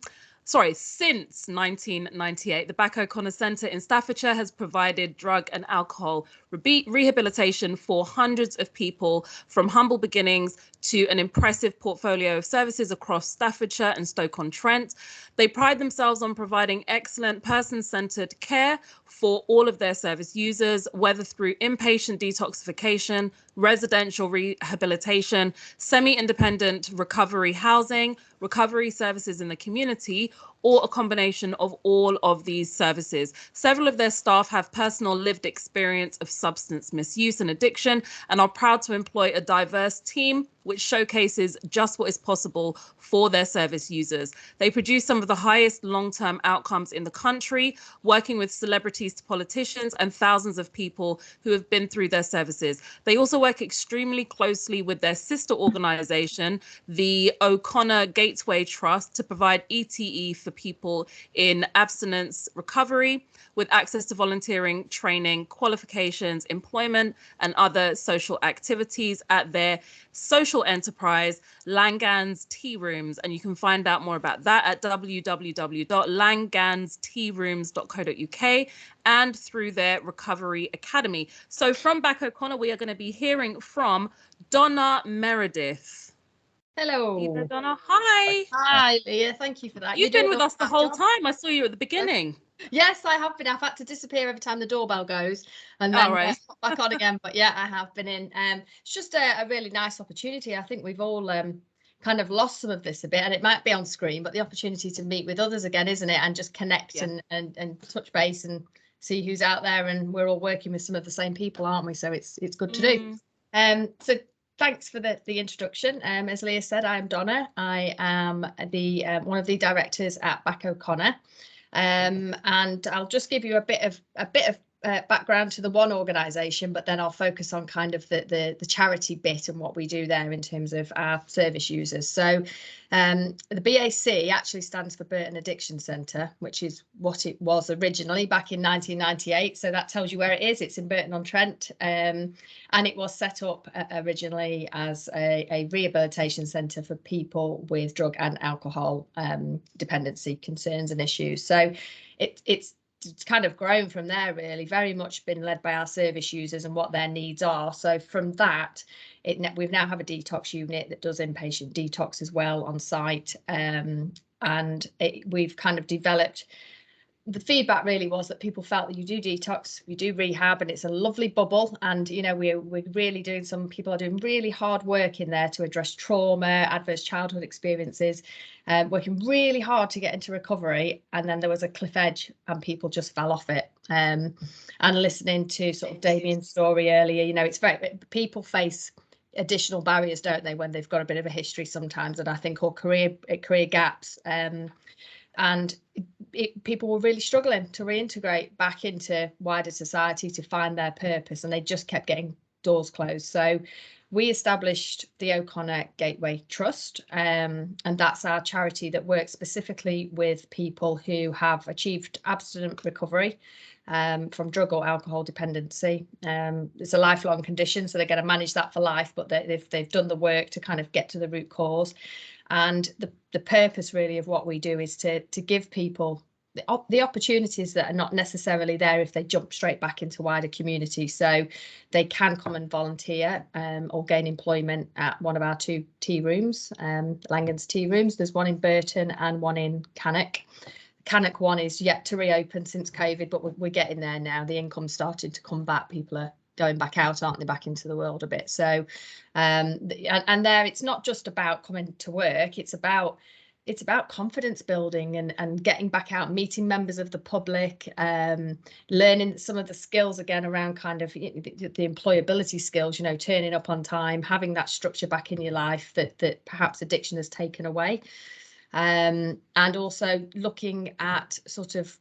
S11: Since 1998, the Back O'Connor Centre in Staffordshire has provided drug and alcohol rehabilitation for hundreds of people from humble beginnings to an impressive portfolio of services across Staffordshire and Stoke-on-Trent. They pride themselves on providing excellent person-centred care for all of their service users, whether through inpatient detoxification, residential rehabilitation, semi-independent recovery housing, recovery services in the community, or a combination of all of these services. Several of their staff have personal lived experience of substance misuse and addiction and are proud to employ a diverse team which showcases just what is possible for their service users. They produce some of the highest long-term outcomes in the country, working with celebrities to politicians and thousands of people who have been through their services. They also work extremely closely with their sister organisation, the O'Connor Gateway Trust, to provide ETE for people in abstinence recovery, with access to volunteering, training, qualifications, employment, and other social activities at their social enterprise, Langan's Tea Rooms. And you can find out more about that at www.langanstearooms.co.uk and through their Recovery Academy. So from Back O'Connor, we are going to be hearing from Donna Meredith.
S4: Hello.
S11: Donna, hi.
S4: Hi, Leah. Thank you for that.
S11: You've been with us the whole time. I saw you at the beginning.
S4: Yes, I have been. I've had to disappear every time the doorbell goes and then pop back on again. But yeah, I have been in. It's just a really nice opportunity. I think we've all kind of lost some of this a bit, and it might be on screen, but the opportunity to meet with others again, isn't it? And just connect and touch base and see who's out there. And we're all working with some of the same people, aren't we? So it's good to do. So thanks for the introduction. As Leah said, I'm Donna. I am the one of the directors at Back O'Connor. And I'll just give you a bit of background to the one organisation, but then I'll focus on kind of the charity bit and what we do there in terms of our service users. So the BAC actually stands for Burton Addiction Centre, which is what it was originally back in 1998. So that tells you where it is. It's in Burton-on-Trent, and it was set up originally as a rehabilitation centre for people with drug and alcohol dependency concerns and issues. So it's kind of grown from there, really, very much been led by our service users and what their needs are. So from that, we've now have a detox unit that does inpatient detox as well on site. We've kind of developed, the feedback really was that people felt that you do detox, you do rehab, and it's a lovely bubble. And, you know, we're really doing, some people are doing really hard work in there to address trauma, adverse childhood experiences, working really hard to get into recovery. And then there was a cliff edge and people just fell off it. And listening to sort of Damien's story earlier, you know, it's very, people face additional barriers, don't they, when they've got a bit of a history sometimes, and I think, or career gaps. People were really struggling to reintegrate back into wider society, to find their purpose, and they just kept getting doors closed. So we established the O'Connor Gateway Trust, and that's our charity that works specifically with people who have achieved abstinent recovery from drug or alcohol dependency. It's a lifelong condition, so they're going to manage that for life, but they've done the work to kind of get to the root cause. And the purpose really of what we do is to give people the opportunities that are not necessarily there if they jump straight back into wider community. So they can come and volunteer or gain employment at one of our two tea rooms, Langan's Tea Rooms. There's one in Burton and one in Cannock. Cannock one is yet to reopen since COVID, but we're getting there now. The income's starting to come back. People are going back out, aren't they, back into the world a bit. So and there, it's not just about coming to work, it's about confidence building and getting back out, meeting members of the public, learning some of the skills again around kind of the employability skills, you know, turning up on time, having that structure back in your life that perhaps addiction has taken away. and also looking at sort of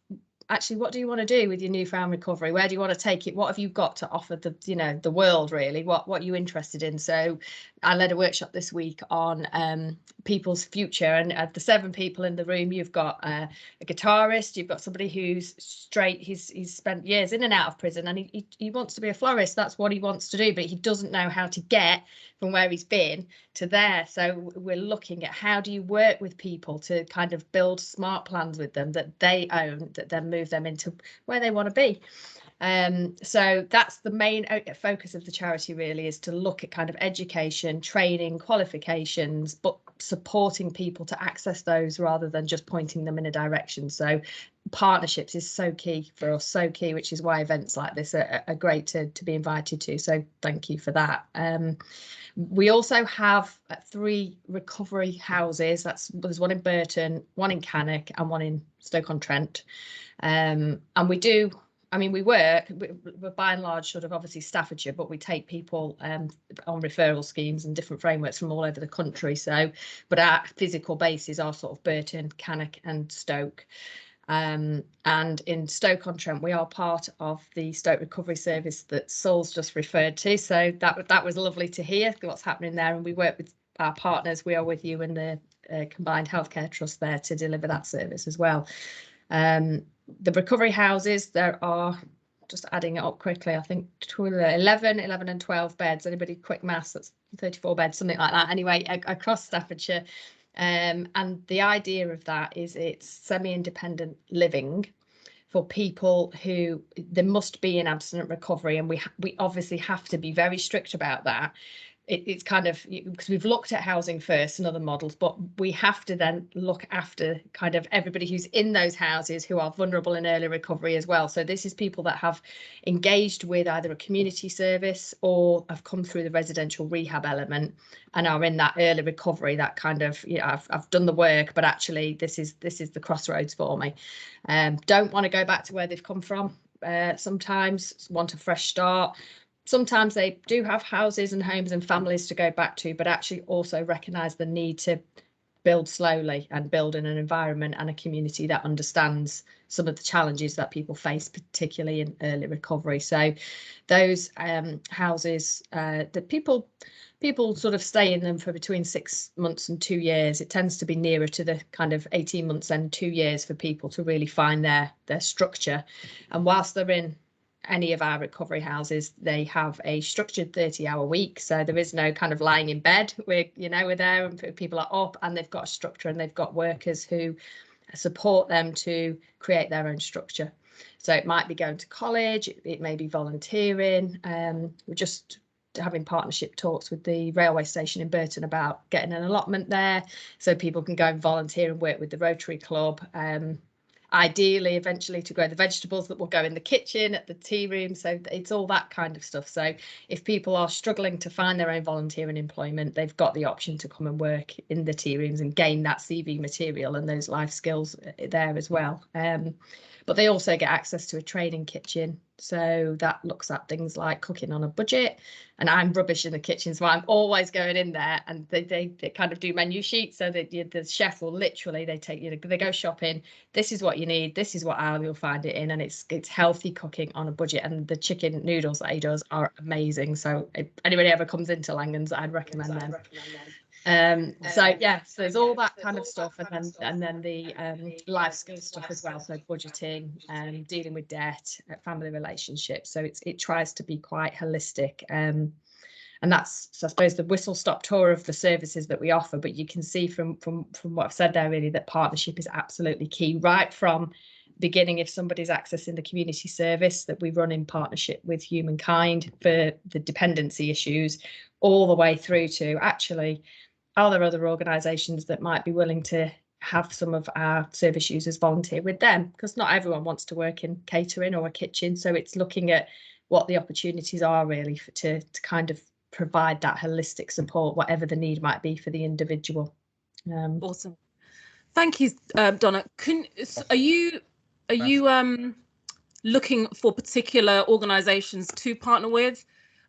S4: actually what do you want to do with your newfound recovery? Where do you want to take it? What have you got to offer the, you know, the world really? What are you interested in? So I led a workshop this week on people's future, and the 7 people in the room, you've got a guitarist, you've got somebody who's straight, he's spent years in and out of prison, and he wants to be a florist. That's what he wants to do, but he doesn't know how to get from where he's been to there. So we're looking at how do you work with people to kind of build smart plans with them that they own, that then move them into where they want to be. So that's the main focus of the charity really, is to look at kind of education, training, qualifications, but supporting people to access those rather than just pointing them in a direction. So partnerships is so key for us, so key, which is why events like this are great to be invited to. So thank you for that. We also have 3 recovery houses. There's one in Burton, one in Cannock, and one in Stoke-on-Trent. And we work, we're by and large sort of obviously Staffordshire, but we take people on referral schemes and different frameworks from all over the country. So, but our physical bases are sort of Burton, Cannock and Stoke. And in Stoke-on-Trent, we are part of the Stoke Recovery Service that Saul's just referred to. So that was lovely to hear what's happening there. And we work with our partners. We are with you and the Combined Healthcare Trust there to deliver that service as well. The recovery houses, there are, just adding it up quickly, I think 11 and 12 beds. Anybody quick maths? That's 34 beds, something like that. Anyway, across Staffordshire. And the idea of that is it's semi-independent living for people who they must be in abstinent recovery, and we obviously have to be very strict about that. It's kind of, because we've looked at housing first and other models, but we have to then look after kind of everybody who's in those houses who are vulnerable in early recovery as well. So this is people that have engaged with either a community service or have come through the residential rehab element and are in that early recovery, that kind of, you know, I've done the work, but actually this is the crossroads for me. Don't want to go back to where they've come from. Sometimes want a fresh start. Sometimes they do have houses and homes and families to go back to, but actually also recognise the need to build slowly and build in an environment and a community that understands some of the challenges that people face, particularly in early recovery. So those houses that people sort of stay in them for between 6 months and 2 years. It tends to be nearer to the kind of 18 months and 2 years for people to really find their structure. And whilst they're in any of our recovery houses, they have a structured 30-hour week, so there is no kind of lying in bed. We're there and people are up, and they've got a structure, and they've got workers who support them to create their own structure. So it might be going to college, it may be volunteering. We're just having partnership talks with the railway station in Burton about getting an allotment there so people can go and volunteer and work with the Rotary Club. Ideally, eventually to grow the vegetables that will go in the kitchen, at the tea room. So it's all that kind of stuff. So if people are struggling to find their own volunteering employment, they've got the option to come and work in the tea rooms and gain that CV material and those life skills there as well. But they also get access to a training kitchen. So that looks at things like cooking on a budget. And I'm rubbish in the kitchen, so I'm always going in there, and they kind of do menu sheets. So that the chef will literally, they go shopping. This is what you need. This is what aisle you'll find it in, and it's healthy cooking on a budget. And the chicken noodles that he does are amazing. So if anybody ever comes into Langans, I'd recommend them. So there's all that kind of stuff, and then the life skills stuff as well. So budgeting and dealing with debt, family relationships. So it tries to be quite holistic. And that's, so I suppose, the whistle-stop tour of the services that we offer. But you can see from what I've said there, really, that partnership is absolutely key, right from beginning. If somebody's accessing the community service that we run in partnership with Humankind for the dependency issues, all the way through to actually, are there other organisations that might be willing to have some of our service users volunteer with them? Because not everyone wants to work in catering or a kitchen. So it's looking at what the opportunities are really to kind of provide that holistic support, whatever the need might be for the individual.
S11: Awesome. Thank you, Donna. Are you looking for particular organisations to partner with?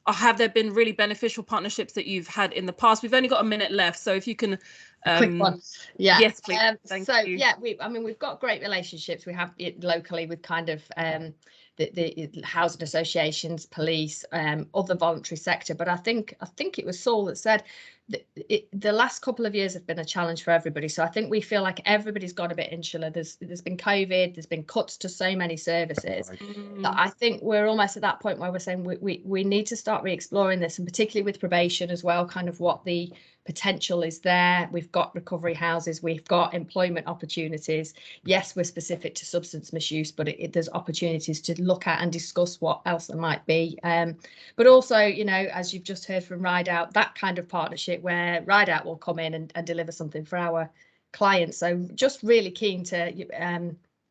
S11: Or have there been really beneficial partnerships that you've had in the past? We've only got a minute left, so if you can
S4: Quick one. Yeah.
S11: Yes, please. Thank you.
S4: Yeah, we've got great relationships. We have it locally with kind of the housing associations, police, other voluntary sector. But I think it was Saul that said that the last couple of years have been a challenge for everybody. So I think we feel like everybody's got a bit insular. There's been COVID, there's been cuts to so many services that I think we're almost at that point where we're saying we need to start re-exploring this, and particularly with probation as well, kind of what the potential is there. We've got recovery houses, we've got employment opportunities. Yes, we're specific to substance misuse, but there's opportunities to look at and discuss what else there might be. But also, you know, as you've just heard from Ride Out, that kind of partnership where Ride Out will come in and deliver something for our clients. So just really keen to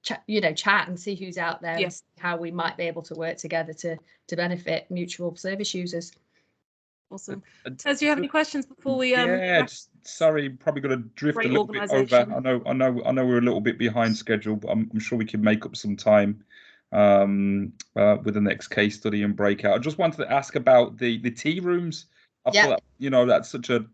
S4: chat and see who's out there, and see how we might be able to work together to benefit mutual service users.
S11: Awesome. Tez, do you have any questions before we
S14: sorry, probably going to drift a little bit over. I know we're a little bit behind schedule, but I'm sure we can make up some time with the next case study and breakout. I just wanted to ask about the tea rooms. I thought, you know, that's such a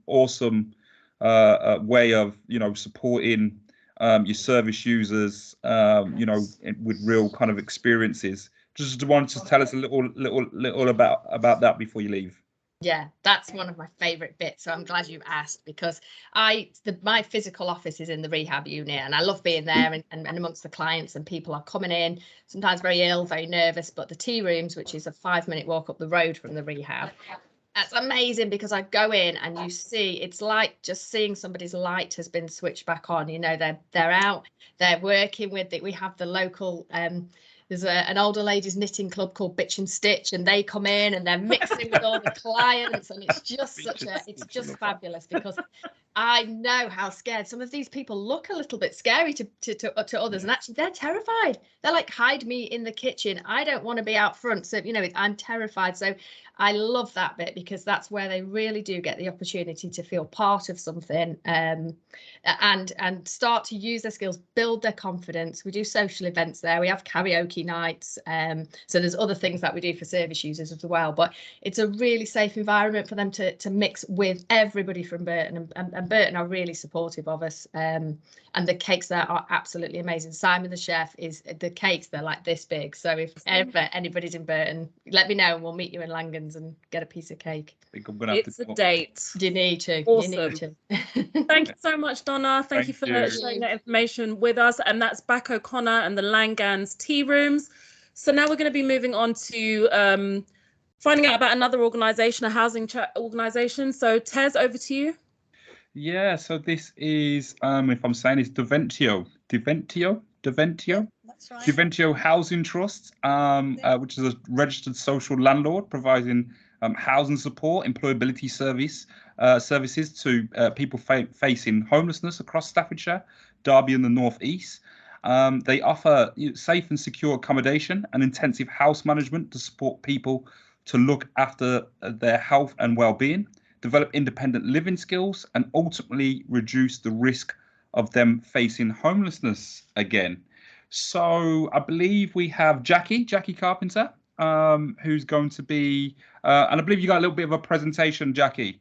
S14: awesome way of supporting your service users, with real kind of experiences. Just wanted to tell us a little about that before you leave.
S4: Yeah, that's one of my favourite bits. So I'm glad you've asked, because my physical office is in the rehab unit, and I love being there and amongst the clients, and people are coming in, sometimes very ill, very nervous. But the tea rooms, which is a 5-minute walk up the road from the rehab, that's amazing, because I go in and you see, it's like just seeing somebody's light has been switched back on. You know, they're out, they're working with it. We have the local there's an older ladies knitting club called Bitch and Stitch, and they come in and they're mixing with all the clients, and it's just it's just fabulous, because I know how scared some of these people look. A little bit scary to others, and actually they're terrified. They're like, hide me in the kitchen, I don't want to be out front. So I'm terrified. So I love that bit, because that's where they really do get the opportunity to feel part of something, and start to use their skills, build their confidence. We do social events there, we have karaoke nights, so there's other things that we do for service users as well, but it's a really safe environment for them to mix with everybody from Burton, and Burton are really supportive of us, and the cakes there are absolutely amazing. Simon the chef, the cakes, they're like this big, so if ever anybody's in Burton, let me know and we'll meet you in Langans and get a piece of cake.
S14: I think I'm gonna have
S11: it's a date.
S4: You need to.
S11: Awesome.
S4: You need to.
S11: Thank you so much, Donna. Thank you for sharing that information with us. And that's Back O'Connor and the Langans tea rooms. So now we're going to be moving on to finding out about another organisation, a housing organisation. So Tez, over to you.
S14: Yeah, so this is, if I'm saying it's Deventio. That's right. Deventio Housing Trust, which is a registered social landlord providing housing support, employability services to people facing homelessness across Staffordshire, Derby and the North East. They offer safe and secure accommodation and intensive house management to support people to look after their health and well-being, develop independent living skills, and ultimately reduce the risk of them facing homelessness again. So I believe we have Jackie Carpenter, who's going to be, and I believe you got a little bit of a presentation, Jackie.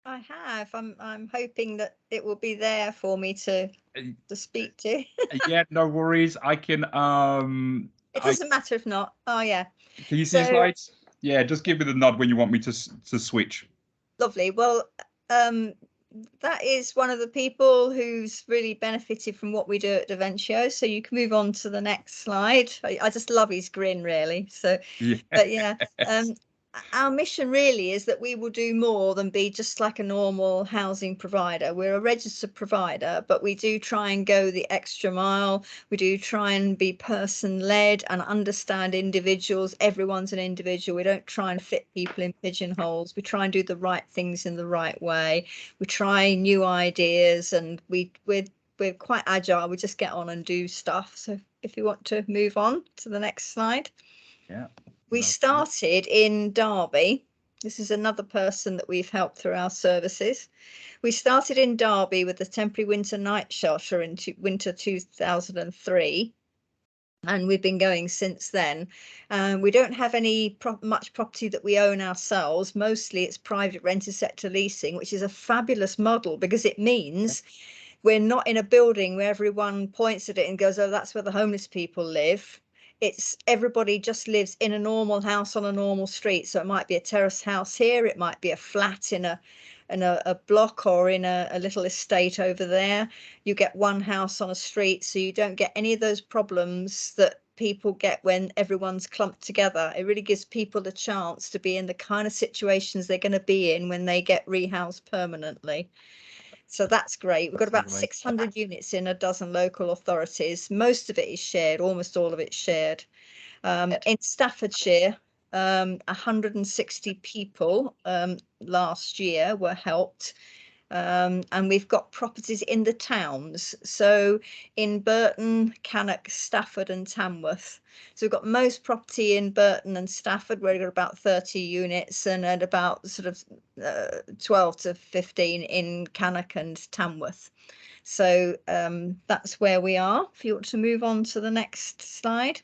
S5: I have. I'm hoping that it will be there for me to speak to.
S14: Yeah, no worries. I can.
S5: It doesn't matter if not. Oh yeah.
S14: Can you see the slides? Yeah, just give me the nod when you want me to switch.
S5: Lovely. Well, that is one of the people who's really benefited from what we do at Deventio. So you can move on to the next slide. I just love his grin, really. So, yeah. But yeah, our mission really is that we will do more than be just like a normal housing provider. We're a registered provider, but we do try and go the extra mile. We do try and be person-led and understand individuals. Everyone's an individual. We don't try and fit people in pigeonholes. We try and do the right things in the right way. We try new ideas, and we're quite agile. We just get on and do stuff. So if you want to move on to the next slide.
S14: Yeah.
S5: We started in Derby. This is another person that we've helped through our services. We started in Derby with the temporary winter night shelter in winter 2003. and we've been going since then. We don't have any much property that we own ourselves. Mostly it's private rented sector leasing, which is a fabulous model because it means we're not in a building where everyone points at it and goes, oh, that's where the homeless people live. It's everybody just lives in a normal house on a normal street. So it might be a terrace house here, it might be a flat in a block or in a little estate over there. You get one house on a street, so you don't get any of those problems that people get when everyone's clumped together. It really gives people a chance to be in the kind of situations they're going to be in when they get rehoused permanently. So that's great. We've got about 600 units in a dozen local authorities. Most of it is shared, almost all of it's shared. In Staffordshire, 160 people last year were helped. And we've got properties in the towns. So in Burton, Cannock, Stafford and Tamworth. So we've got most property in Burton and Stafford, where we've got about 30 units, and at about sort of 12 to 15 in Cannock and Tamworth. So that's where we are. If you want to move on to the next slide.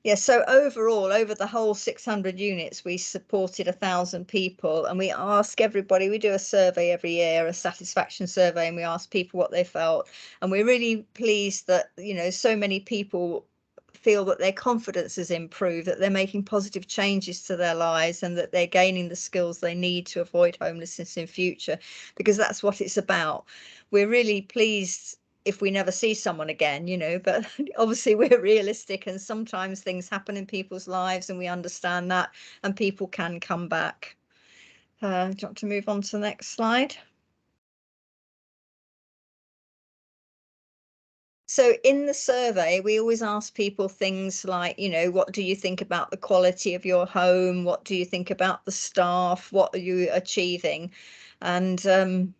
S5: Yeah, so overall, over the whole 600 units, we supported 1,000 people, and we ask everybody, we do a survey every year, a satisfaction survey, and we ask people what they felt. And we're really pleased that, you know, so many people feel that their confidence has improved, that they're making positive changes to their lives, and that they're gaining the skills they need to avoid homelessness in future, because that's what it's about. We're really pleased if we never see someone again, you know, but obviously we're realistic, and sometimes things happen in people's lives, and we understand that, and people can come back. Do you want to move on to the next slide? So in the survey, we always ask people things like, you know, what do you think about the quality of your home? What do you think about the staff? What are you achieving? And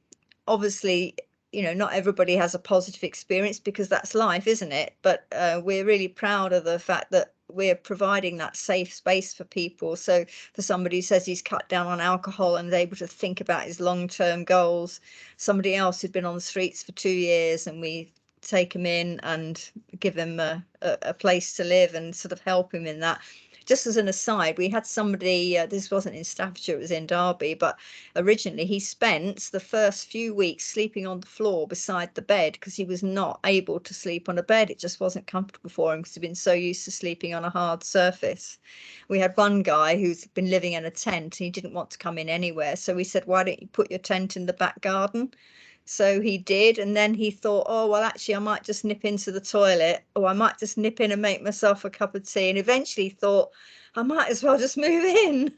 S5: obviously, you know, not everybody has a positive experience, because that's life, isn't it? But we're really proud of the fact that we're providing that safe space for people. So for somebody who says he's cut down on alcohol and is able to think about his long-term goals, somebody else who'd been on the streets for 2 years, and we take him in and give him a place to live and sort of help him in that. Just as an aside, we had somebody, this wasn't in Staffordshire, it was in Derby, but originally he spent the first few weeks sleeping on the floor beside the bed, because he was not able to sleep on a bed. It just wasn't comfortable for him, because he'd been so used to sleeping on a hard surface. We had one guy who's been living in a tent, and he didn't want to come in anywhere. So we said, why don't you put your tent in the back garden? So he did, and then he thought, oh, well, actually, I might just nip into the toilet, or I might just nip in and make myself a cup of tea, and eventually thought, I might as well just move in.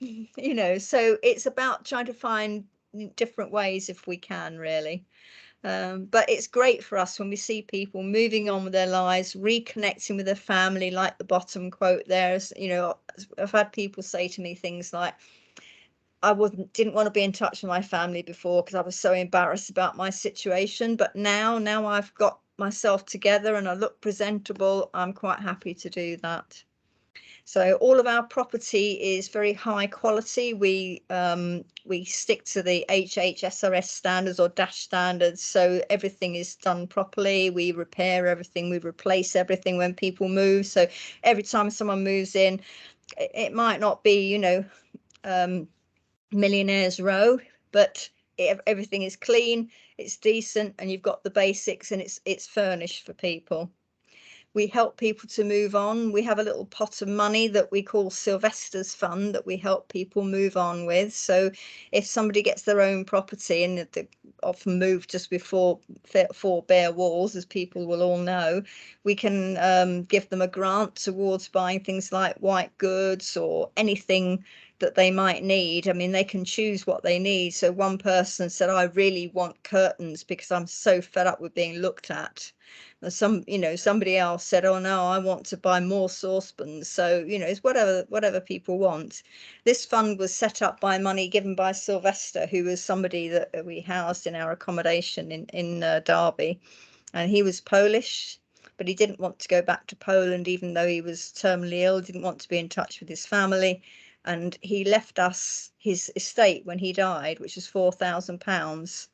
S5: You know, so it's about trying to find different ways if we can, really. But it's great for us when we see people moving on with their lives, reconnecting with their family, like the bottom quote there. You know, I've had people say to me things like, I didn't want to be in touch with my family before because I was so embarrassed about my situation, but now I've got myself together and I look presentable, I'm quite happy to do that. So all of our property is very high quality. We stick to the HHSRS standards or DASH standards, so everything is done properly. We repair everything, we replace everything when people move. So every time someone moves in, it might not be, you know, Millionaires Row, but everything is clean, it's decent, and you've got the basics, and it's furnished for people. We help people to move on. We have a little pot of money that we call Sylvester's Fund that we help people move on with. So if somebody gets their own property, and they often move just before four bare walls, as people will all know, we can give them a grant towards buying things like white goods or anything that they might need. I mean, they can choose what they need. So one person said, I really want curtains because I'm so fed up with being looked at. Somebody else said, oh no, I want to buy more saucepans. So, you know, it's whatever people want. This fund was set up by money given by Sylvester, who was somebody that we housed in our accommodation in Derby. And he was Polish, but he didn't want to go back to Poland, even though he was terminally ill, didn't want to be in touch with his family. And he left us his estate when he died, which was £4,000.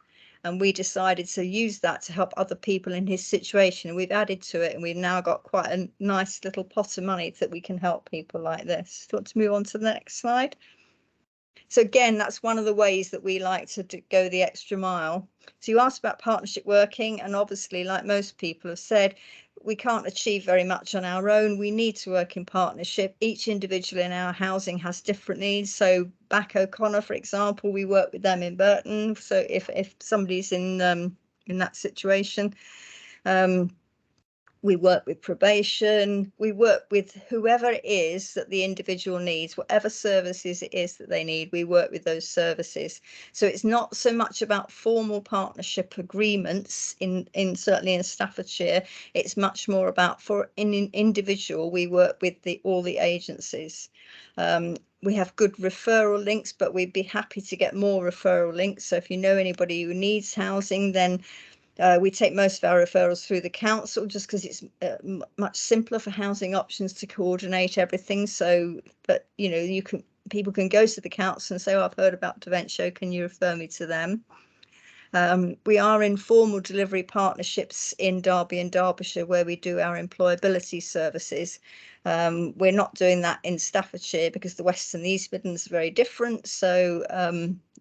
S5: and we decided to use that to help other people in his situation, and we've added to it, and we've now got quite a nice little pot of money that we can help people like this. Do you want to move on to the next slide? So again, that's one of the ways that we like to go the extra mile. So you asked about partnership working, and obviously, like most people have said, we can't achieve very much on our own. We need to work in partnership. Each individual in our housing has different needs. So Back O'Connor, for example, we work with them in Burton. So if somebody's in that situation, we work with probation, we work with whoever it is that the individual needs, whatever services it is that they need, we work with those services. So it's not so much about formal partnership agreements in certainly in Staffordshire. It's much more about for an individual, we work with all the agencies. We have good referral links, but we'd be happy to get more referral links. So if you know anybody who needs housing, then we take most of our referrals through the council, just because it's much simpler for Housing Options to coordinate everything. So, but you know, people can go to the council and say, oh, I've heard about Daventio, can you refer me to them? We are in formal delivery partnerships in Derby and Derbyshire, where we do our employability services. We're not doing that in Staffordshire because the West and the East Midlands are very different. So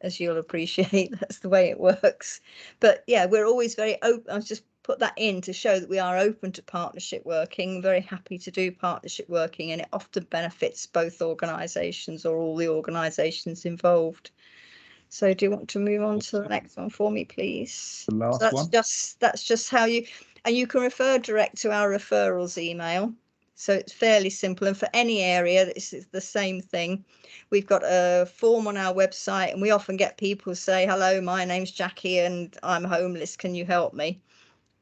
S5: as you'll appreciate, that's the way it works. But yeah, we're always very open. I'll just put that in to show that we are open to partnership working, very happy to do partnership working, and it often benefits both organisations or all the organisations involved. So do you want to move on to the next one for me, please?
S1: The last one.
S5: That's just how you can refer direct to our referrals email. So it's fairly simple, and for any area, this is the same thing. We've got a form on our website, and we often get people say, hello, my name's Jackie and I'm homeless, can you help me?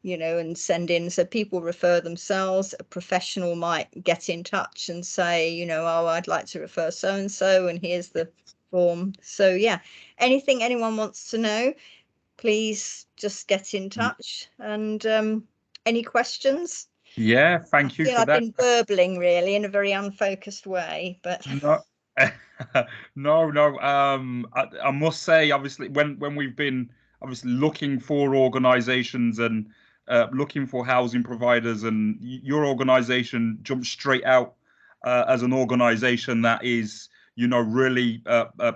S5: You know, and send in. So people refer themselves. A professional might get in touch and say, you know, oh, I'd like to refer so and so, and here's the form. So yeah, anything anyone wants to know, please just get in touch. And any questions?
S14: Yeah, thank you for
S5: I've
S14: that.
S5: been burbling really in a very unfocused way, but
S14: no. I must say, obviously, when we've been obviously looking for organisations and looking for housing providers, and your organisation jumped straight out as an organisation that is, you know, really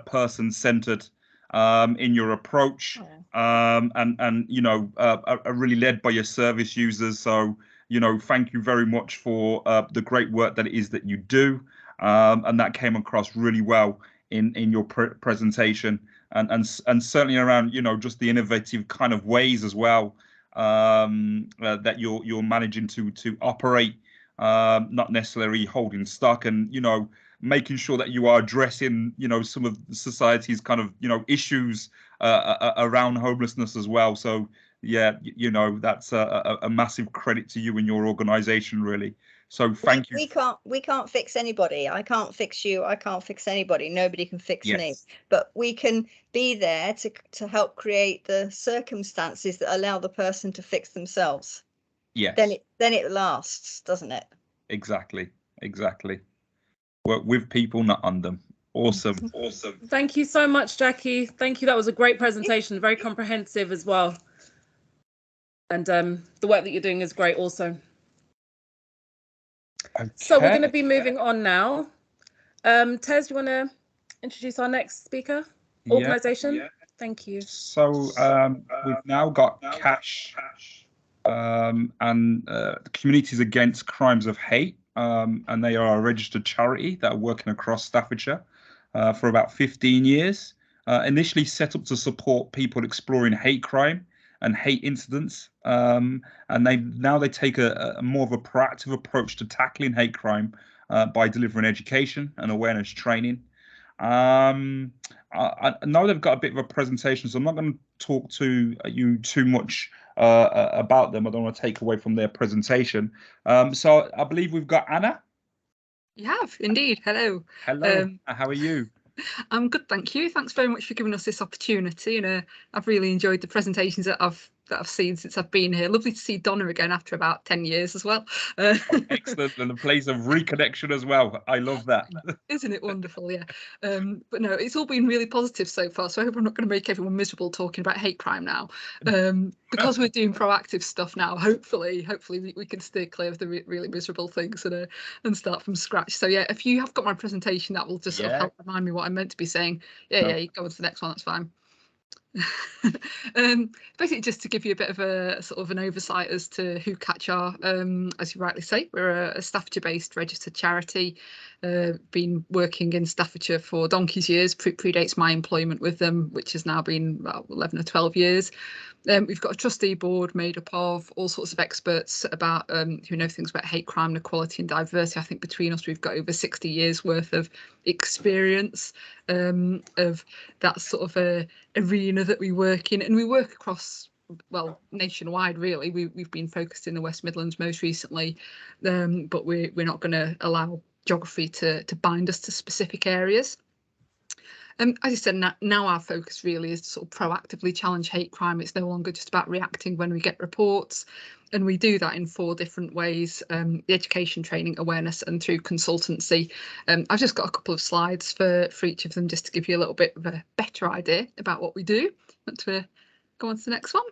S14: person centered in your approach, and you know, are really led by your service users. So, you know, thank you very much for the great work that it is that you do, and that came across really well in your presentation, and certainly around, you know, just the innovative kind of ways as well that you're managing to operate, not necessarily holding stock, and you know, making sure that you are addressing, you know, some of society's kind of, you know, issues around homelessness as well. So yeah, you know, that's a massive credit to you and your organisation, really. So thank you.
S5: We can't fix anybody. I can't fix you. I can't fix anybody. Nobody can fix me. But we can be there to help create the circumstances that allow the person to fix themselves.
S14: Yes.
S5: Then it lasts, doesn't it?
S14: Exactly. Work with people, not on them. Awesome.
S11: Thank you so much, Jackie. Thank you. That was a great presentation, very comprehensive as well. And the work that you're doing is great also.
S14: Okay.
S11: So we're going to be moving on now. Tez, do you want to introduce our next speaker? Organisation? Yeah. Thank you.
S14: So we've now got Cash and Communities Against Crimes of Hate, and they are a registered charity that are working across Staffordshire for about 15 years. Initially set up to support people exploring hate crime and hate incidents, and they take a more of a proactive approach to tackling hate crime by delivering education and awareness training. I know they've got a bit of a presentation, so I'm not going to talk to you too much about them. I don't want to take away from their presentation. So I believe we've got Anna.
S6: You have indeed. Hello.
S14: Hello. How are you?
S6: I'm good, thank you. Thanks very much for giving us this opportunity, and I've really enjoyed the presentations that I've that I've seen since I've been here. Lovely to see Donna again after about 10 years as well.
S14: Excellent, and a place of reconnection as well. I love that.
S6: Isn't it wonderful? Yeah. But no, it's all been really positive so far. So I hope I'm not going to make everyone miserable talking about hate crime now. Because we're doing proactive stuff now, hopefully we can steer clear of the really miserable things and start from scratch. So yeah, if you have got my presentation, that will just sort of help remind me what I'm meant to be saying. Yeah, you go on to the next one, that's fine. Basically, just to give you a bit of a sort of an oversight as to who Catch are, as you rightly say, we're a Staffordshire-based registered charity. Been working in Staffordshire for donkey's years, predates my employment with them, which has now been about 11 or 12 years. We've got a trustee board made up of all sorts of experts about who know things about hate crime, equality and diversity. I think between us we've got over 60 years worth of experience of that sort of a arena that we work in, and we work across, well, nationwide really. We've been focused in the West Midlands most recently, but we're not going to allow geography to bind us to specific areas. As you said, now our focus really is to sort of proactively challenge hate crime. It's no longer just about reacting when we get reports, and we do that in 4 different ways: the education, training, awareness, and through consultancy. I've just got a couple of slides for each of them, just to give you a little bit of a better idea about what we do. Want to go on to the next one?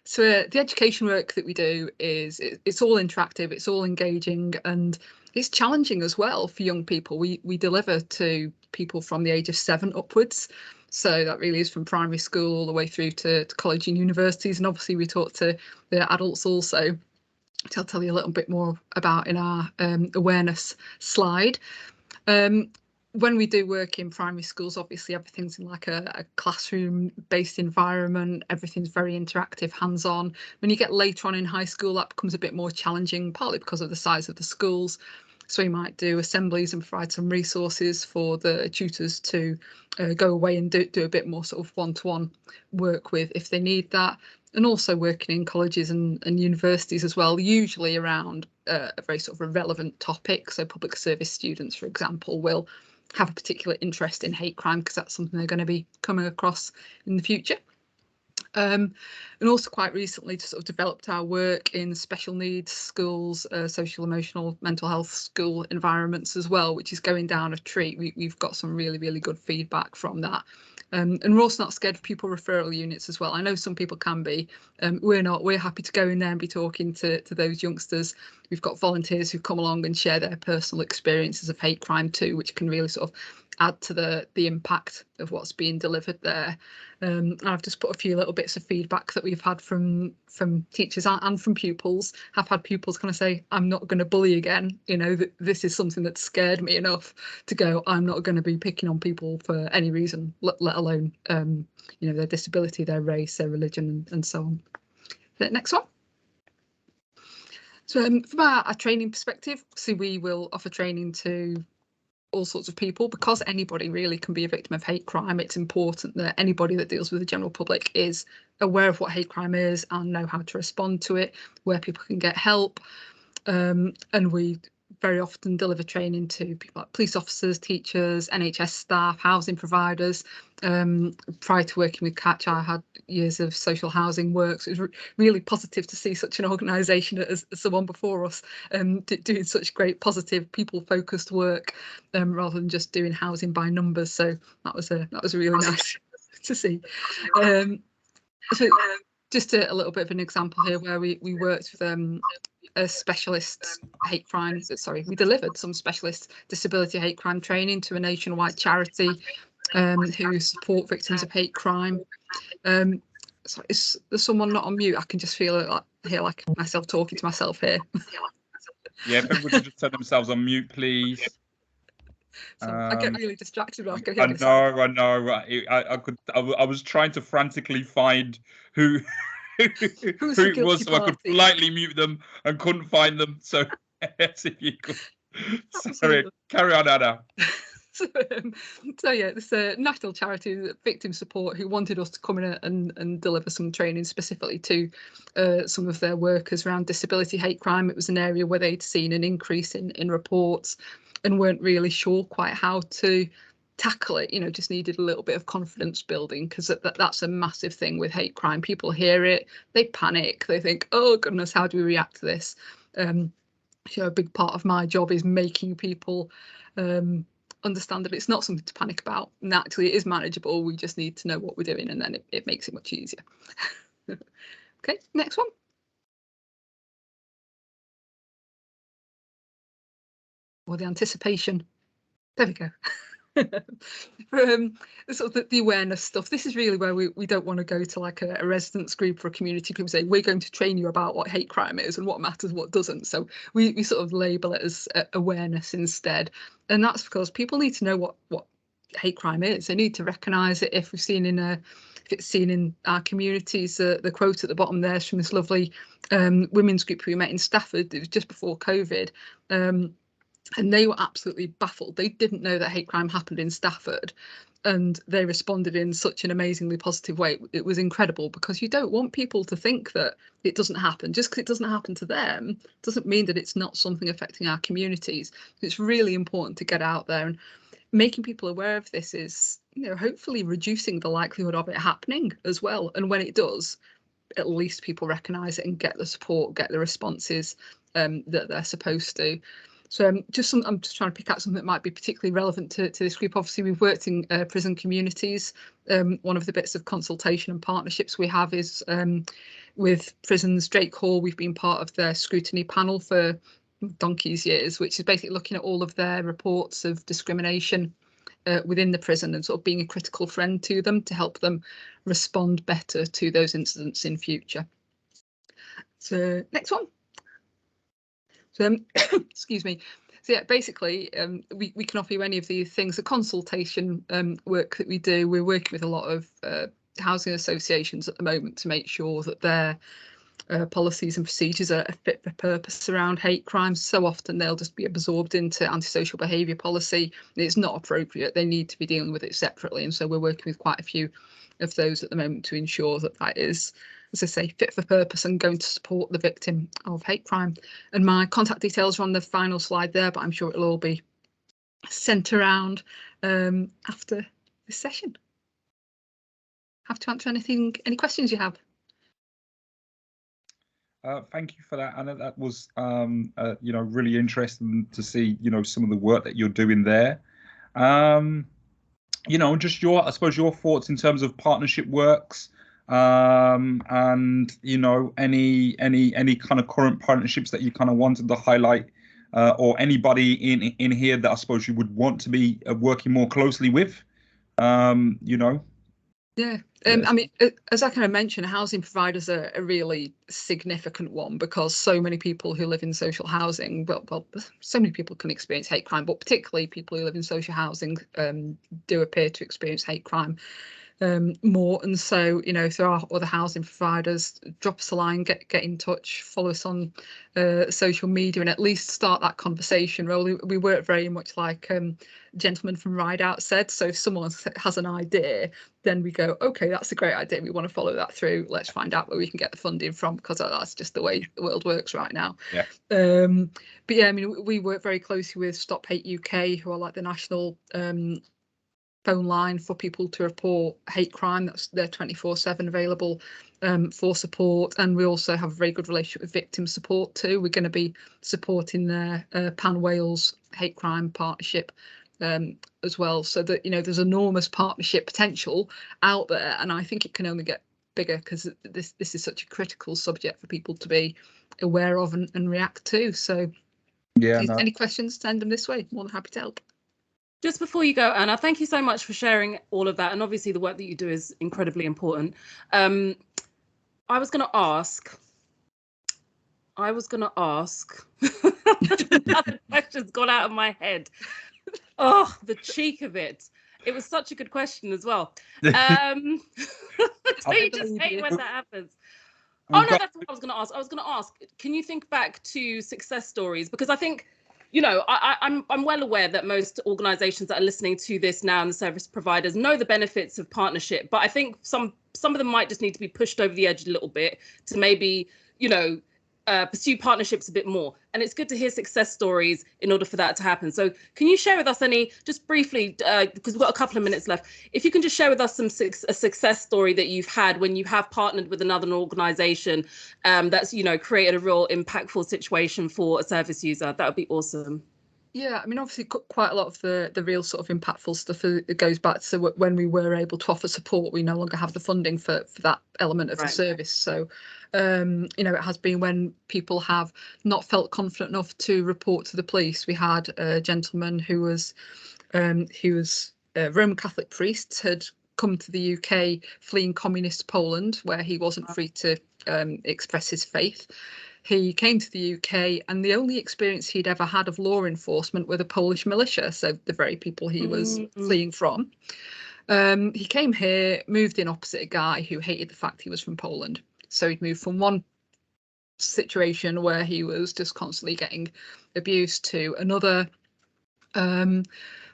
S6: So the education work that we do is it's all interactive, it's all engaging, and it's challenging as well for young people. We deliver to people from the age of 7 upwards. So that really is from primary school all the way through to college and universities. And obviously we talk to the adults also, which I'll tell you a little bit more about in our awareness slide. When we do work in primary schools, obviously everything's in like a classroom-based environment. Everything's very interactive, hands-on. When you get later on in high school, that becomes a bit more challenging, partly because of the size of the schools. So we might do assemblies and provide some resources for the tutors to go away and do a bit more sort of one-to-one work with if they need that. And also working in colleges and universities as well, usually around a very sort of relevant topic. So public service students, for example, will have a particular interest in hate crime because that's something they're going to be coming across in the future. And also quite recently just sort of developed our work in special needs schools, social, emotional, mental health school environments as well, which is going down a treat. We've got some really good feedback from that. And we're also not scared of pupil referral units as well. I know some people can be. We're not. We're happy to go in there and be talking to those youngsters. We've got volunteers who come along and share their personal experiences of hate crime too, which can really sort of add to the impact of what's being delivered there. I've just put a few little bits of feedback that we've had from teachers and from pupils. Have had pupils kind of say, I'm not going to bully again. You know, this is something that scared me enough to go, I'm not going to be picking on people for any reason, let alone, you know, their disability, their race, their religion, and so on. The next one. So from our training perspective, so we will offer training to all sorts of people. Because anybody really can be a victim of hate crime, it's important that anybody that deals with the general public is aware of what hate crime is and know how to respond to it, where people can get help. And we very often deliver training to people like police officers, teachers, NHS staff, housing providers. Prior to working with Catch, I had years of social housing work, so it was really positive to see such an organisation as the one before us doing such great positive people-focused work rather than just doing housing by numbers. So that was really nice to see. So just a little bit of an example here where we worked with a specialist hate crime. Sorry, we delivered some specialist disability hate crime training to a nationwide charity who support victims of hate crime. Sorry, is there someone not on mute? I can just feel like myself talking to myself here.
S14: Yeah, if everyone could just turn themselves on mute, please.
S6: So I get really distracted when I can hear
S14: I know. I was trying to frantically find who it was, so I could politely mute them and couldn't find them. So yes, if you could. Sorry, carry on, Anna.
S6: So yeah, it's a national charity, Victim Support, who wanted us to come in and deliver some training specifically to some of their workers around disability hate crime. It was an area where they'd seen an increase in reports and weren't really sure quite how to tackle it, just needed a little bit of confidence building, because that's a massive thing with hate crime. People hear it, they panic, they think, oh goodness, how do we react to this? A big part of my job is making people understand that it's not something to panic about, and actually it is manageable. We just need to know what we're doing, and then it makes it much easier. Okay, next one. Or the anticipation. There we go. Sort of the awareness stuff. This is really where we don't want to go to like a residents group or a community group and say, we're going to train you about what hate crime is and what matters, what doesn't. So we sort of label it as awareness instead. And that's because people need to know what hate crime is. They need to recognise it. If it's seen in our communities, the quote at the bottom there is from this lovely women's group we met in Stafford. It was just before COVID. And they were absolutely baffled. They didn't know that hate crime happened in Stafford, and they responded in such an amazingly positive way. It was incredible, because you don't want people to think that it doesn't happen. Just because it doesn't happen to them doesn't mean that it's not something affecting our communities. It's really important to get out there, and making people aware of this is, hopefully reducing the likelihood of it happening as well. And when it does, at least people recognise it and get the support, get the responses that they're supposed to. So I'm just trying to pick out something that might be particularly relevant to this group. Obviously, we've worked in prison communities. One of the bits of consultation and partnerships we have is with prisons. Drake Hall, we've been part of their scrutiny panel for donkey's years, which is basically looking at all of their reports of discrimination within the prison and sort of being a critical friend to them to help them respond better to those incidents in future. So next one. So excuse me. So yeah, basically we can offer you any of these things. The consultation work that we do, we're working with a lot of housing associations at the moment to make sure that their policies and procedures are fit for purpose around hate crimes. So often they'll just be absorbed into antisocial behaviour policy. It's not appropriate. They need to be dealing with it separately, and so we're working with quite a few of those at the moment to ensure that that is, as I say, fit for purpose and going to support the victim of hate crime. And my contact details are on the final slide there, but I'm sure it'll all be sent around after this session. Have to answer any questions you have.
S14: Thank you for that, Anna. That was, really interesting to see, some of the work that you're doing there. Just your thoughts in terms of partnership works, and any kind of current partnerships that you kind of wanted to highlight, or anybody in here that I suppose you would want to be working more closely with,
S6: Yeah, I mean, as I kind of mentioned, housing providers are a really significant one, because so many people who live in social housing, well, so many people can experience hate crime, but particularly people who live in social housing do appear to experience hate crime more. And so, if there are other housing providers, drop us a line, get in touch, follow us on social media, and at least start that conversation. We work very much like a gentleman from Ride Out said. So if someone has an idea, then we go, okay, that's a great idea, we want to follow that through, let's find out where we can get the funding from, because that's just the way the world works right now.
S14: Yeah.
S6: But yeah, I mean, we work very closely with Stop Hate UK, who are like the national phone line for people to report hate crime. They're 24/7 available for support. And we also have a very good relationship with victim support too. We're going to be supporting their Pan Wales hate crime partnership as well, so that there's enormous partnership potential out there, and I think it can only get bigger, because this is such a critical subject for people to be aware of and react to. So
S14: yeah,
S6: any questions, send them this way. More than happy to help.
S11: Just before you go, Anna, thank you so much for sharing all of that. And obviously the work that you do is incredibly important. I was going to ask, another question's gone out of my head. Oh, the cheek of it. It was such a good question as well. So you just hate when that happens. Oh, no, that's what I was going to ask. I was going to ask, can you think back to success stories? Because I think, I'm well aware that most organisations that are listening to this now and the service providers know the benefits of partnership, but I think some of them might just need to be pushed over the edge a little bit to maybe, pursue partnerships a bit more. And it's good to hear success stories in order for that to happen. So can you share with us any, just briefly, because we've got a couple of minutes left, if you can just share with us a success story that you've had when you have partnered with another organisation that's, you know, created a real impactful situation for a service user, that would be awesome.
S6: Yeah, I mean, obviously, quite a lot of the real sort of impactful stuff, it goes back to when we were able to offer support. We no longer have the funding for that element of the service. So, you know, it has been when people have not felt confident enough to report to the police. We had a gentleman who was a Roman Catholic priest, had come to the UK fleeing communist Poland, where he wasn't free to express his faith. He came to the UK, and the only experience he'd ever had of law enforcement were the Polish militia, so the very people he was fleeing from. He came here, moved in opposite a guy who hated the fact he was from Poland. So he'd moved from one situation where he was just constantly getting abused to another,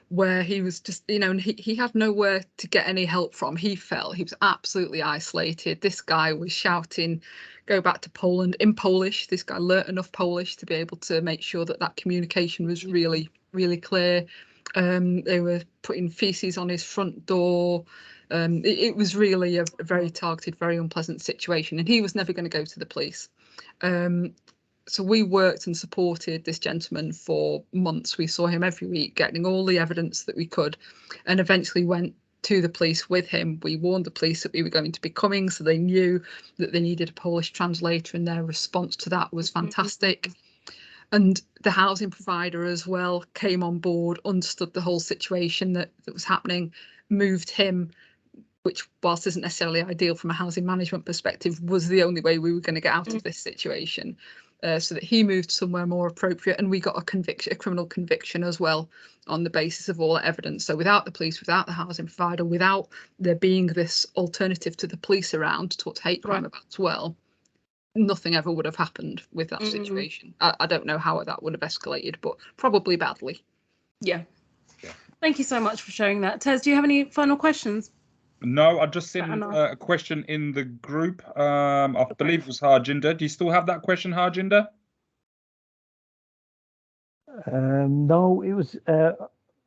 S6: where he was just, you know, and he had nowhere to get any help from. He was absolutely isolated. This guy was shouting, go back to Poland in Polish. This guy learnt enough Polish to be able to make sure that communication was really, really clear. They were putting feces on his front door. It was really a very targeted, very unpleasant situation, and he was never going to go to the police. So we worked and supported this gentleman for months. We saw him every week, getting all the evidence that we could, and eventually went to the police with him. We warned the police that we were going to be coming, so they knew that they needed a Polish translator, and their response to that was fantastic. And the housing provider as well came on board, understood the whole situation that was happening, moved him, which, whilst isn't necessarily ideal from a housing management perspective, was the only way we were going to get out of this situation. So that he moved somewhere more appropriate, and we got a criminal conviction as well on the basis of all that evidence. So without the police, without the housing provider, without there being this alternative to the police around to talk to hate crime about as well, nothing ever would have happened with that situation. I don't know how that would have escalated, but probably badly.
S11: Yeah. Thank you so much for sharing that. Tez, do you have any final questions?
S14: No, I just seen a question in the group. I believe it was Harjinder. Do you still have that question, Harjinder?
S17: No, it was.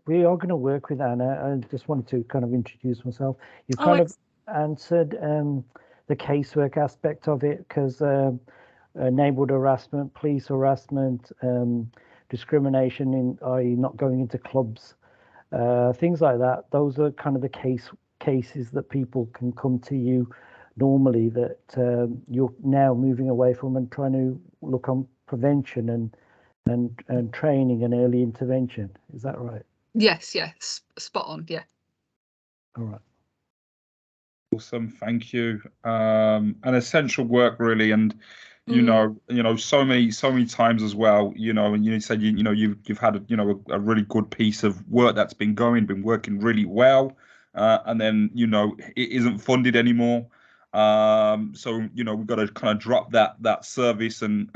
S17: We are going to work with Anna. I just wanted to kind of introduce myself. You kind of answered the casework aspect of it, because neighbourhood harassment, police harassment, discrimination in, i.e. not going into clubs, things like that. Those are kind of the cases that people can come to you normally, that you're now moving away from and trying to look on prevention and training and early intervention. Is that right?
S6: Yes, spot on. Yeah.
S17: All right.
S14: Awesome, thank you. An essential work, really, and you know, so many times as well. You know, and you said you've had a really good piece of work that's been working really well. And then it isn't funded anymore, so we've got to kind of drop that service and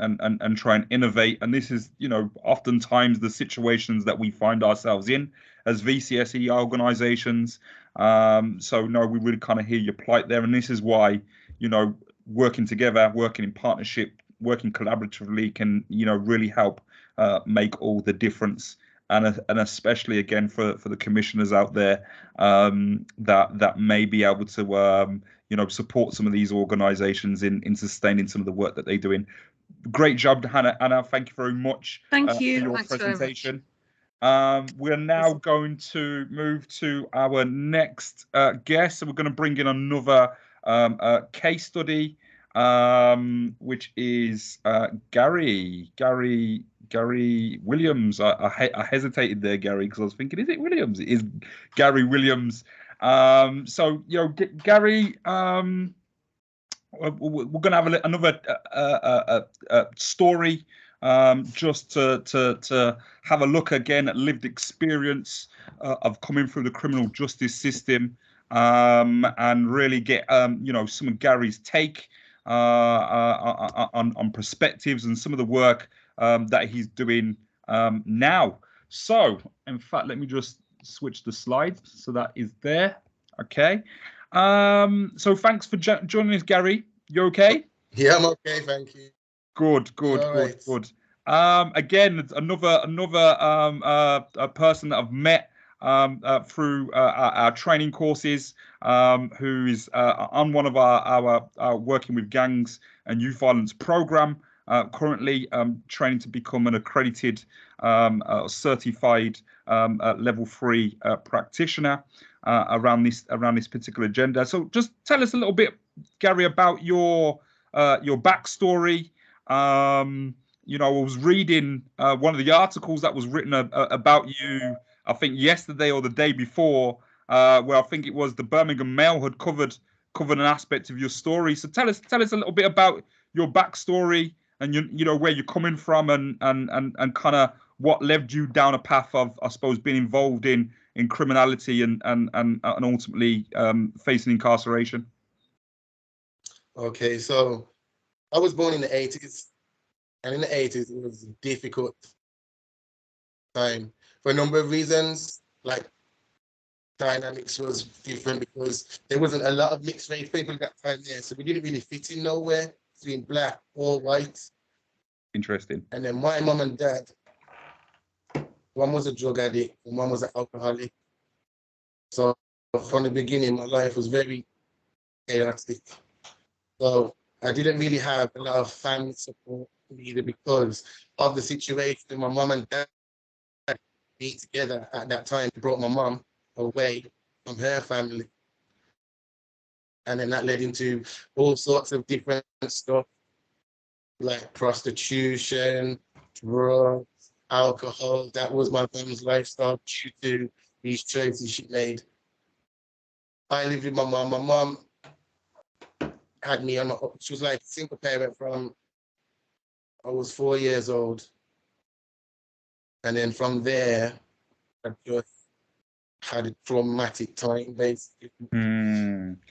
S14: try and innovate. And this is oftentimes the situations that we find ourselves in as VCSE organizations. So no, we really kind of hear your plight there, and this is why working together, working in partnership, working collaboratively can really help make all the difference. And especially again for the commissioners out there that may be able to support some of these organisations in sustaining some of the work that they're doing. Great job, Anna. Thank you very much.
S11: Thank you
S14: for your
S11: Thanks
S14: presentation. We're now going to move to our next guest. So we're going to bring in another case study, which is Gary Williams. I hesitated there, Gary, because I was thinking, is it Williams? It is Gary Williams. So Gary, we're going to have another story, just to have a look again at lived experience of coming through the criminal justice system, and really get some of Gary's take on perspectives and some of the work that he's doing now. So, in fact, let me just switch the slide so that is there. Okay. So thanks for joining us, Gary. You okay?
S7: Yeah, I'm okay, thank you.
S14: Good. Again, another a person that I've met through our training courses, who is on one of our working with gangs and youth violence program. Currently training to become an accredited certified level 3 practitioner around this particular agenda. So just tell us a little bit, Gary, about your backstory. You know, I was reading one of the articles that was written about you, I think yesterday or the day before, where I think it was the Birmingham Mail had covered an aspect of your story. So tell us a little bit about your backstory and you know where you're coming from and kind of what led you down a path of, I suppose, being involved in criminality and ultimately facing incarceration.
S7: Okay, so I was born in the 80s, and in the 80s it was a difficult time for a number of reasons. Like, dynamics was different because there wasn't a lot of mixed race people at that time there, so we didn't really fit in nowhere between black or white.
S14: Interesting.
S7: And then my mum and dad, one was a drug addict and one was an alcoholic. So from the beginning, my life was very chaotic. So I didn't really have a lot of family support either because of the situation. My mum and dad being together at that time brought my mum away from her family. And then that led into all sorts of different stuff, like prostitution, drugs, alcohol. That was my mum's lifestyle due to these choices she made. I lived with my mum. My mum had me on, she was like a single parent from I was 4 years old. And then from there, I just had a traumatic time, basically.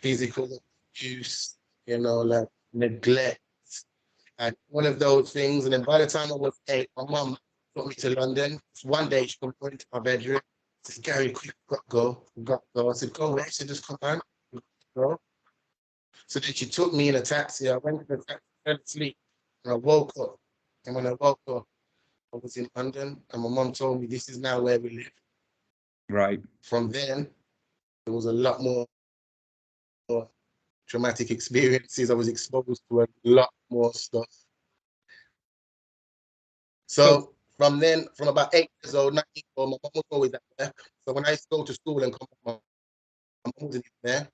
S7: Physical abuse, you know, like neglect, and all of those things. And then by the time I was 8, my mum took me to London. One day she come into my bedroom, said, Gary, quick, go. I said, go where? She said, just come on, go. So then she took me in a taxi. I went to the taxi, fell asleep, and I woke up. And when I woke up, I was in London, and my mum told me this is now where we live.
S14: Right.
S7: From then, there was a lot more traumatic experiences. I was exposed to a lot more stuff. So from then, from about 8 years old, 9 years old, my mum was always at work. So when I used to go to school and come back, my mum wasn't there.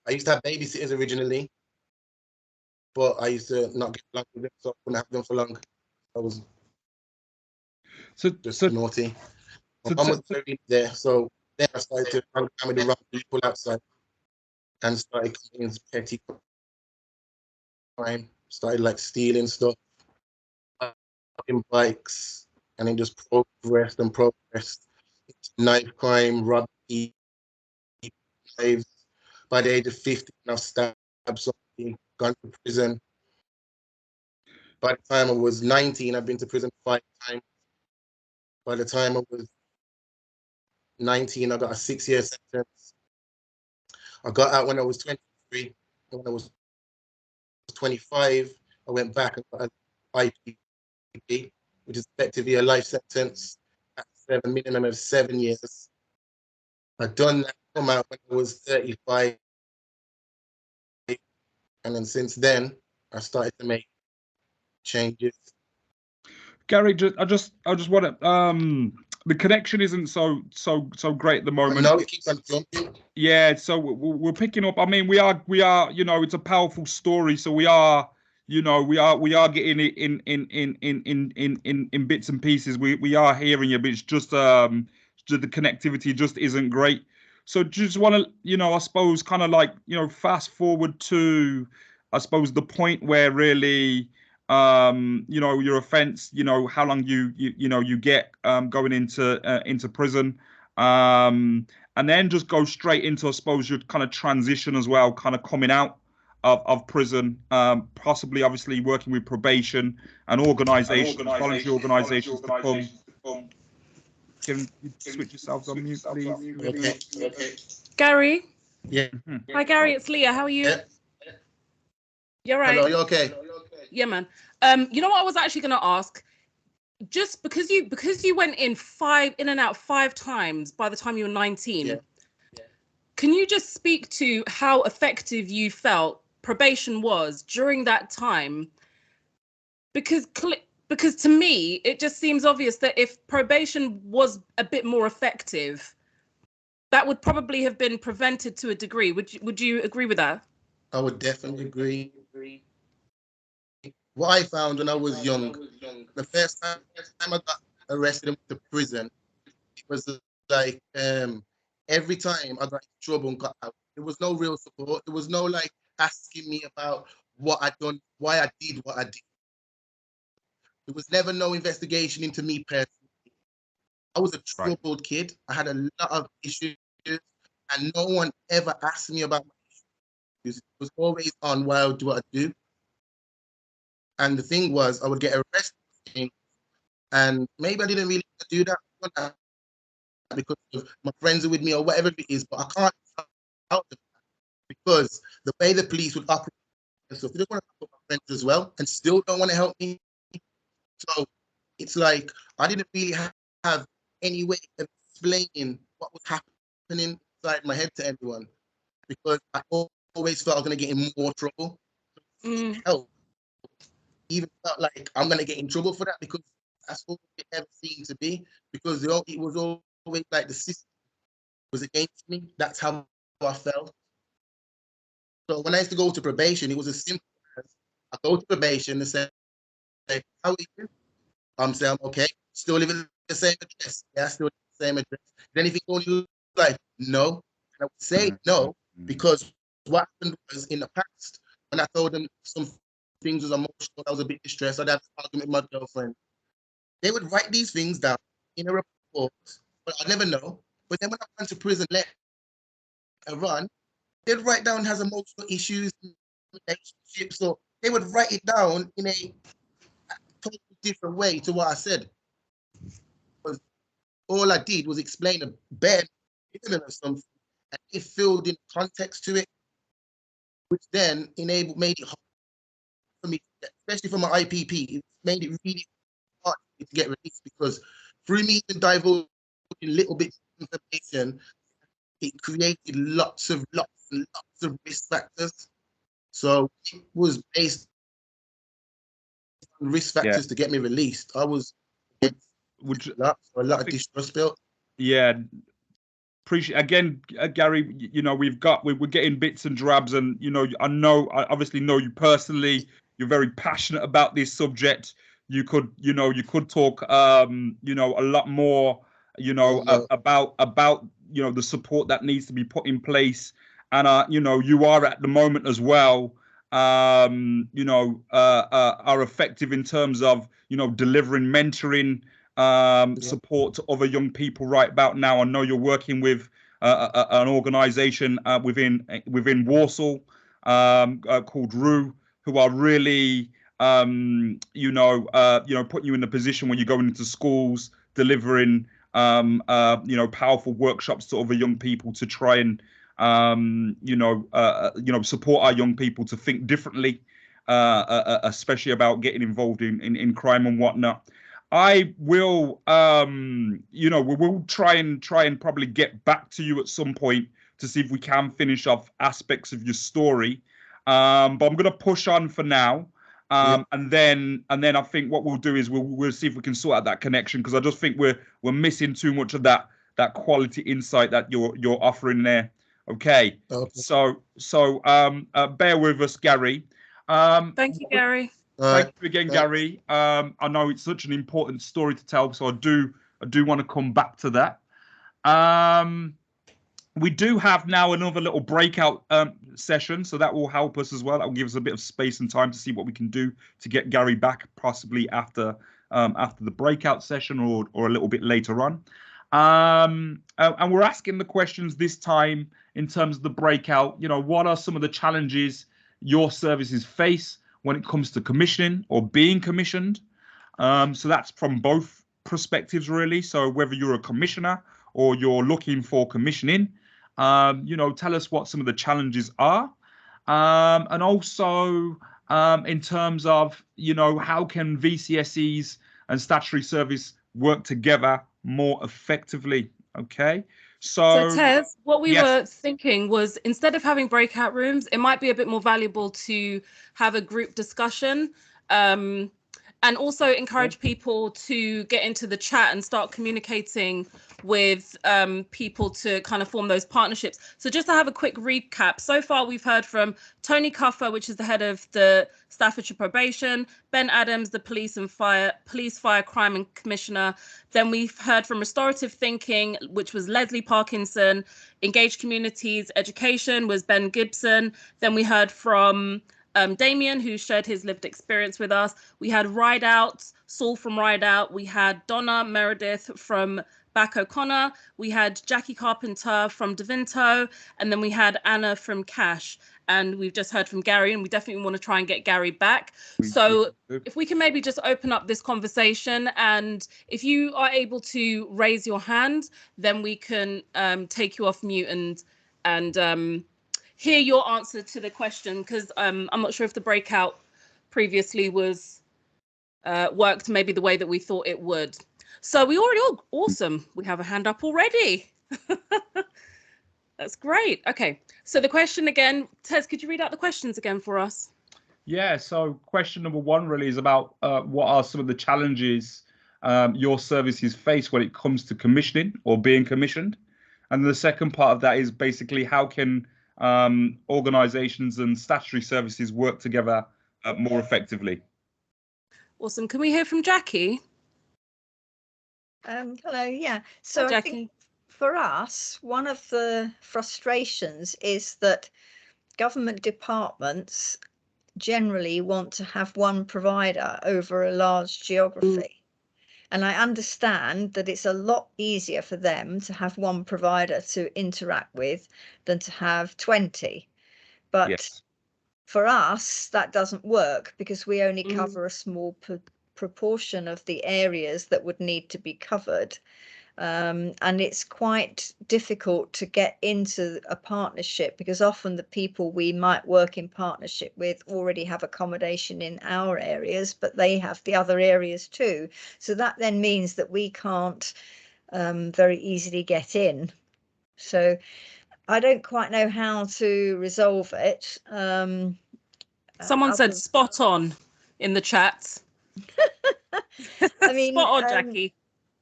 S7: I used to have babysitters originally, but I used to not get along with them, so I couldn't have them for long. I was just naughty. My mum was very there, so then I started to hang with the wrong people outside and started committing petty crime. Started like stealing stuff, in bikes, and then just progressed. Knife crime, robbery, knives. By the age of 50, I've stabbed somebody, gone to prison. By the time I was 19, I've been to prison 5 times. By the time I was 19, I got a 6-year sentence. I got out when I was 23. And when I was 25, I went back and got an IPP, which is effectively a life sentence at a minimum of 7 years. I'd done that, come out when I was 35. And then since then, I started to make changes.
S14: Gary, I just want to the connection isn't so great at the moment.
S7: No, it keeps on jumping.
S14: Yeah, so we're picking up. I mean, we are, you know, it's a powerful story. So we are getting it in bits and pieces. We are hearing you, but it's just the connectivity just isn't great. So just want to, you know, I suppose kind of like, you know, fast forward to, I suppose, the point where really, you know, your offence, you know, how long you get going into prison, and then just go straight into, I suppose, your kind of transition as well, kind of coming out of prison, possibly obviously working with probation and organisations, voluntary organisations to come. Can you switch yourselves on mute, please?
S7: Okay.
S11: Gary?
S7: Yeah.
S11: Hi, Gary, it's Leah. How are you?
S7: Yeah.
S11: You're right.
S7: Hello, you okay?
S11: Yeah, man. You know what I was actually going to ask? Just because you went in and out 5 times by the time you were 19, can you just speak to how effective you felt probation was during that time? Because to me, it just seems obvious that if probation was a bit more effective, that would probably have been prevented to a degree. Would you agree with that?
S7: I would definitely agree. What I found when I was young, the first time I got arrested and went to prison, it was like every time I got in trouble and got out, there was no real support. There was no like asking me about what I'd done, why I did what I did. There was never no investigation into me personally. I was a troubled kid. I had a lot of issues, and no one ever asked me about my issues. It was always on what I do, what I do. And the thing was, I would get arrested, and maybe I didn't really do that because my friends are with me or whatever it is, but I can't out of that because the way the police would operate, so if they don't want to help my friends as well and still don't want to help me, so it's like I didn't really have any way of explaining what was happening inside my head to everyone because I always felt I was going to get in more trouble. Help. Even felt like I'm going to get in trouble for that because that's all it ever seemed to be because it was always like the system was against me. That's how I felt. So when I used to go to probation, it was as simple as I go to probation and say, how are you? I'm saying, I'm okay. Still living in the same address. Yeah, still in the same address. Is anything going on? Like, no. And I would say no because what happened was in the past, when I told them some things was emotional, I was a bit distressed, I'd have an argument with my girlfriend. They would write these things down in a report, but I'd never know. But then when I went to prison later on, they'd write down has emotional issues, relationships, so they would write it down in a totally different way to what I said. Because all I did was explain a bare minimum of something, and it filled in context to it, which then made it hard for me, especially for my IPP. It made it really hard to get released because through me to divulge little bits of information, it created lots of risk factors. So it was based on risk factors to get me released. I was a lot of distrust built.
S14: Yeah. Appreciate again, Gary. You know, we're getting bits and drabs, and you know, I obviously know you personally. You're very passionate about this subject. You could talk, you know, a lot more, you know, about you know the support that needs to be put in place, and you know, you are at the moment as well. You know, are effective in terms of you know delivering mentoring. Support to other young people right about now. I know you're working with an organisation within Warsaw called RU, who are really you know putting you in the position when you're going into schools, delivering you know powerful workshops to other young people to try and you know support our young people to think differently, especially about getting involved in crime and whatnot. I will, you know, we will try and probably get back to you at some point to see if we can finish off aspects of your story. But I'm going to push on for now. And then I think what we'll do is we'll see if we can sort out that connection because I just think we're missing too much of that quality insight that you're offering there. Okay. So bear with us, Gary.
S11: Thank you, Gary.
S14: Thank you again, Gary. I know it's such an important story to tell, so I do want to come back to that. We do have now another little breakout session, so that will help us as well. That will give us a bit of space and time to see what we can do to get Gary back, possibly after the breakout session or a little bit later on. And we're asking the questions this time in terms of the breakout. You know, what are some of the challenges your services face when it comes to commissioning or being commissioned? So that's from both perspectives, really. So whether you're a commissioner or you're looking for commissioning, you know, tell us what some of the challenges are. And also, in terms of, you know, how can VCSEs and statutory service work together more effectively? Okay.
S11: So Tez, what we were thinking was, instead of having breakout rooms, it might be a bit more valuable to have a group discussion, and also encourage people to get into the chat and start communicating with people to kind of form those partnerships. So just to have a quick recap, so far we've heard from Tony Cuffer, which is the head of the Staffordshire Probation, Ben Adams, the Police, Fire, Crime and Commissioner. Then we've heard from Restorative Thinking, which was Leslie Parkinson. Engaged Communities Education was Ben Gibson. Then we heard from Damien, who shared his lived experience with us. We had Ride Out, Saul from Ride Out. We had Donna Meredith from Back O'Connor. We had Jackie Carpenter from Davinto. And then we had Anna from Cash. And we've just heard from Gary, and we definitely want to try and get Gary back. So if we can maybe just open up this conversation, and if you are able to raise your hand, then we can take you off mute and hear your answer to the question, because I'm not sure if the breakout previously was worked maybe the way that we thought it would. So we already, awesome. We have a hand up already. That's great. Okay, so the question again, Tez, could you read out the questions again for us?
S14: Yeah, so question number one really is about what are some of the challenges your services face when it comes to commissioning or being commissioned? And the second part of that is basically how can organisations and statutory services work together more effectively?
S11: Awesome. Can we hear from Jackie?
S5: Hello. Yeah. So
S11: Hi,
S5: I
S11: Jackie.
S5: think for us, one of the frustrations is that government departments generally want to have one provider over a large geography. And I understand that it's a lot easier for them to have one provider to interact with than to have 20. But for us, that doesn't work because we only cover a small proportion of the areas that would need to be covered. And it's quite difficult to get into a partnership because often the people we might work in partnership with already have accommodation in our areas, but they have the other areas too. So that then means that we can't very easily get in. So I don't quite know how to resolve it.
S11: Someone said spot on in the chat.
S5: I mean,
S11: spot on, Jackie.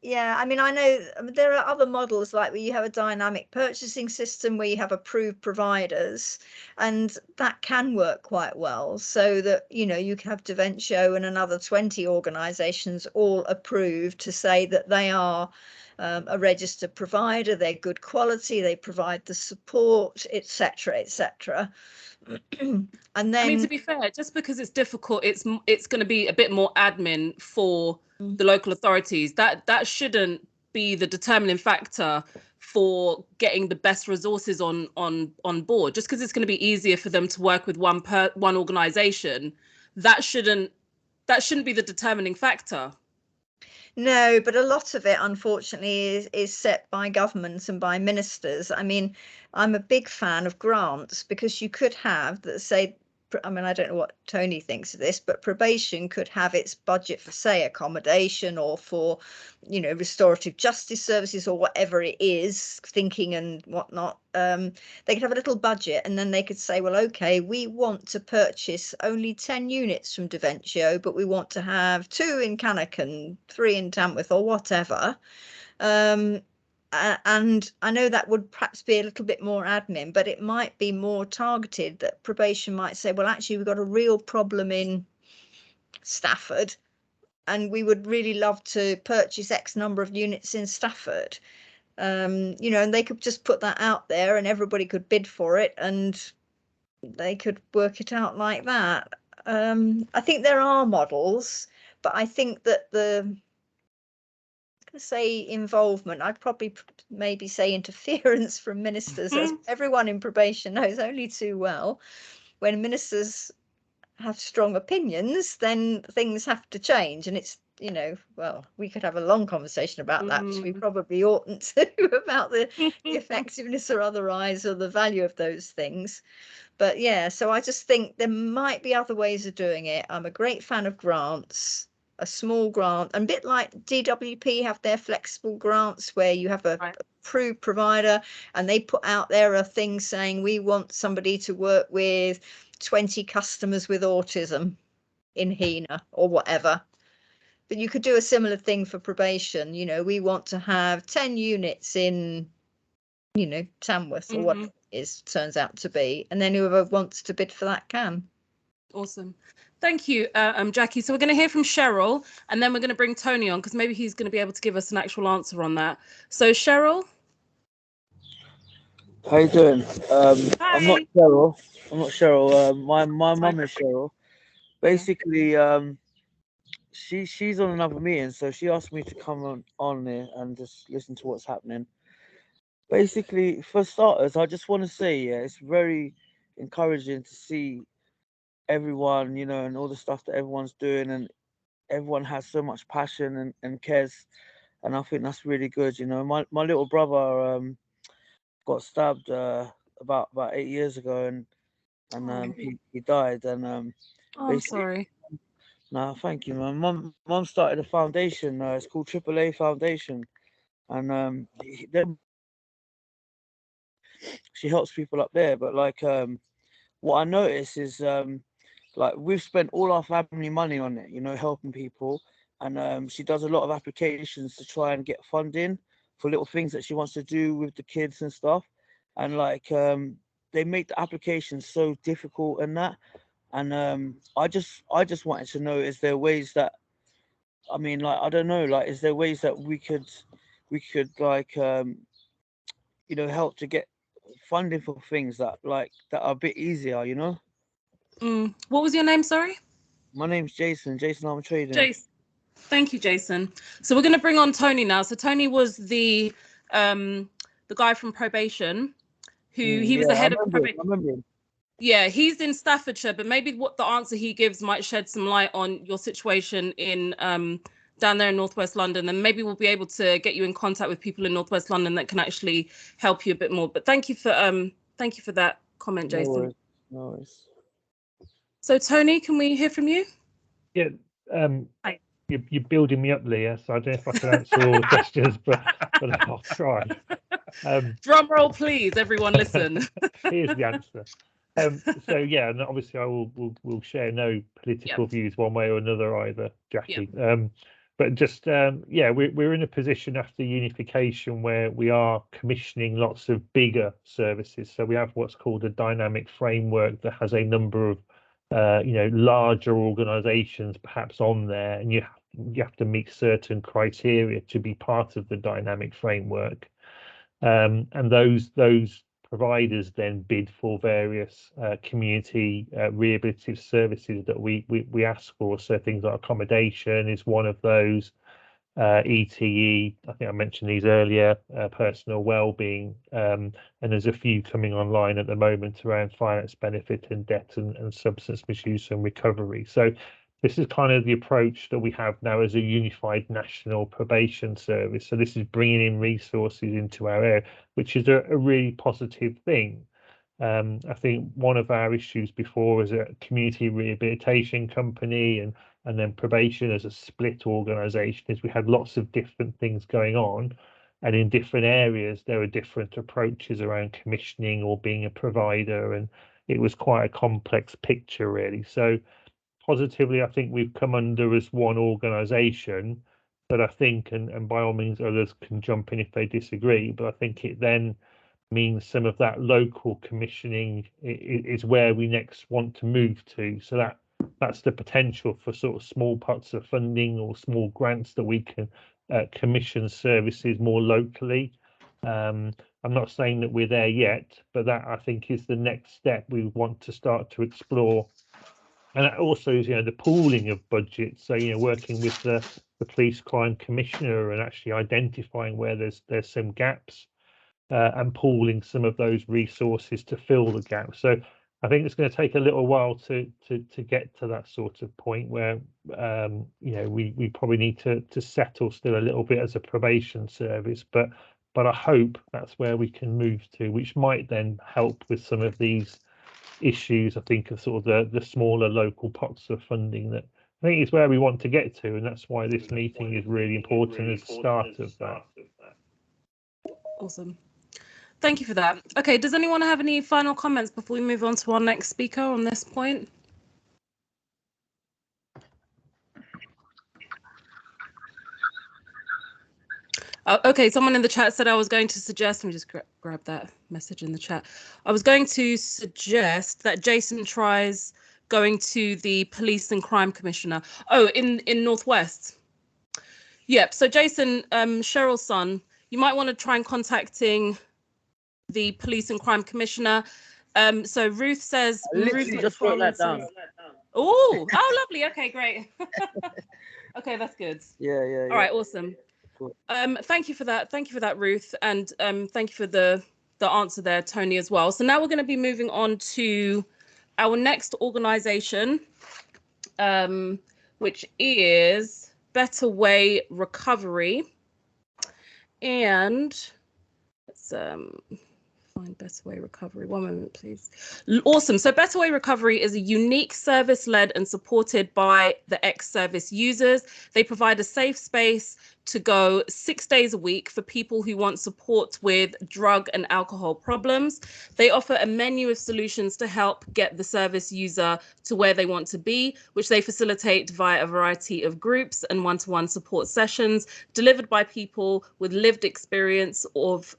S5: Yeah, I mean, I know there are other models like where you have a dynamic purchasing system where you have approved providers, and that can work quite well so that, you know, you can have Daventio and another 20 organisations all approved to say that they are a registered provider, they're good quality, they provide the support, etc., etc. And then,
S11: I mean, to be fair, just because it's difficult, it's going to be a bit more admin for the local authorities. That shouldn't be the determining factor for getting the best resources on board. Just because it's going to be easier for them to work with one organisation, that shouldn't be the determining factor.
S5: No, but a lot of it, unfortunately, is set by governments and by ministers. I mean, I'm a big fan of grants because you could have, say, I mean, I don't know what Tony thinks of this, but probation could have its budget for, say, accommodation or for, you know, restorative justice services or whatever it is, thinking and whatnot. They could have a little budget and then they could say, well, OK, we want to purchase only 10 units from Daventio, but we want to have 2 in Cannock, 3 in Tamworth or whatever. And I know that would perhaps be a little bit more admin, but it might be more targeted, that probation might say, well, actually, we've got a real problem in Stafford and we would really love to purchase X number of units in Stafford. You know, and they could just put that out there and everybody could bid for it and they could work it out like that. I think there are models, but I think that say involvement, I'd probably maybe say interference from ministers, as everyone in probation knows only too well. When ministers have strong opinions, then things have to change, and it's you know, well, we could have a long conversation about that, which we probably oughtn't to, about the effectiveness or otherwise, or the value of those things. But yeah, so I just think there might be other ways of doing it. I'm a great fan of grants, a small grant, and a bit like DWP have their flexible grants where you have a approved provider and they put out there a thing saying we want somebody to work with 20 customers with autism in HENA or whatever. But you could do a similar thing for probation. You know, we want to have 10 units in, you know, Tamworth or what it is, turns out to be. And then whoever wants to bid for that can.
S11: Awesome. Thank you, Jackie. So we're going to hear from Cheryl, and then we're going to bring Tony on, because maybe he's going to be able to give us an actual answer on that. So Cheryl?
S21: How you doing?
S11: Hi.
S21: I'm not Cheryl. My mum is Cheryl. Basically, she's on another meeting, so she asked me to come on there and just listen to what's happening. Basically, for starters, I just want to say, yeah, it's very encouraging to see everyone, you know, and all the stuff that everyone's doing, and everyone has so much passion and cares, and I think that's really good. You know, my little brother got stabbed about 8 years ago, and he died, and
S11: I'm sorry.
S21: No, thank you, man. Mum started a foundation. It's called AAA Foundation, and she helps people up there. But like, what I notice is like we've spent all our family money on it, you know, helping people, and she does a lot of applications to try and get funding for little things that she wants to do with the kids and stuff, and like they make the applications so difficult and that. And I just wanted to know, is there ways that, I mean, like, I don't know, like, is there ways that we could like, you know, help to get funding for things that are a bit easier, you know?
S11: What was your name, sorry?
S21: My name's Jason Armour Trading.
S11: Jason. Thank you, Jason. So we're going to bring on Tony now. So Tony was the guy from probation, who he was the head of probation.
S21: I remember him.
S11: Yeah, he's in Staffordshire, but maybe what the answer he gives might shed some light on your situation in down there in Northwest London, and maybe we'll be able to get you in contact with people in Northwest London that can actually help you a bit more. But thank you for that comment, Jason.
S21: No worries.
S11: So Tony, can we hear from you?
S12: Yeah, you're building me up, Leah, so I don't know if I can answer all the questions, but I'll try.
S11: Drum roll, please, everyone listen.
S12: Here's the answer. So yeah, and obviously I will share no political views one way or another either, Jackie. But just yeah, we're in a position after unification where we are commissioning lots of bigger services. So we have what's called a dynamic framework that has a number of you know, larger organisations perhaps on there, and you have to meet certain criteria to be part of the dynamic framework. And those providers then bid for various community rehabilitative services that we ask for. So things like accommodation is one of those, ETE, I think I mentioned these earlier, personal well-being, and there's a few coming online at the moment around finance benefit and debt and substance misuse and recovery. So this is kind of the approach that we have now as a unified national probation service. So this is bringing in resources into our area, which is a really positive thing. I think one of our issues before as a community rehabilitation company and then probation as a split organisation is we had lots of different things going on, and in different areas there are different approaches around commissioning or being a provider, and it was quite a complex picture really. So positively, I think we've come under as one organisation, but I think, and by all means others can jump in if they disagree, but I think it then means some of that local commissioning is where we next want to move to. So that's the potential for sort of small pots of funding or small grants that we can commission services more locally. I'm not saying that we're there yet, but that I think is the next step we want to start to explore. And that also is, you know, the pooling of budgets. So, you know, working with the police crime commissioner and actually identifying where there's some gaps and pooling some of those resources to fill the gaps. So I think it's going to take a little while to get to that sort of point where we probably need to settle still a little bit as a probation service, but I hope that's where we can move to, which might then help with some of these issues. I think of sort of the smaller local pots of funding that I think is where we want to get to, and that's why this meeting is really important as the start of that.
S11: Awesome. Thank you for that. Okay, does anyone have any final comments before we move on to our next speaker on this point? Okay, someone in the chat said I was going to suggest, let me just grab that message in the chat. I was going to suggest that Jason tries going to the Police and Crime Commissioner. Oh, in Northwest. Yep, so Jason, Cheryl's son, you might want to try and contacting the Police and Crime Commissioner. So Ruth says,
S21: Ruth just wrote that down.
S11: Oh, lovely. Okay, great. Okay, that's good.
S21: Yeah.
S11: All right, awesome.
S21: Cool.
S11: Thank you for that. Thank you for that, Ruth, and thank you for the answer there, Tony, as well. So now we're going to be moving on to our next organisation, which is Better Way Recovery, and let's find Better Way Recovery. One moment, please. Awesome. So Better Way Recovery is a unique service-led and supported by the ex-service users. They provide a safe space to go 6 days a week for people who want support with drug and alcohol problems. They offer a menu of solutions to help get the service user to where they want to be, which they facilitate via a variety of groups and one-to-one support sessions delivered by people with lived experience of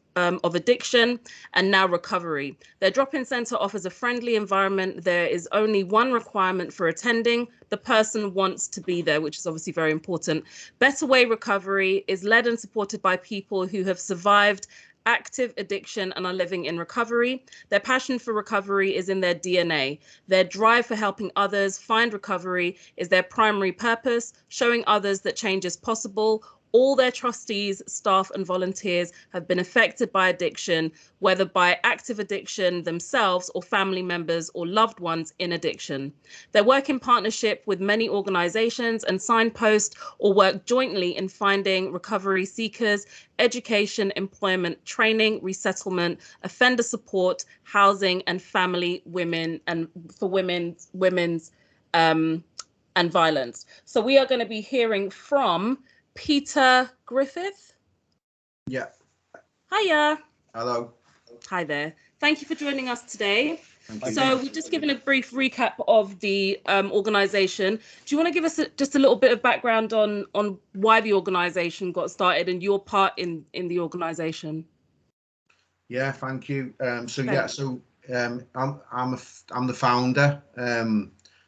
S11: addiction and now recovery. Their drop-in centre offers a friendly environment. There is only one requirement for attending. The person wants to be there, which is obviously very important. Better Way Recovery is led and supported by people who have survived active addiction and are living in recovery. Their passion for recovery is in their DNA. Their drive for helping others find recovery is their primary purpose, showing others that change is possible. All their trustees, staff and volunteers have been affected by addiction, whether by active addiction themselves or family members or loved ones in addiction. They work in partnership with many organisations and signpost or work jointly in finding recovery seekers, education, employment, training, resettlement, offender support, housing and family women and for women's and violence. So we are going to be hearing from Peter Griffith.
S8: Yeah.
S11: Hiya.
S8: Hello.
S11: Hi there. Thank you for joining us today.
S8: Thank you.
S11: So we've just given a brief recap of the organisation. Do you want to give us just a little bit of background on why the organisation got started and your part in the organisation?
S8: Yeah, thank you. I'm the founder.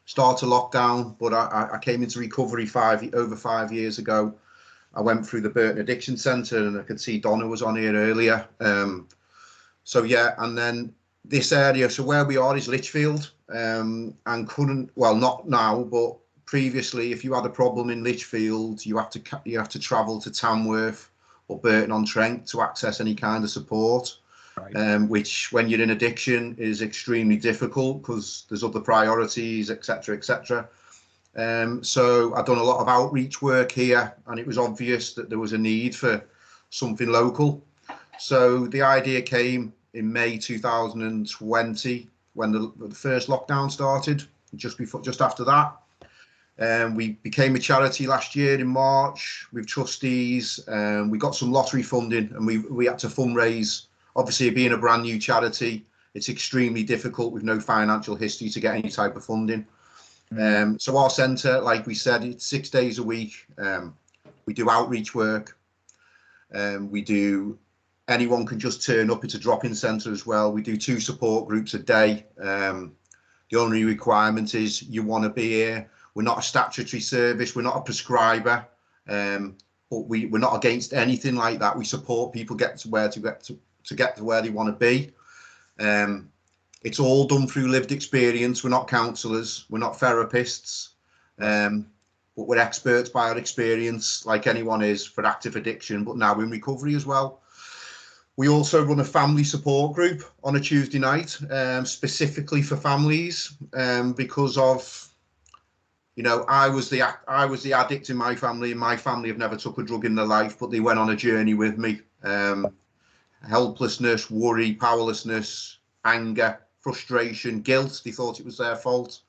S8: Started lockdown, but I came into recovery over 5 years ago. I went through the Burton Addiction Centre, and I could see Donna was on here earlier. And then this area, so where we are is Lichfield, and not now, but previously, if you had a problem in Lichfield, you have to travel to Tamworth or Burton-on-Trent to access any kind of support. Right. Which, when you're in addiction, is extremely difficult because there's other priorities, etc., etc. So I've done a lot of outreach work here, and it was obvious that there was a need for something local. So the idea came in May 2020 when the first lockdown started. Just after that, we became a charity last year in March with trustees. We got some lottery funding, and we had to fundraise. Obviously, being a brand new charity, it's extremely difficult with no financial history to get any type of funding. So our centre, like we said, it's 6 days a week. We do outreach work. Anyone can just turn up. It's a drop-in centre as well. We do 2 support groups a day. The only requirement is you want to be here. We're not a statutory service. We're not a prescriber. But we're not against anything like that. We support people get to where they want to be. It's all done through lived experience. We're not counsellors, we're not therapists, but we're experts by our experience, like anyone is, for active addiction, but now in recovery as well. We also run a family support group on a Tuesday night, specifically for families, because of, you know, I was the addict in my family, and my family have never took a drug in their life, but they went on a journey with me. Helplessness, worry, powerlessness, anger, frustration, guilt. They thought it was their fault.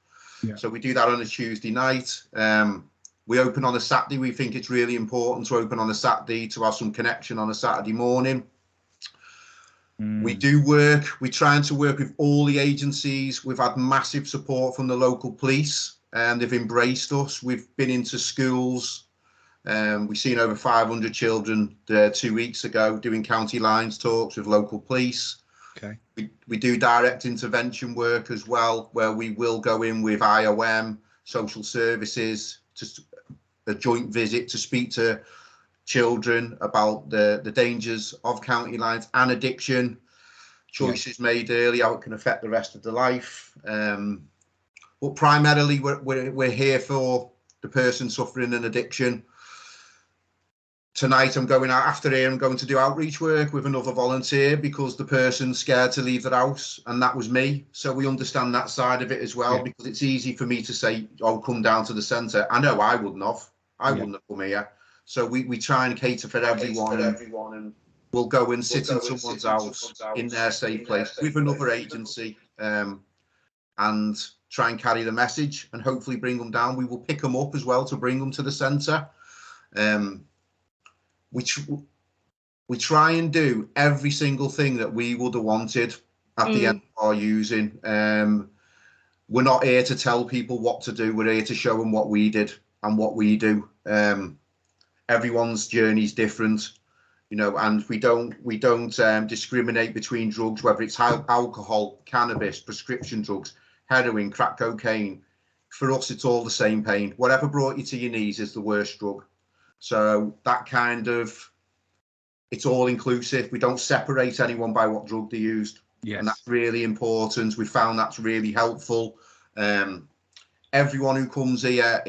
S1: Yeah.
S8: So we do that on a Tuesday night. We open on a Saturday. We think it's really important to open on a Saturday to have some connection on a Saturday morning. We do work, we're trying to work with all the agencies. We've had massive support from the local police, and they've embraced us. We've been into schools. We've seen over 500 children 2 weeks ago doing county lines talks with local police.
S1: Okay.
S8: We do direct intervention work as well, where we will go in with IOM, social services, just a joint visit to speak to children about the dangers of county lines and addiction, choices made early, how it can affect the rest of the life. But primarily we're here for the person suffering an addiction. Tonight I'm going out, after here I'm going to do outreach work with another volunteer because the person's scared to leave their house, and that was me. So we understand that side of it as well, because it's easy for me to say, oh, come down to the centre. I know I wouldn't have. I wouldn't have come here. So we try and cater for everyone, and we'll go and sit in someone's house in their safe place with another agency, and try and carry the message and hopefully bring them down. We will pick them up as well to bring them to the centre. We try and do every single thing that we would have wanted at the end of our using. We're not here to tell people what to do. We're here to show them what we did and what we do. Everyone's journey is different, you know, and we don't discriminate between drugs, whether it's alcohol, cannabis, prescription drugs, heroin, crack cocaine. For us, it's all the same pain. Whatever brought you to your knees is the worst drug. So that kind of, it's all inclusive. We don't separate anyone by what drug they used.
S1: Yes.
S8: And that's really important. We found that's really helpful. Everyone who comes here,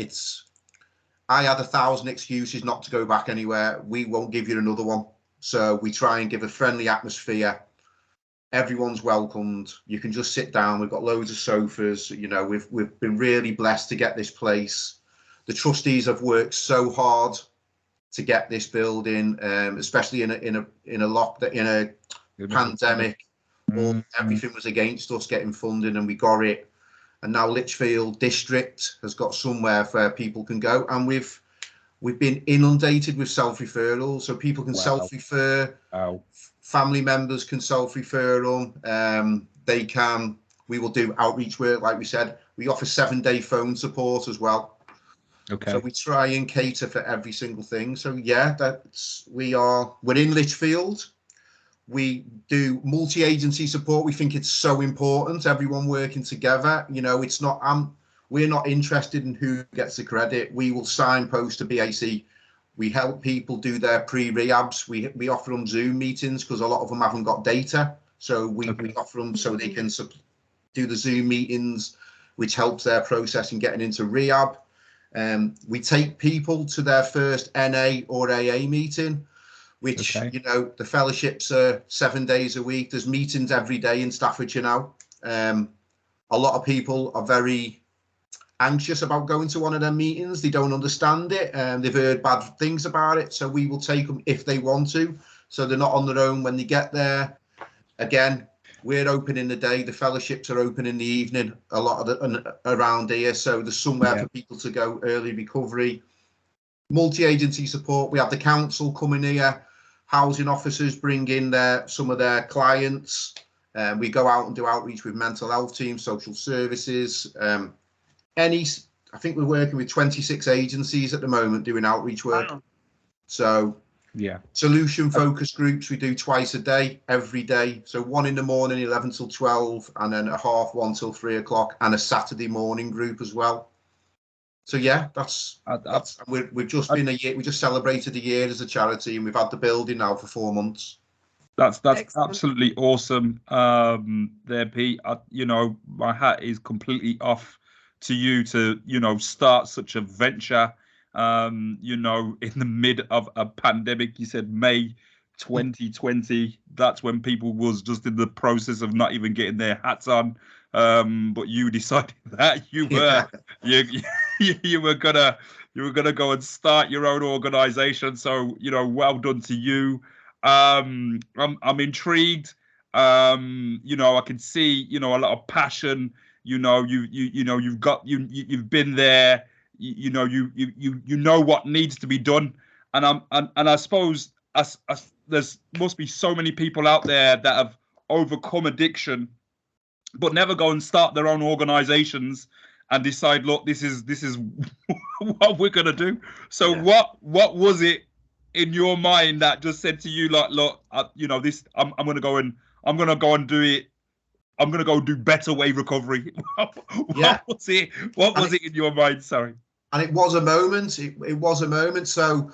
S8: I had 1,000 excuses not to go back anywhere. We won't give you another one. So we try and give a friendly atmosphere. Everyone's welcomed. You can just sit down. We've got loads of sofas. You know, we've been really blessed to get this place. The trustees have worked so hard to get this building, especially in a pandemic. Everything was against us getting funding, and we got it. And now Lichfield District has got somewhere where people can go, and we've been inundated with self-referrals, so people can self-refer. Family members can self-refer them. We will do outreach work, like we said. We offer 7-day phone support as well. Okay. So we try and cater for every single thing. So yeah, we're in Lichfield. We do multi-agency support. We think it's so important, everyone working together. You know, it's not, we're not interested in who gets the credit. We will signpost to BAC. We help people do their pre-rehabs. We offer them Zoom meetings because a lot of them haven't got data. So we offer them so they can do the Zoom meetings, which helps their process in getting into rehab. We take people to their first NA or AA meeting, which, you know, the fellowships are 7 days a week. There's meetings every day in Staffordshire now. A lot of people are very anxious about going to one of their meetings. They don't understand it. They've heard bad things about it. So we will take them if they want to. So they're not on their own when they get there. Again, we're open in the day. The fellowships are open in the evening, a lot of around here. So there's somewhere for people to go, early recovery. Multi-agency support. We have the council coming here. Housing officers bring in some of their clients. We go out and do outreach with mental health teams, social services. I think we're working with 26 agencies at the moment doing outreach work. Wow. So yeah, solution focus groups we do twice a day, every day. So 1 in the morning, 11 till 12, and then a 1:30 till 3 o'clock, and a Saturday morning group as well. So yeah, we've just been a year. We just celebrated a year as a charity, and we've had the building now for 4 months.
S14: That's absolutely awesome, there, Pete. You know, my hat is completely off to you to, you know, start such a venture. You know, in the mid of a pandemic. You said May 2020. That's when people was just in the process of not even getting their hats on. But you decided that you were you were gonna go and start your own organization. So, you know, well done to you. I'm intrigued. You know, I can see, you know, a lot of passion. You know, you've been there. You know what needs to be done. And I suppose there's must be so many people out there that have overcome addiction, but never go and start their own organizations and decide, look, this is what we're gonna do. So what was it in your mind that just said to you, like, look, you know, this I'm gonna go and do it. I'm gonna go do better way recovery. What was it? What was it in your mind? Sorry.
S8: And it was a moment. It was a moment. So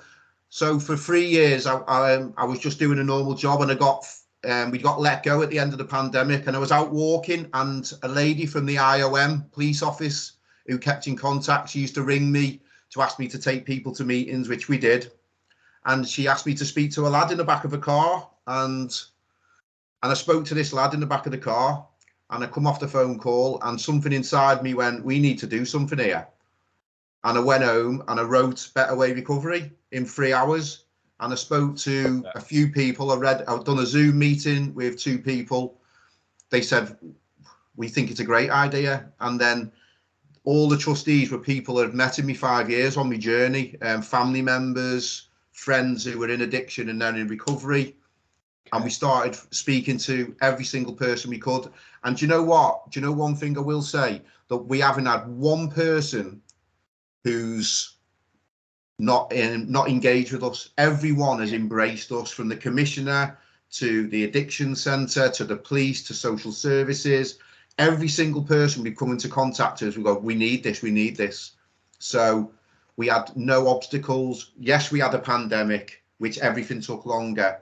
S8: for 3 years, I was just doing a normal job, and we got let go at the end of the pandemic, and I was out walking, and a lady from the IOM police office who kept in contact, she used to ring me to ask me to take people to meetings, which we did. And she asked me to speak to a lad in the back of a car, and I spoke to this lad in the back of the car, and I come off the phone call, and something inside me went, we need to do something here. And I went home and I wrote Better Way Recovery in 3 hours. And I spoke to a few people. I've done a Zoom meeting with 2 people. They said, we think it's a great idea. And then all the trustees were people that had met in me 5 years on my journey, family members, friends who were in addiction and then in recovery. And we started speaking to every single person we could. And do you know what? Do you know one thing I will say? That we haven't had one person who's not engaged with us. Everyone has embraced us, from the commissioner to the addiction centre to the police to social services. Every single person we've come into contact with, we go, we need this, we need this. So we had no obstacles. Yes, we had a pandemic, which everything took longer,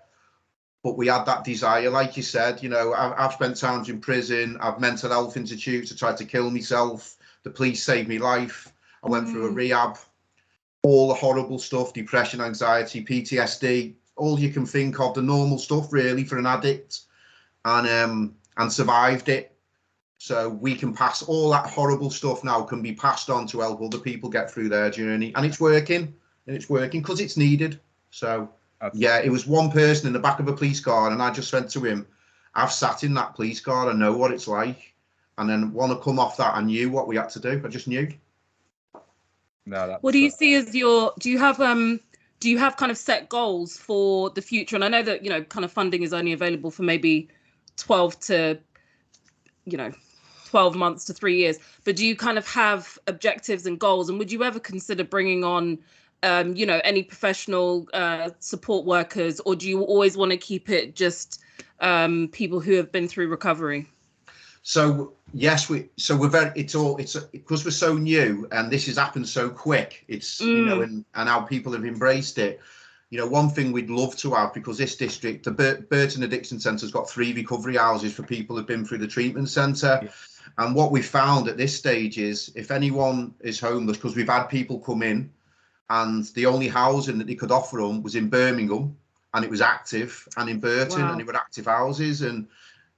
S8: but we had that desire. Like you said, you know, I've spent times in prison. I've mental health institutes. I tried to kill myself. The police saved me life. I went through a rehab, all the horrible stuff, depression, anxiety, PTSD, all you can think of, the normal stuff really for an addict, and survived it. So we can pass all that horrible stuff now, can be passed on to help other people get through their journey. And it's working, because it's needed. So yeah, it was one person in the back of a police car, and I just said to him, I've sat in that police car, I know what it's like. And then want to come off that, I knew what we had to do. I just knew.
S14: No,
S11: what do you see as do you have kind of set goals for the future? And I know that, you know, kind of funding is only available for maybe 12 months to 3 years, but do you kind of have objectives and goals? And would you ever consider bringing on any professional support workers, or do you always want to keep it just people who have been through recovery?
S8: So yes, because we're so new and this has happened so quick. It's you know, and how people have embraced it. You know, one thing we'd love to have, because this district, the Burton Addiction Centre's got 3 recovery houses for people who've been through the treatment centre. Yeah. And what we found at this stage is, if anyone is homeless, because we've had people come in and the only housing that they could offer them was in Birmingham, and it was active, and in Burton, and it were active houses, and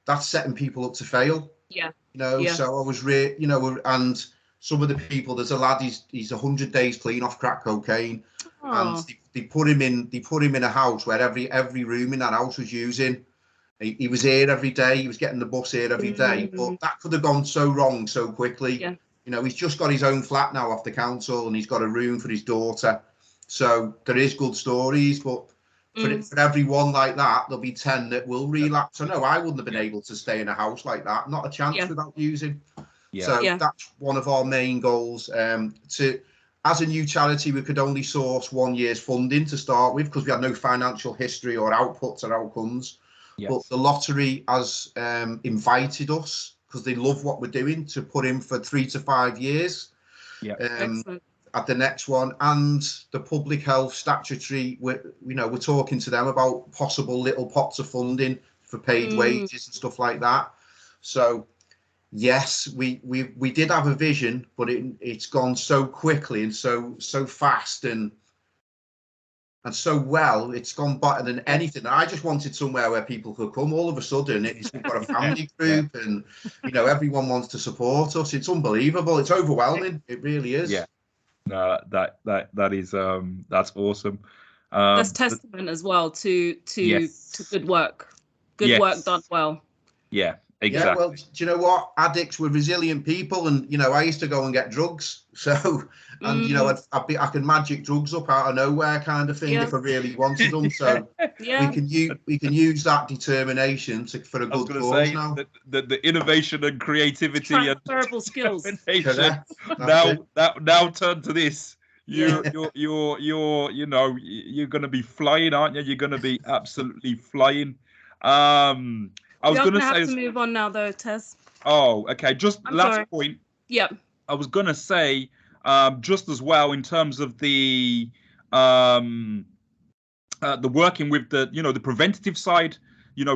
S8: that's setting people up to fail.
S11: Yeah.
S8: You know, so I was and some of the people, there's a lad, he's 100 days clean off crack cocaine. And they put him in a house where every room in that house was using. He was here every day. He was getting the bus here every day. But that could have gone so wrong so quickly. Yeah. You know, he's just got his own flat now off the council, and he's got a room for his daughter. So there is good stories, but for everyone like that, there'll be 10 that will relapse. I know I wouldn't have been able to stay in a house like that. Not a chance without using. Yeah. So that's one of our main goals. As a new charity, we could only source 1 year's funding to start with, because we had no financial history or outputs or outcomes. Yes. But the lottery has invited us, because they love what we're doing, to put in for 3 to 5 years. Yeah. At the next one, and the public health statutory, we're talking to them about possible little pots of funding for paid wages and stuff like that. So yes, we did have a vision, but it's gone so quickly and so fast, and and so well, it's gone better than anything. I just wanted somewhere where people could come. All of a sudden, we've got a family group, and everyone wants to support us. It's unbelievable. It's overwhelming. It really is.
S14: Yeah. No, that is that's awesome.
S11: That's testament as well to good work. Good work done well.
S14: Yeah. Exactly.
S8: Yeah, well, do you know what? Addicts were resilient people, and I used to go and get drugs. So, and I could magic drugs up out of nowhere, kind of thing, if I really wanted them. So, we can use that determination for a good cause now.
S14: The innovation and creativity
S11: transferable skills.
S14: Now turn to this. You're going to be flying, aren't you? You're going to be absolutely flying. I was going to say,
S11: have to move on now, though, Tess.
S14: Oh, okay. Just last
S11: sorry.
S14: point.
S11: Yep.
S14: I was going to say, just as well in terms of the working with the preventative side,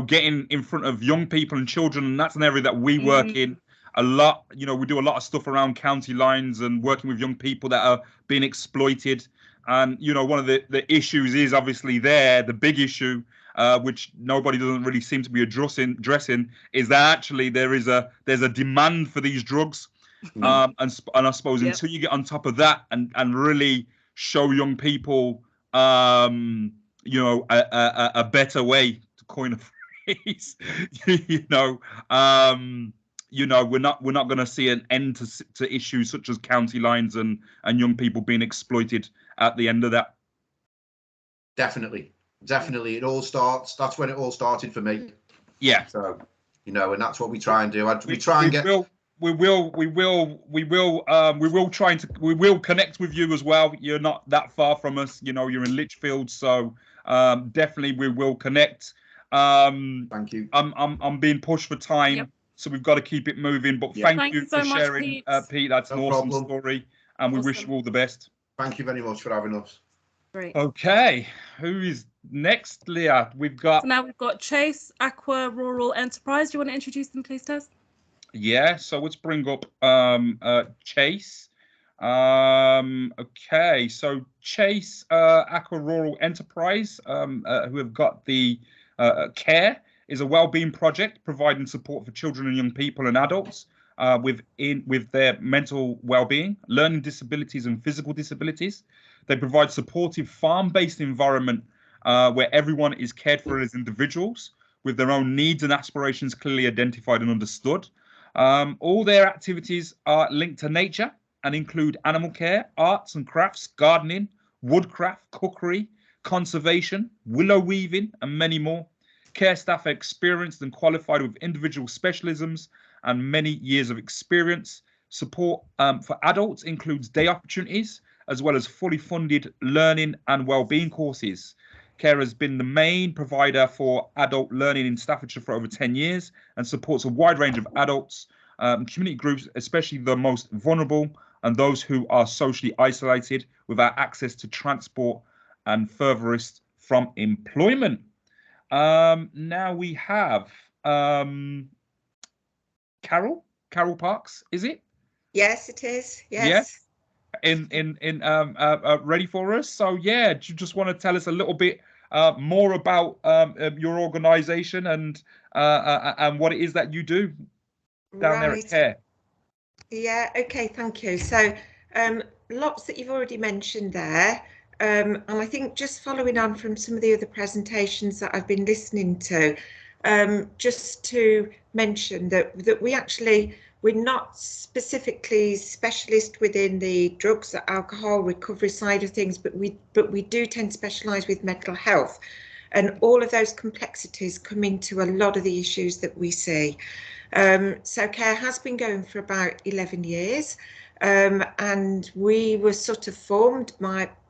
S14: getting in front of young people and children, and that's an area that we work in a lot. We do a lot of stuff around county lines and working with young people that are being exploited. And one of the issues is obviously the big issue. Which nobody doesn't really seem to be addressing, is that actually there's a demand for these drugs, and I suppose until you get on top of that and really show young people, a better way, to coin a phrase, we're not going to see an end to issues such as county lines and young people being exploited at the end of that.
S8: Definitely, that's when it all started for me.
S14: Yeah.
S8: So, and that's what we try and do. We
S14: will connect with you as well. You're not that far from us. You're in Lichfield, so definitely we will connect.
S8: Thank you.
S14: I'm being pushed for time, so we've got to keep it moving. But thank you for sharing, Pete. That's an awesome story, and we wish you all the best.
S8: Thank you very much for having us.
S11: Great.
S14: Okay, who is next, Leah? So
S11: now we've got Chase Aqua Rural Enterprise. Do you want to introduce them, please, Tess?
S14: Yeah, so let's bring up Chase. Okay, so Chase Aqua Rural Enterprise, who have got the CARE, is a wellbeing project providing support for children and young people and adults with their mental well-being, learning disabilities and physical disabilities. They provide supportive farm-based environment where everyone is cared for as individuals with their own needs and aspirations clearly identified and understood. All their activities are linked to nature and include animal care, arts and crafts, gardening, woodcraft, cookery, conservation, willow weaving, and many more. Care staff are experienced and qualified with individual specialisms and many years of experience. Support for adults includes day opportunities, as well as fully funded learning and wellbeing courses. CARE has been the main provider for adult learning in Staffordshire for over 10 years and supports a wide range of adults, community groups, especially the most vulnerable and those who are socially isolated without access to transport and furthest from employment. Now we have Carol Parks, is it?
S9: Yes, it is. Yes.
S14: Yeah. Ready for us? So yeah, do you just want to tell us a little bit more about your organisation and what it is that you do down there at CARE?
S9: Yeah. Okay. Thank you. So lots that you've already mentioned there, and I think just following on from some of the other presentations that I've been listening to, just to mention that we're not specifically specialist within the drugs or alcohol recovery side of things, but we do tend to specialise with mental health, and all of those complexities come into a lot of the issues that we see. So CARE has been going for about 11 years, and we were sort of formed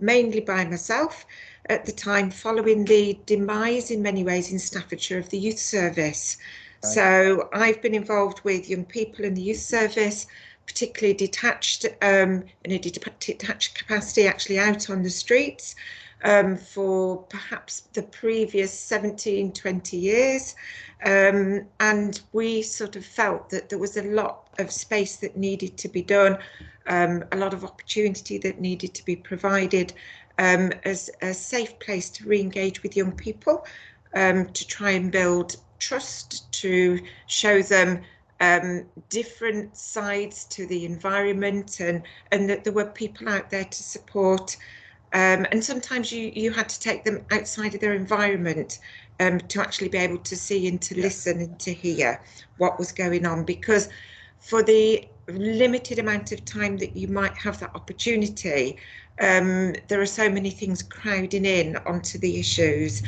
S9: mainly by myself at the time, following the demise in many ways in Staffordshire of the youth service. So I've been involved with young people in the youth service, particularly detached, in a detached capacity, actually out on the streets for perhaps the previous 17, 20 years. And we sort of felt that there was a lot of space that needed to be done, a lot of opportunity that needed to be provided, as a safe place to re-engage with young people, to try and build trust, to show them different sides to the environment, and that there were people out there to support. And sometimes you had to take them outside of their environment to actually be able to see and to listen and to hear what was going on, because for the limited amount of time that you might have that opportunity, there are so many things crowding in onto the issues,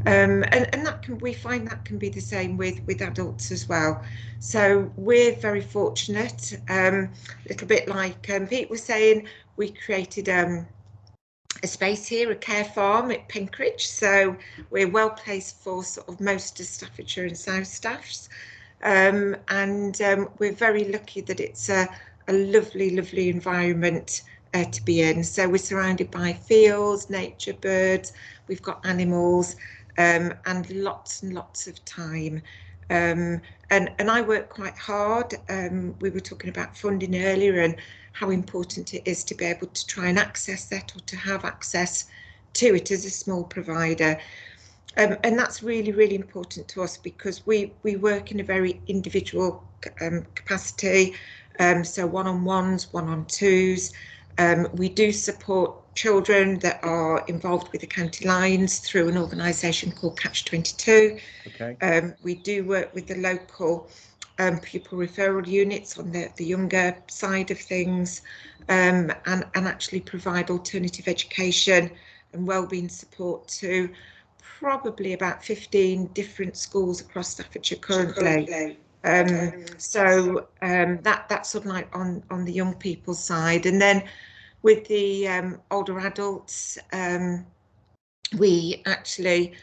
S9: and that we find that can be the same with adults as well. So we're very fortunate, a little bit like Pete was saying, we created a space here, a care farm at Penkridge, so we're well placed for sort of most of Staffordshire and South Staffs, and we're very lucky that it's a lovely environment to be in. So we're surrounded by fields, nature, birds, we've got animals, and lots and lots of time. And I work quite hard. We were talking about funding earlier and how important it is to be able to try and access that, or to have access to it as a small provider. And that's really important to us, because we work in a very individual capacity, so one-on-ones, one-on-twos. We do support children that are involved with the county lines through an organisation called Catch 22.
S14: Okay.
S9: We do work with the local pupil referral units on the younger side of things, and actually provide alternative education and wellbeing support to probably about 15 different schools across Staffordshire currently. So that's sort of like on the young people's side. And then with the older adults, we actually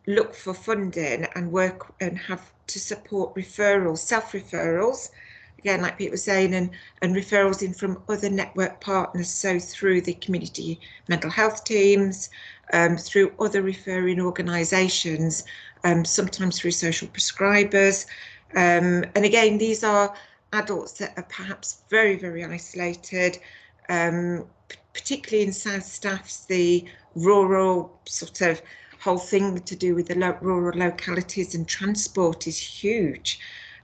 S9: look for funding and work and have to support referrals, self-referrals, again, like Pete was saying, and referrals in from other network partners, so through the community mental health teams, through other referring organisations, sometimes through social prescribers. And again, these are adults that are perhaps very isolated, particularly in South Staffs, the rural sort of whole thing to do with the rural localities and transport is huge.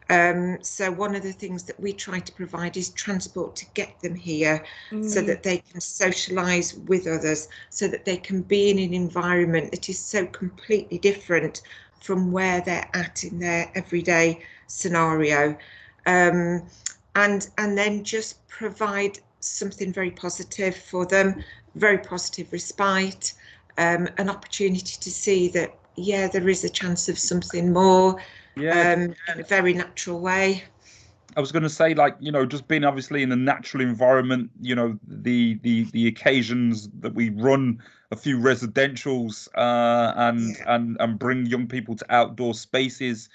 S9: So one of the things that we try to provide is transport to get them here, so that they can socialise with others, so that they can be in an environment that is so completely different from where they're at in their everyday scenario, and then just provide something very positive for them, very positive respite, an opportunity to see that, yeah, there is a chance of something more, in a very natural way.
S14: I was going to say, like, you know, just being obviously in a natural environment, you know, the occasions that we run a few residentials and bring young people to outdoor spaces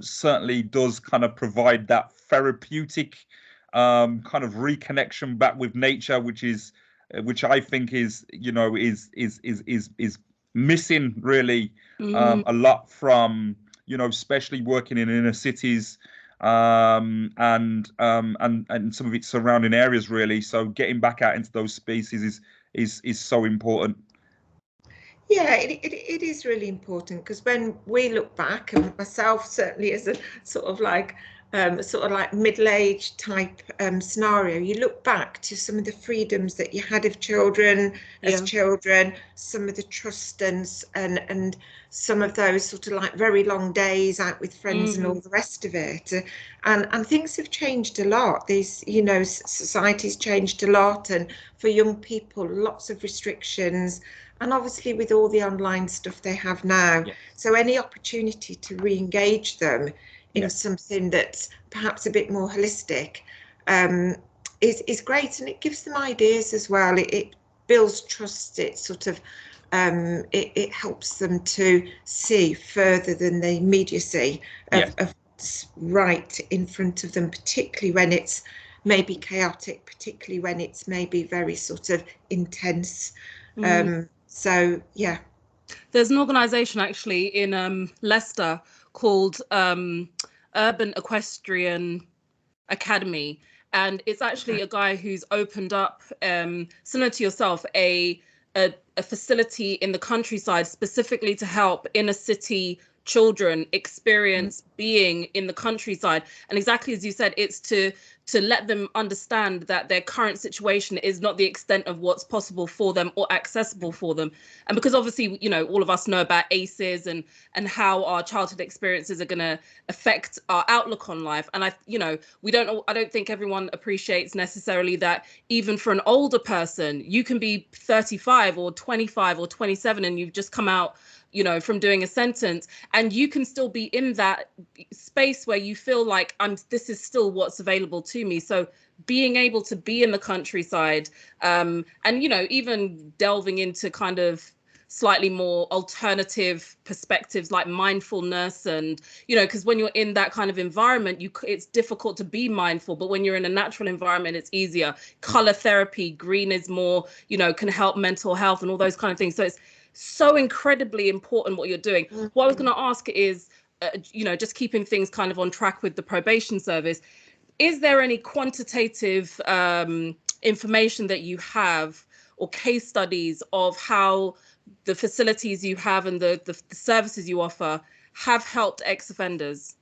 S14: certainly does kind of provide that therapeutic kind of reconnection back with nature, which I think is, you know, is missing really a lot from, you know, especially working in inner cities and some of its surrounding areas really. So getting back out into those spaces is so important.
S9: Yeah, it is really important, because when we look back, and myself certainly as a sort of like middle-aged type scenario, you look back to some of the freedoms that you had of children as children, some of the trust and some of those sort of like very long days out with friends and all the rest of it, and things have changed a lot. These, you know, society's changed a lot, and for young people, lots of restrictions. And obviously with all the online stuff they have now, so any opportunity to re-engage them in something that's perhaps a bit more holistic is great, and it gives them ideas as well. It builds trust. It sort of it helps them to see further than the immediacy of what's right in front of them, particularly when it's maybe chaotic, particularly when it's maybe very sort of intense. So yeah,
S11: there's an organisation actually in Leicester called Urban Equestrian Academy, and it's actually a guy who's opened up, similar to yourself, a facility in the countryside specifically to help inner city children experience being in the countryside. And exactly as you said, it's to let them understand that their current situation is not the extent of what's possible for them or accessible for them. And because obviously, you know, all of us know about ACEs and how our childhood experiences are going to affect our outlook on life. And I don't think everyone appreciates necessarily that even for an older person, you can be 35 or 25 or 27 and you've just come out, you know, from doing a sentence, and you can still be in that space where you feel like this is still what's available to me. So being able to be in the countryside, and, you know, even delving into kind of slightly more alternative perspectives like mindfulness, and, you know, because when you're in that kind of environment, it's difficult to be mindful, but when you're in a natural environment, it's easier. Color therapy, green is more, you know, can help mental health and all those kind of things. So it's so incredibly important what you're doing. What I was going to ask is, you know, just keeping things kind of on track with the probation service, is there any quantitative information that you have or case studies of how the facilities you have and the services you offer have helped ex-offenders?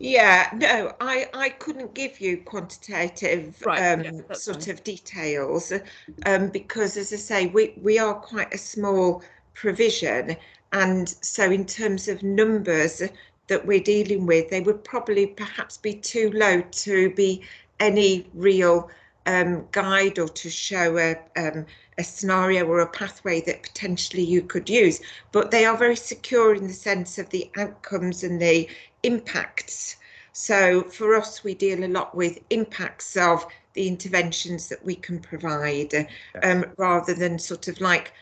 S9: Yeah, no, I couldn't give you quantitative sort of details because, as I say, we are quite a small provision, and so in terms of numbers that we're dealing with, they would probably perhaps be too low to be any real guide or to show a scenario or a pathway that potentially you could use. But they are very secure in the sense of the outcomes and the impacts. So for us, we deal a lot with impacts of the interventions that we can provide, rather than sort of like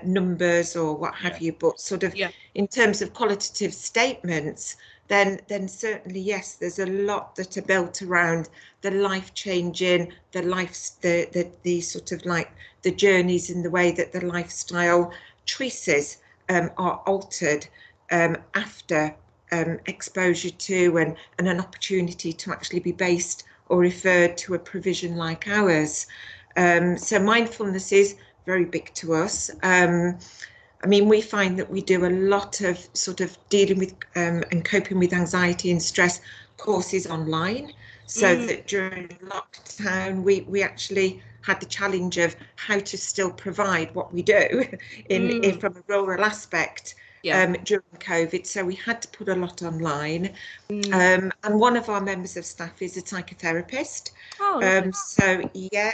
S9: numbers or what have you, but sort of in terms of qualitative statements, then certainly yes, there's a lot that are built around the life-changing, the sort of like the journeys in the way that the lifestyle choices are altered after exposure to and an opportunity to actually be based or referred to a provision like ours. So mindfulness is very big to us. I mean, we find that we do a lot of sort of dealing with and coping with anxiety and stress courses online, so that during lockdown we actually had the challenge of how to still provide what we do in from a rural aspect during COVID. So we had to put a lot online. And one of our members of staff is a psychotherapist.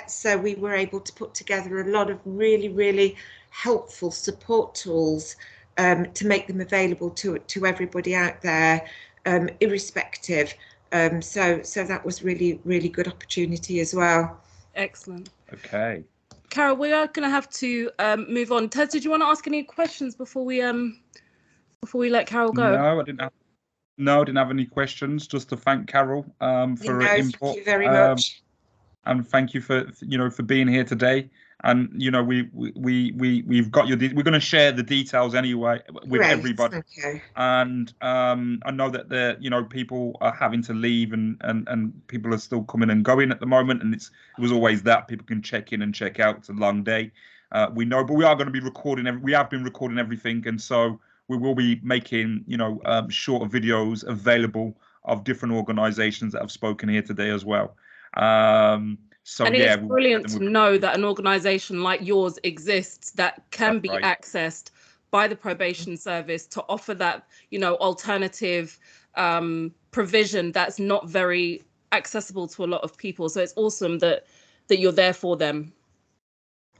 S9: So we were able to put together a lot of really helpful support tools to make them available to everybody out there, irrespective. So that was really good opportunity as well.
S11: Excellent.
S14: Okay.
S11: Carol, we are going to have to move on. Ted, did you want to ask any questions before we let Carol go?
S14: No, I didn't have any questions. Just to thank Carol for her input.
S9: Thank you very much.
S14: And thank you for for being here today. And we've got we're going to share the details anyway with everybody.
S9: Okay.
S14: And I know that people are having to leave and people are still coming and going at the moment, and it was always that people can check in and check out. It's a long day. We know, but we are going to be recording. We have been recording everything, and so we will be making shorter videos available of different organisations that have spoken here today as well. So
S11: and it's brilliant to know that an organisation like yours exists that can be accessed by the probation service to offer that alternative provision that's not very accessible to a lot of people. So it's awesome that you're there for them.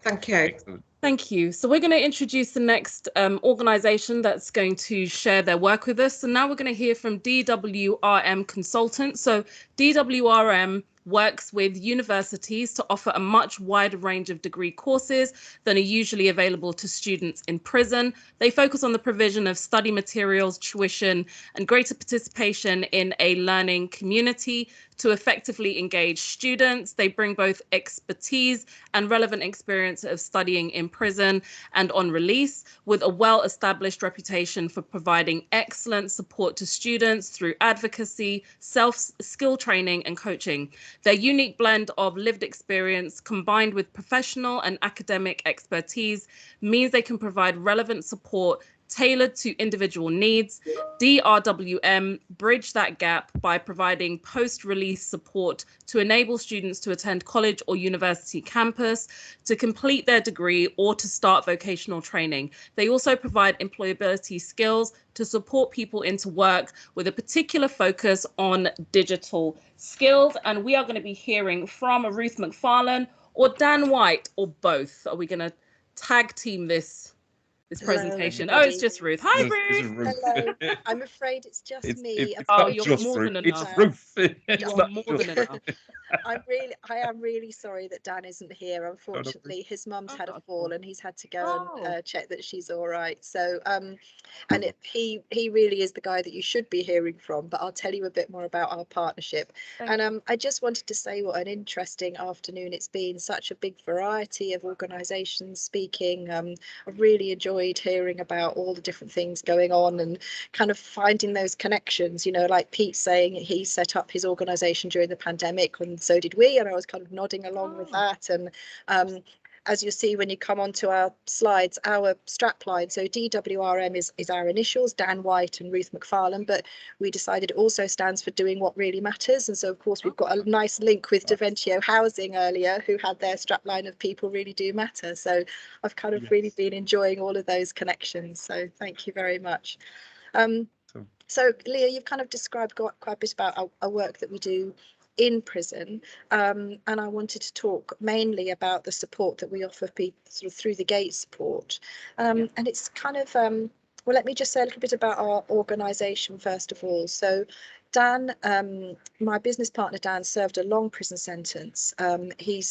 S9: Thank you.
S14: Excellent.
S11: Thank you. So we're going to introduce the next organisation that's going to share their work with us. So now we're going to hear from DWRM Consultants. So DWRM works with universities to offer a much wider range of degree courses than are usually available to students in prison. They focus on the provision of study materials, tuition, and greater participation in a learning community to effectively engage students. They bring both expertise and relevant experience of studying in prison and on release, with a well-established reputation for providing excellent support to students through advocacy, self-skill training and coaching. Their unique blend of lived experience combined with professional and academic expertise means they can provide relevant support tailored to individual needs. DRWM bridge that gap by providing post-release support to enable students to attend college or university campus, to complete their degree, or to start vocational training. They also provide employability skills to support people into work with a particular focus on digital skills. And we are going to be hearing from Ruth McFarlane or Dan White, or both. Are we going to tag team this presentation?
S10: Hello,
S11: oh, it's just Ruth. Hi, Ruth.
S10: Hello. I'm afraid it's just me.
S11: Oh, you're more than enough.
S14: It's Ruth.
S11: You are more than enough.
S10: I am really sorry that Dan isn't here. Unfortunately, his mum's had a fall and he's had to go and check that she's all right. So, and he really is the guy that you should be hearing from. But I'll tell you a bit more about our partnership. And I just wanted to say what an interesting afternoon it's been. Such a big variety of organisations speaking. I've really enjoyed hearing about all the different things going on and kind of finding those connections, you know, like Pete saying he set up his organisation during the pandemic, and so did we, and I was kind of nodding along with that. And as you see when you come onto our slides, our strapline, so DWRM is our initials, Dan White and Ruth McFarlane, but we decided it also stands for doing what really matters. And so of course we've got a nice link with Daventio Housing earlier, who had their strapline of people really do matter. So I've kind of really been enjoying all of those connections. So thank you very much. So Leah, you've kind of described quite a bit about our work that we do in prison, and I wanted to talk mainly about the support that we offer people sort of through the gate support, and it's kind of well, let me just say a little bit about our organisation first of all. So Dan, my business partner Dan, served a long prison sentence. He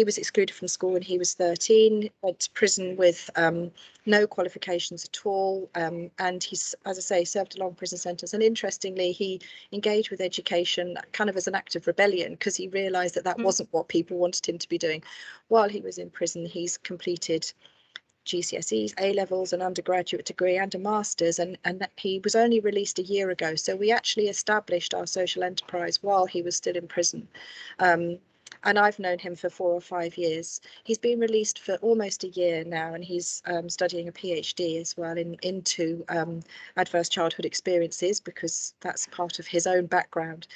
S10: was excluded from school when he was 13, went to prison with no qualifications at all, and he's, as I say, served a long prison sentence. And interestingly, he engaged with education kind of as an act of rebellion, because he realised that wasn't what people wanted him to be doing. While he was in prison, he's completed GCSEs, A-levels, an undergraduate degree and a master's, and he was only released a year ago. So we actually established our social enterprise while he was still in prison. And I've known him for 4 or 5 years. He's been released for almost a year now, and he's studying a PhD as well into adverse childhood experiences, because that's part of his own background.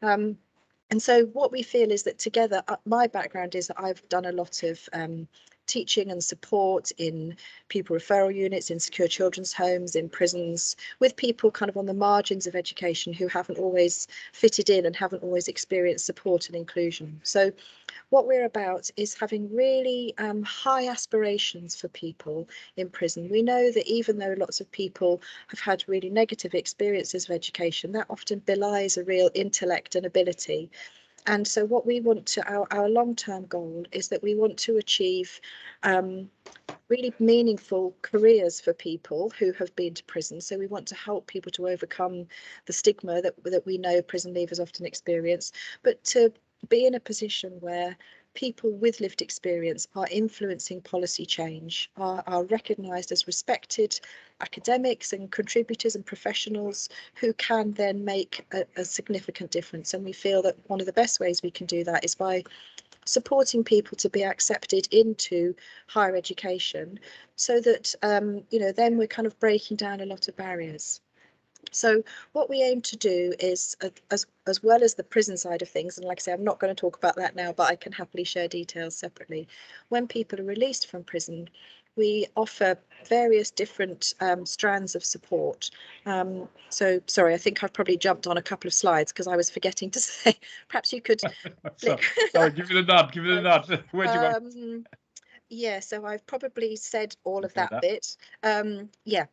S10: And so what we feel is that together, my background is that I've done a lot of teaching and support in pupil referral units, in secure children's homes, in prisons, with people kind of on the margins of education who haven't always fitted in and haven't always experienced support and inclusion. So what we're about is having really high aspirations for people in prison. We know that even though lots of people have had really negative experiences of education, that often belies a real intellect and ability. And so what we want to, our long-term goal is that we want to achieve really meaningful careers for people who have been to prison. So we want to help people to overcome the stigma that we know prison leavers often experience, but to be in a position where people with lived experience are influencing policy change, are recognised as respected academics and contributors and professionals who can then make a significant difference. And we feel that one of the best ways we can do that is by supporting people to be accepted into higher education, so that you know, then we're kind of breaking down a lot of barriers. So what we aim to do is, as well as the prison side of things, and like I say, I'm not going to talk about that now, but I can happily share details separately. When people are released from prison, we offer various different strands of support. So sorry, I think I've probably jumped on a couple of slides because I was forgetting to say, perhaps you could
S14: sorry, give it a nod, give it a nod. Where do you want?
S10: Yeah, so I've probably said all of that bit. Yeah.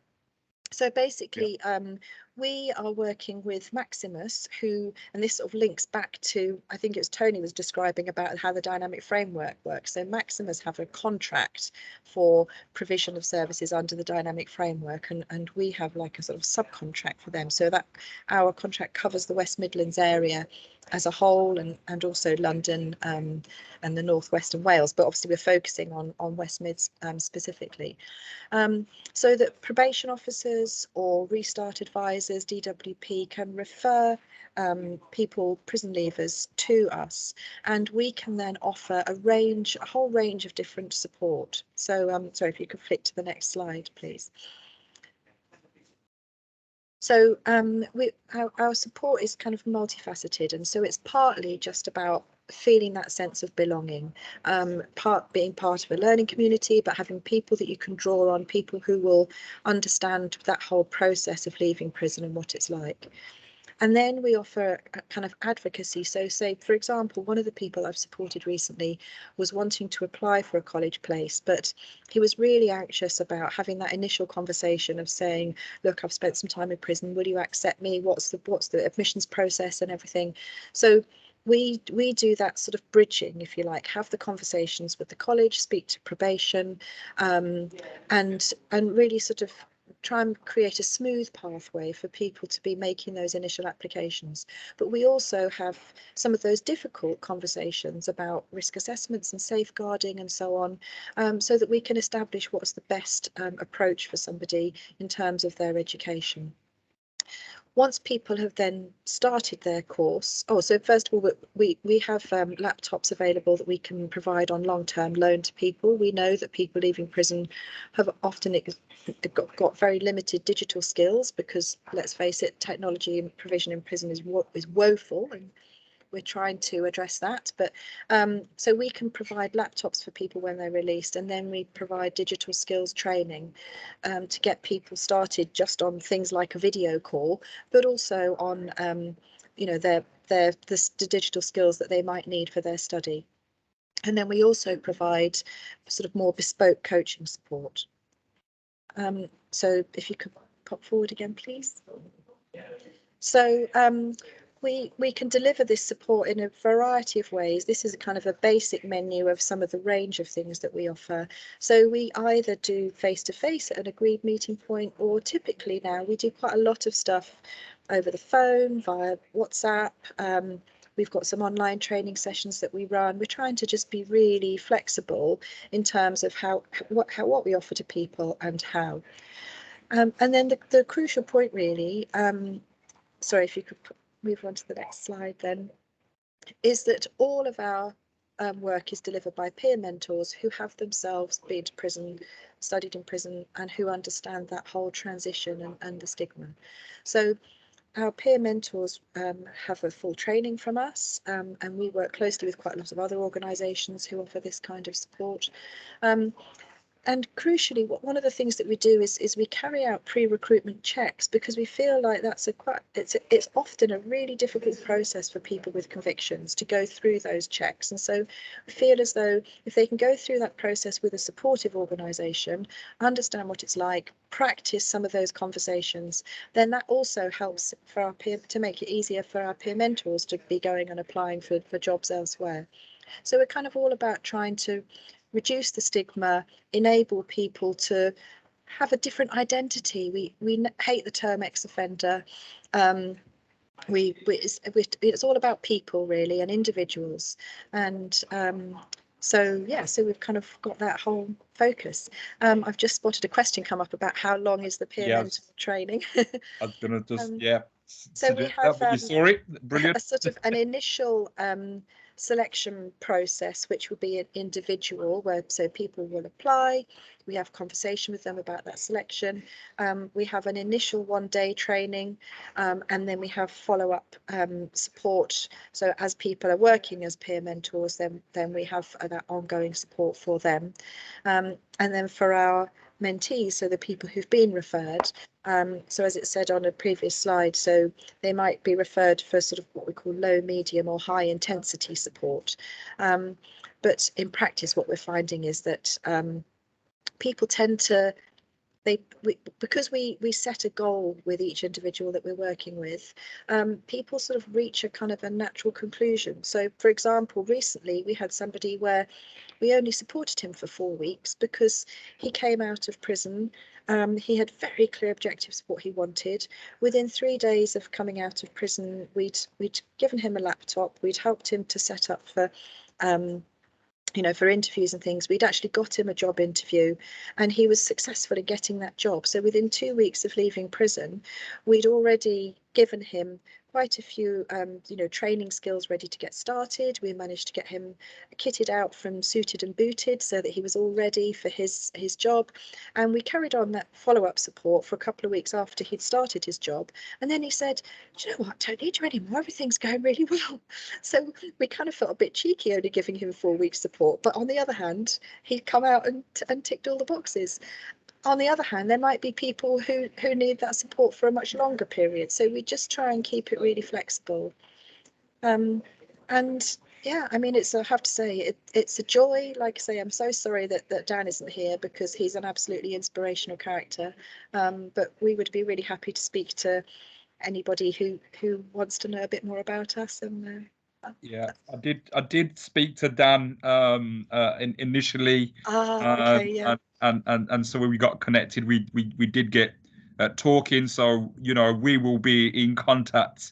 S10: So basically, we are working with Maximus, who, and this sort of links back to, I think it was Tony was describing about how the dynamic framework works. So Maximus have a contract for provision of services under the dynamic framework, and we have like a sort of subcontract for them. So that our contract covers the West Midlands area as a whole, and also London and the Northwest and Wales, but obviously we're focusing on West Mids specifically. So that probation officers or restart advisors, DWP, can refer people, prison leavers, to us, and we can then offer a whole range of different support. So sorry, if you could flick to the next slide, please. So our support is kind of multifaceted, and so it's partly just about feeling that sense of belonging, being part of a learning community, but having people that you can draw on, people who will understand that whole process of leaving prison and what it's like. And then we offer a kind of advocacy. So say, for example, one of the people I've supported recently was wanting to apply for a college place, but he was really anxious about having that initial conversation of saying, look, I've spent some time in prison, will you accept me? What's the admissions process and everything? So we do that sort of bridging, if you like, have the conversations with the college, speak to probation, and really sort of try and create a smooth pathway for people to be making those initial applications. But we also have some of those difficult conversations about risk assessments and safeguarding and so on, so that we can establish what's the best approach for somebody in terms of their education. Once people have then started their course, so first of all, we have laptops available that we can provide on long-term loan to people. We know that people leaving prison have often got very limited digital skills because, let's face it, technology and provision in prison is woeful, and we're trying to address that. But so we can provide laptops for people when they're released, and then we provide digital skills training to get people started just on things like a video call, but also on you know, the digital skills that they might need for their study. And then we also provide sort of more bespoke coaching support. So if you could pop forward again, please. So we can deliver this support in a variety of ways. This is a kind of a basic menu of some of the range of things that we offer. So we either do face-to-face at an agreed meeting point, or typically now we do quite a lot of stuff over the phone, via WhatsApp. We've got some online training sessions that we run. We're trying to just be really flexible in terms of what we offer to people and how. And then the crucial point really, sorry, if you could move on to the next slide then, is that all of our work is delivered by peer mentors who have themselves been to prison, studied in prison, and who understand that whole transition and the stigma. So our peer mentors have a full training from us, and we work closely with quite a lot of other organisations who offer this kind of support. And crucially, one of the things that we do is we carry out pre-recruitment checks, because we feel like that's it's often a really difficult process for people with convictions to go through those checks. And so we feel as though if they can go through that process with a supportive organisation, understand what it's like, practice some of those conversations, then that also helps for our peer, to make it easier for our peer mentors to be going and applying for jobs elsewhere. So we're kind of all about trying to reduce the stigma, enable people to have a different identity. We hate the term ex-offender. It's all about people really, and individuals. And so yeah, so we've kind of got that whole focus. I've just spotted a question come up about how long is the peer mentor training.
S14: I was gonna just
S10: so we have
S14: you saw it. Brilliant.
S10: A sort of an initial selection process, which will be an individual, so people will apply, we have conversation with them about that selection, we have an initial one-day training, and then we have follow-up support. So as people are working as peer mentors, then we have that ongoing support for them, and then for our mentees, so the people who've been referred, so as it said on a previous slide, so they might be referred for sort of what we call low, medium or high intensity support. But in practice, what we're finding is that people tend to because we set a goal with each individual that we're working with, people sort of reach a kind of a natural conclusion. So, for example, recently we had somebody where we only supported him for 4 weeks because he came out of prison. He had very clear objectives of what he wanted. Within 3 days of coming out of prison, we'd given him a laptop. We'd helped him to set up for for interviews and things. We'd actually got him a job interview, and he was successful in getting that job. So within 2 weeks of leaving prison, we'd already given him quite a few training skills ready to get started. We managed to get him kitted out from suited and booted so that he was all ready for his job, and we carried on that follow-up support for a couple of weeks after he'd started his job. And then he said, do you know what, I don't need you anymore, everything's going really well. So we kind of felt a bit cheeky only giving him 4 weeks support, but on the other hand, he'd come out and ticked all the boxes. On the other hand, there might be people who need that support for a much longer period. So we just try and keep it really flexible. And yeah, I mean, I have to say, it's a joy. Like I say, I'm so sorry that Dan isn't here because he's an absolutely inspirational character. But we would be really happy to speak to anybody who wants to know a bit more about us. And
S14: yeah, I did speak to Dan initially.
S10: Okay, yeah.
S14: And so when we got connected, we did get talking. So we will be in contact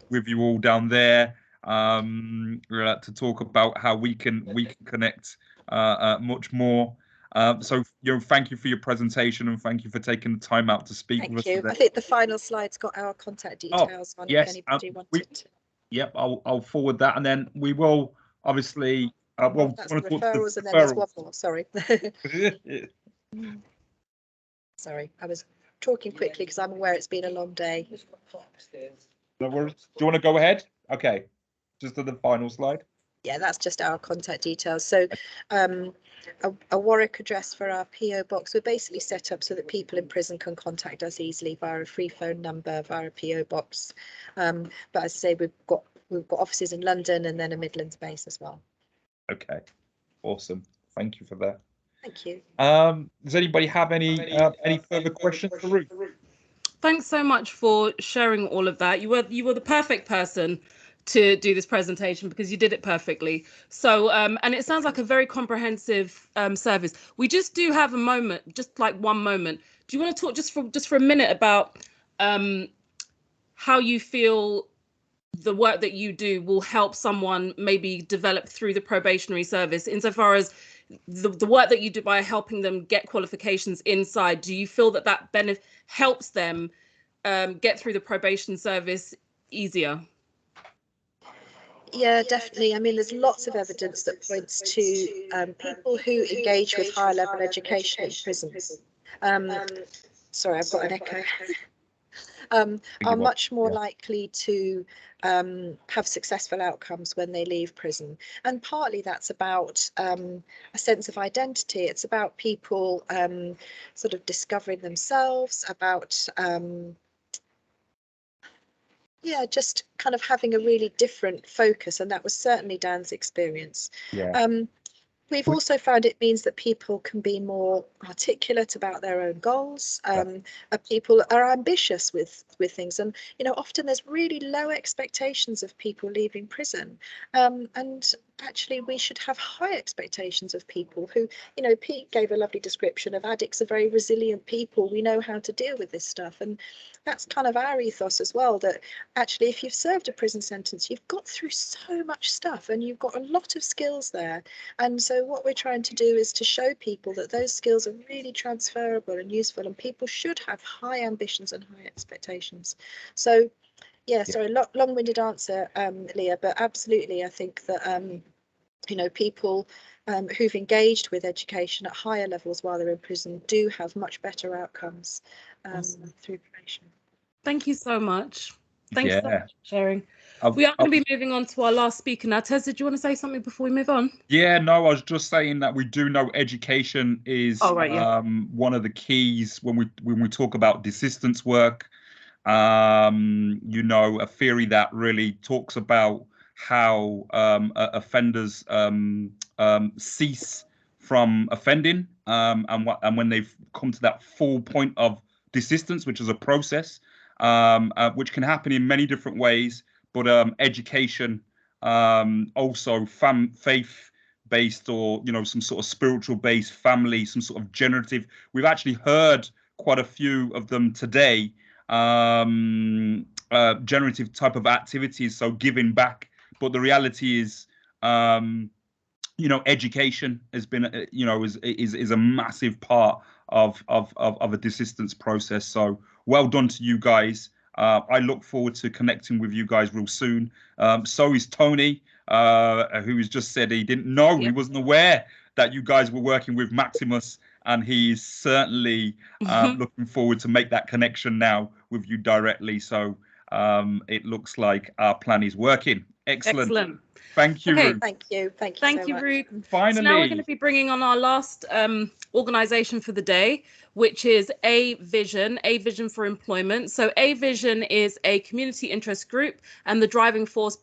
S14: with you all down there to talk about how we can connect much more. So thank you for your presentation, and thank you for taking the time out to speak with us today.
S10: I think the final slide's got our contact details on
S14: yes,
S10: if anybody wanted to.
S14: Yep, I'll forward that, and then we will obviously.
S10: That's the referrals, and then there's one more. Sorry. Sorry, I was talking quickly because I'm aware it's been a long day.
S14: No worries. Do you want to go ahead? Okay, just to the final slide.
S10: Yeah, that's just our contact details. So a Warwick address for our PO box. We're basically set up so that people in prison can contact us easily via a free phone number, via a PO box. But as I say, we've got offices in London and then a Midlands base as well.
S14: Okay, awesome. Thank you for that.
S10: Thank you.
S14: Does anybody have any further questions for Ruth?
S11: Thanks so much for sharing all of that. You were the perfect person to do this presentation because you did it perfectly. So and it sounds like a very comprehensive service. We just do have a moment, just like one moment. Do you want to talk just for a minute about how you feel the work that you do will help someone maybe develop through the probationary service, insofar as the work that you do by helping them get qualifications inside? Do you feel that helps them get through the probation service easier?
S10: Yeah, definitely. I mean, there's lots of evidence that points to people who engage with higher level education in prisons. Sorry, I've got an echo. Are much more likely to have successful outcomes when they leave prison. And partly that's about a sense of identity. It's about people sort of discovering themselves, about just kind of having a really different focus. And that was certainly Dan's experience.
S14: Yeah.
S10: We've also found it means that people can be more articulate about their own goals. People are ambitious with things, and often there's really low expectations of people leaving prison. And actually, we should have high expectations of people who, Pete gave a lovely description of addicts are very resilient people. We know how to deal with this stuff, and that's kind of our ethos as well. That actually, if you've served a prison sentence, you've got through so much stuff, and you've got a lot of skills there. And so what we're trying to do is to show people that those skills are really transferable and useful, and people should have high ambitions and high expectations. So sorry, long-winded answer, Leah, but absolutely, I think that people who've engaged with education at higher levels while they're in prison do have much better outcomes through probation.
S11: Thank you so much. Thanks so much for sharing.
S14: We
S11: are going to be moving on to our last speaker now. Tez, did you want to say something before we move on?
S14: Yeah, no, I was just saying that we do know education is one of the keys when we talk about desistance work. A theory that really talks about how offenders cease from offending and when they've come to that full point of desistance, which is a process, which can happen in many different ways, but education, also faith-based, or some sort of spiritual-based, family, some sort of generative. We've actually heard quite a few of them today. Generative type of activities, so giving back. But the reality is, education has been, is a massive part of a desistance process. So well done to you guys. I look forward to connecting with you guys real soon. So is Tony, who has just said he didn't know, he wasn't aware that you guys were working with Maximus, and he's certainly looking forward to make that connection now with you directly. So it looks like our plan is working. Excellent. Thank you, Ruth.
S10: Thank you. Thank you,
S11: Ruth.
S14: Finally.
S11: So now we're going to be bringing on our last organisation for the day, which is A Vision for Employment. So A Vision is a community interest group and the driving force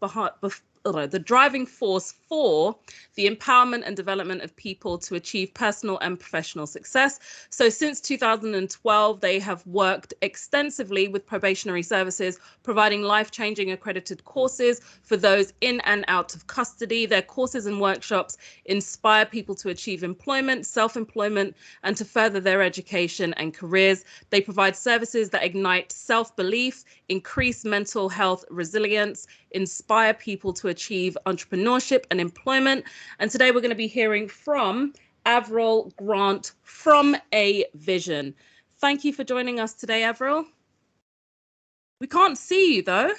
S11: for the empowerment and development of people to achieve personal and professional success. So since 2012, they have worked extensively with probationary services, providing life-changing accredited courses for those in and out of custody. Their courses and workshops inspire people to achieve employment, self-employment, and to further their education and careers. They provide services that ignite self-belief, increase mental health resilience, inspire people to achieve entrepreneurship and employment. And today we're going to be hearing from Avril Grant from A Vision. Thank you for joining us today, Avril. We can't see you though.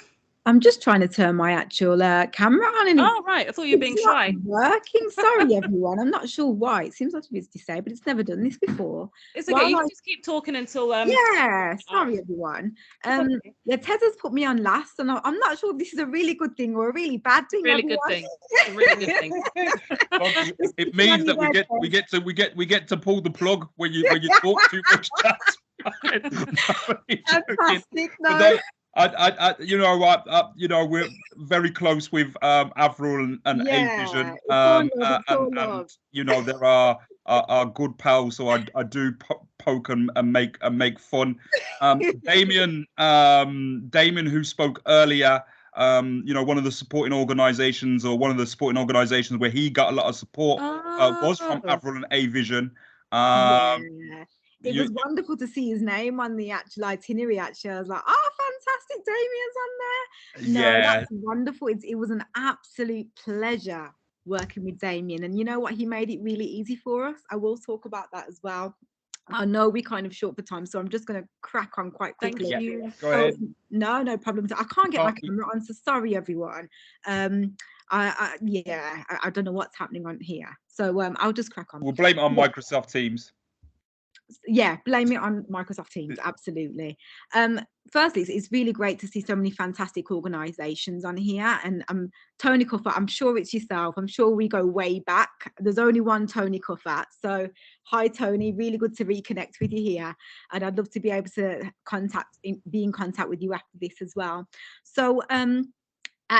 S13: I'm just trying to turn my actual camera on. And
S11: oh, right. I thought you were being shy.
S13: Working. Sorry, everyone. I'm not sure why. It seems like it's disabled. It's never done this before.
S11: It's okay. You can just keep talking until...
S13: yeah, sorry, everyone. Yeah, Ted has put me on last, and I'm not sure if this is a really good thing or a really bad thing.
S11: Really good thing. A really good thing.
S14: It means that we get to pull the plug when you talk too much.
S13: Fantastic. No.
S14: We're very close with Avril and A Vision, and there are good pals, so I do poke and make fun. Damien, who spoke earlier, one of the supporting organisations, or one of the supporting organisations where he got a lot of support was from Avril and A Vision.
S13: It was wonderful to see his name on the actual itinerary. Actually, I was like, "Oh, fantastic! Damien's on there." No, that's wonderful. It was an absolute pleasure working with Damien, and you know what? He made it really easy for us. I will talk about that as well. I know we're kind of short for time, so I'm just going to crack on quite quickly.
S11: Thank you.
S14: Go ahead.
S13: No problem. I can't get my camera on, so sorry, everyone. I don't know what's happening on here, so I'll just crack on.
S14: We'll blame it on Microsoft Teams.
S13: Yeah, blame it on Microsoft Teams, absolutely. Firstly, it's really great to see so many fantastic organisations on here, and Tony Cuffat, I'm sure it's yourself. I'm sure we go way back. There's only one Tony Cuffat, so hi Tony, really good to reconnect with you here, and I'd love to be able to be in contact with you after this as well. So at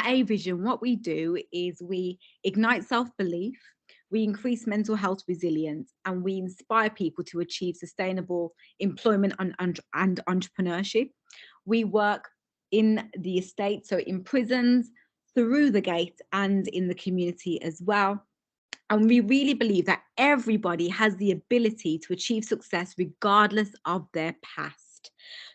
S13: A Vision, what we do is we ignite self-belief, we increase mental health resilience, and we inspire people to achieve sustainable employment and entrepreneurship. We work in the estate, so in prisons, through the gate, and in the community as well. And we really believe that everybody has the ability to achieve success regardless of their past.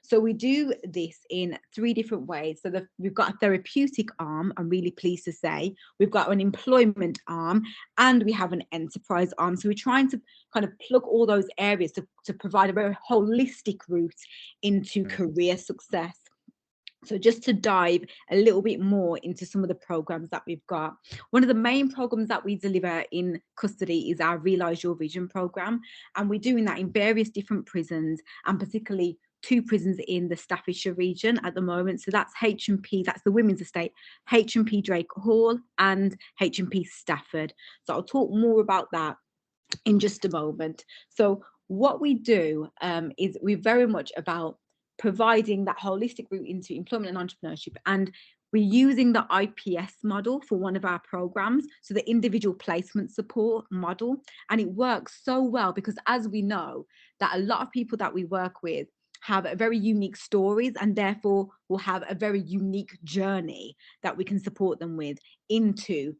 S13: So we do this in 3 different ways. So we've got a therapeutic arm, I'm really pleased to say. We've got an employment arm, and we have an enterprise arm. So we're trying to kind of plug all those areas to provide a very holistic route into career success. So just to dive a little bit more into some of the programs that we've got. One of the main programs that we deliver in custody is our Realise Your Vision program. And we're doing that in various different prisons, and particularly 2 prisons in the Staffordshire region at the moment. So that's H&P, that's the women's estate, H&P Drake Hall and H&P Stafford. So I'll talk more about that in just a moment. So what we do is we're very much about providing that holistic route into employment and entrepreneurship. And We're using the IPS model for one of our programs, so the individual placement support model, and it works so well because, as we know, that a lot of people that we work with have very unique stories and therefore will have a very unique journey that we can support them with into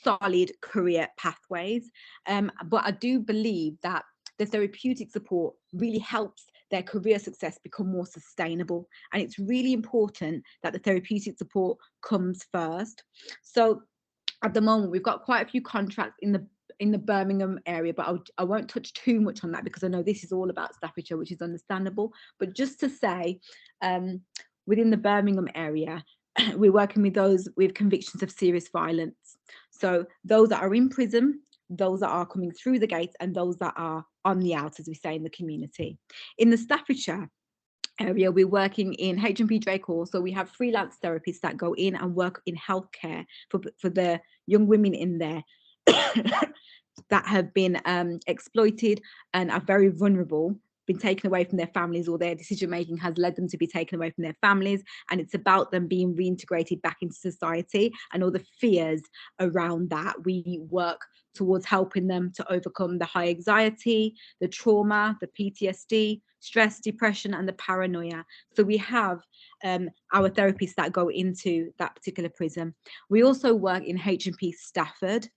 S13: solid career pathways. But I do believe that the therapeutic support really helps their career success become more sustainable. And it's really important that the therapeutic support comes first. So at the moment, we've got quite a few contracts in the Birmingham area, but I won't touch too much on that because I know this is all about Staffordshire, which is understandable. But just to say, within the Birmingham area, we're working with those with convictions of serious violence. So those that are in prison, those that are coming through the gates, and those that are on the out, as we say in the community. In the Staffordshire area, we're working in H&P Drake Hall, so we have freelance therapists that go in and work in healthcare for the young women in there that have been exploited and are very vulnerable, been taken away from their families, or their decision making has led them to be taken away from their families, and it's about them being reintegrated back into society and all the fears around that. We work towards helping them to overcome the high anxiety, the trauma, the PTSD, stress, depression, and the paranoia. So we have our therapists that go into that particular prison. We also work in H&P Stafford,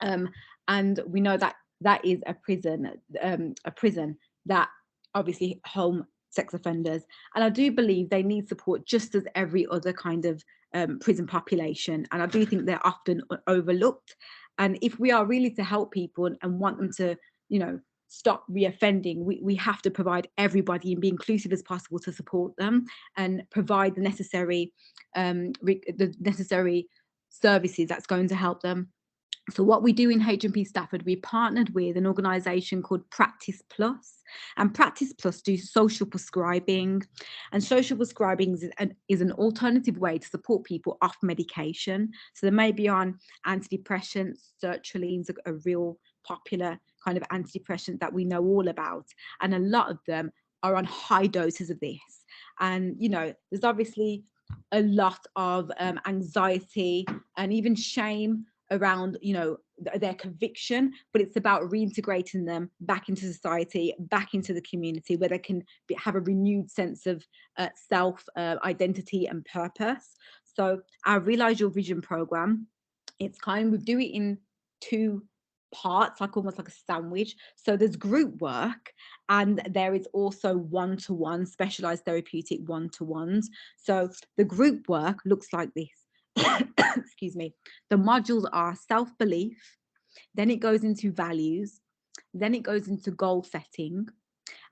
S13: and we know that that is a prison that obviously home sex offenders, and I do believe they need support just as every other kind of prison population, and I do think they're often overlooked. And if we are really to help people and want them to, you know, stop reoffending, we have to provide everybody and be inclusive as possible to support them and provide the necessary services that's going to help them. So what we do in H&P Stafford, we partnered with an organisation called Practice Plus, and Practice Plus do social prescribing, and social prescribing is an alternative way to support people off medication. So they may be on antidepressants. Sertraline's a real popular kind of antidepressant that we know all about, and a lot of them are on high doses of this. And you know, there's obviously a lot of anxiety and even shame around, you know, their conviction, but it's about reintegrating them back into society, back into the community, where they can have a renewed sense of self identity and purpose. So our Realise Your Vision program, it's kind of, we do it in two parts, like almost like a sandwich. So there's group work, and there is also one-to-one specialized therapeutic one-to-ones. So the group work looks like this. Excuse me. The modules are self-belief, then it goes into values, then it goes into goal setting,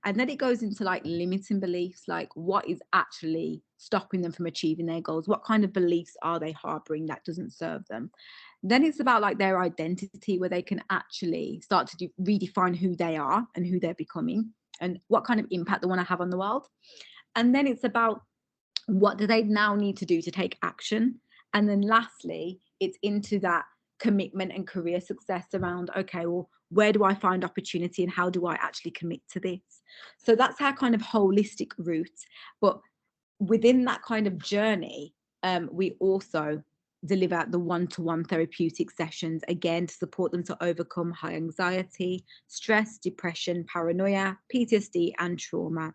S13: and then it goes into like limiting beliefs, like what is actually stopping them from achieving their goals, what kind of beliefs are they harboring that doesn't serve them. Then it's about like their identity, where they can actually start to redefine who they are and who they're becoming and what kind of impact they want to have on the world. And then it's about what do they now need to do to take action. And then lastly, it's into that commitment and career success around, okay, well, where do I find opportunity and how do I actually commit to this? So that's our kind of holistic route. But within that kind of journey, we also deliver the one-to-one therapeutic sessions, again, to support them to overcome high anxiety, stress, depression, paranoia, PTSD, and trauma.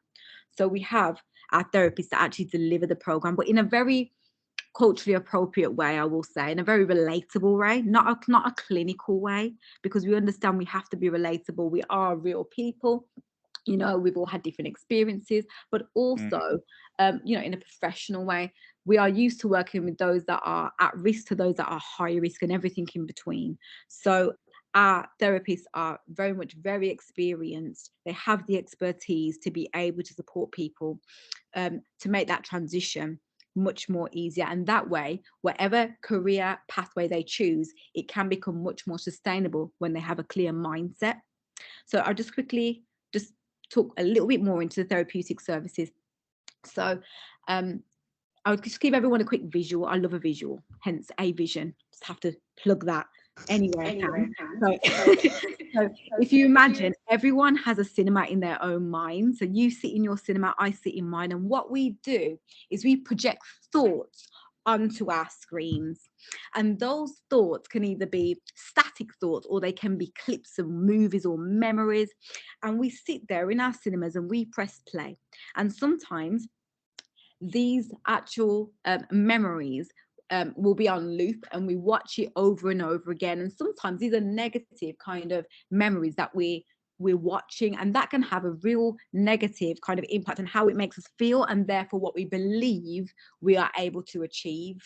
S13: So we have our therapists that actually deliver the program, but in a very culturally appropriate way, I will say, in a very relatable way, not a clinical way, because we understand we have to be relatable. We are real people, you know, we've all had different experiences, but also, you know, in a professional way. We are used to working with those that are at risk to those that are high risk and everything in between. So our therapists are very experienced. They have the expertise to be able to support people to make that transition much more easier, and that way whatever career pathway they choose, it can become much more sustainable when they have a clear mindset. So I'll just quickly just talk a little bit more into the therapeutic services. So I'll just give everyone a quick visual. I love a visual, hence a vision. Just have to plug that anywhere I can. So if you imagine, everyone has a cinema in their own mind. So you sit in your cinema, I sit in mine, and what we do is we project thoughts onto our screens. And those thoughts can either be static thoughts or they can be clips of movies or memories. And we sit there in our cinemas and we press play. And sometimes these actual memories will be on loop and we watch it over and over again. And sometimes these are negative kind of memories that we're watching, and that can have a real negative kind of impact on how it makes us feel and therefore what we believe we are able to achieve.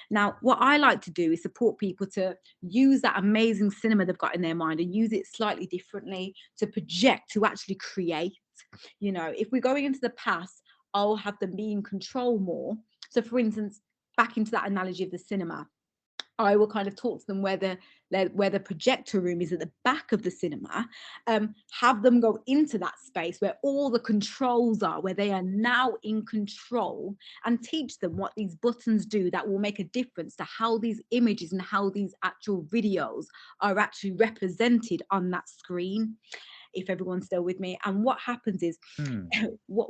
S13: Now, what I like to do is support people to use that amazing cinema they've got in their mind and use it slightly differently, to project, to actually create. You know, if we're going into the past, I'll have them be in control more. So for instance, back into that analogy of the cinema, I will kind of talk to them where the projector room is at the back of the cinema, have them go into that space where all the controls are, where they are now in control, and teach them what these buttons do that will make a difference to how these images and how these actual videos are actually represented on that screen, if everyone's still with me. And what happens is, what